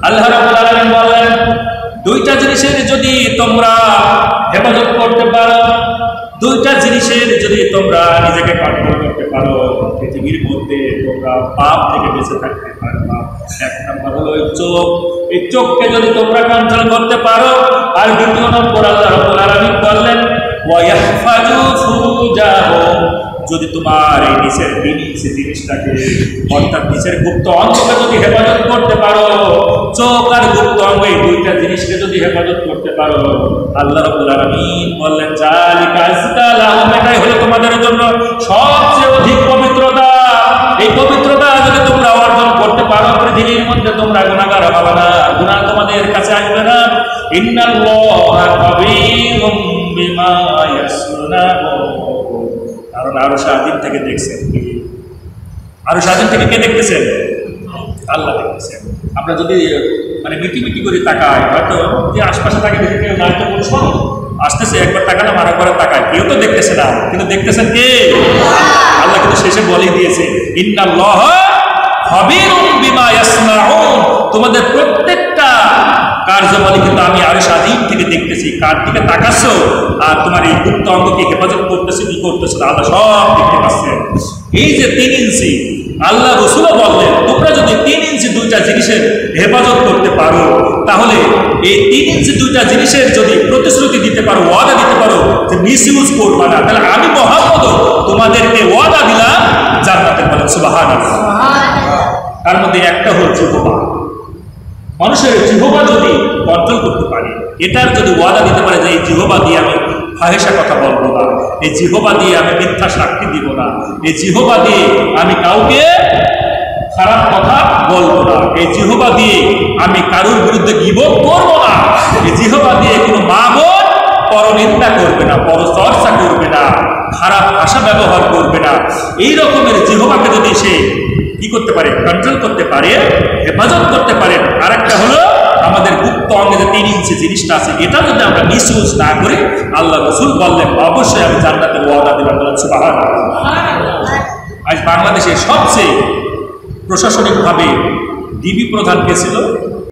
আল্লাহ রাব্বুল আলামিন বললেন, 2টা জিনিসের যদি তোমরা হেফাজত করতে পারো, 2টা জিনিসের যদি তোমরা নিজেকে কন্ট্রোল করতে পারো, পৃথিবীর মধ্যে তোমরা পাপ থেকে বেঁচে থাকতে পারবা। 1 নম্বর হলো চোখ। এই চোখকে যদি তোমরা কন্ট্রোল করতে পারো, আর 2 নম্বর আল্লাহ রাব্বুল আলামিন বললেন ওয়া ইয়াহফাজু ফুরুজাহুম, যদি তোমার এই নিচের জিনিসটাকে, অর্থাৎ নিচের গুপ্ত অঙ্গকে যদি হেফাজত করতে পারো, চোখ আর গুপ্ত অঙ্গ এই 2টা জিনিসকে যদি হেফাজত করতে পারো, আল্লাহ রাব্বুল আলামিন বললেন জালিকা আযকা লাহুম, এটাই হলো তোমাদের জন্য সবচেয়ে অধিক পবিত্রতা। এই পবিত্রতা যদি তোমরা অর্জন করতে পারো, পৃথিবীর মধ্যে তোমরা গুনাহগার হবে না, গুনাহ তোমাদের কাছে আসবে না। ইন্নাল্লাহা কাবীরুম বিমা ইয়াসনাউন, কারণ আরশ আজিম থেকে দেখছেন আরো স্বাধীন থেকে কে দেখতেছেন? আল্লাহ দেখতেছেন। আমরা যদি মানে মিটি করে তাকাই, হয়তো যে আশপাশে থাকে দেখে কেউ দায়িত্ব বলছো আসতেছে, একবার তাকালাম আর একবার তাকায়, কেউ তো দেখতেছে না, কিন্তু দেখতেছেন কে? আল্লাহ কিন্তু শেষে বলেই দিয়েছে, ইন্নাল্লাহ খাবীরুম বিমা ইয়াসনাউন, তোমাদের প্রত্যেকটা কার্যবলী কিন্তু আমি আরো স্বাধীন থেকে দেখতেছি। কার দিকে তাকাচ্ছ আর তোমার এই গুপ্ত অঙ্গকে হেফাজত করতেছে কি করতেছে আল্লাহ সব দেখতে পাচ্ছেন। এই যে 3 ইঞ্চি, আল্লাহ রসুলও বললেন তোমরা যদি 3 ইঞ্চি দুইটা জিনিসের হেফাজত করতে পারো, তাহলে এই 3 ইঞ্চি দুইটা জিনিসের যদি প্রতিশ্রুতি দিতে পারো, ওয়াদা দিতে পারো যে মিসইউজ করবা না, তাহলে আমি মুহাম্মদ তোমাদেরকে ওয়াদা দিলাম জান্নাতের। বলেন সুবহানাল্লাহ। তার মধ্যে একটা হল জিহ্বা। মানুষের জিহ্বা যদি কন্ট্রোল করতে পারে, এটার যদি ওয়াদা দিতে পারে যে এই জিহ্বা দিয়ে আমি ফাহিশা কথা বলবো না, এই জিহ্বা দিয়ে আমি মিথ্যা সাক্ষী দিব না, এই জিহ্বা দিয়ে আমি কাউকে খারাপ কথা বলবো না, এই জিহ্বা দিয়ে আমি কারোর বিরুদ্ধে গীবত করবো না, এই জিহ্বা দিয়ে কোনো মা বোন পরনিন্দা করবে না, পরচর্চা করবে না, খারাপ ভাষা ব্যবহার করবে না। এই রকমের জিহ্বাকে যদি সে কি করতে পারে, কন্ট্রোল করতে পারে, হেফাজত করতে পারে। আর একটা হলো আমাদের গুপ্ত অঙ্গে যে 3 ইঞ্চি জিনিসটা আছে, এটা যদি আমরা মিসইউজ না করি, আল্লাহ রাসূল বললেন অবশ্যই আমি জান্নাতের ওয়াদা দিলাম। বলেন সুবহানাল্লাহ। আজ বাংলাদেশে সবচেয়ে প্রশাসনিকভাবে ডিবি প্রধান কে ছিল?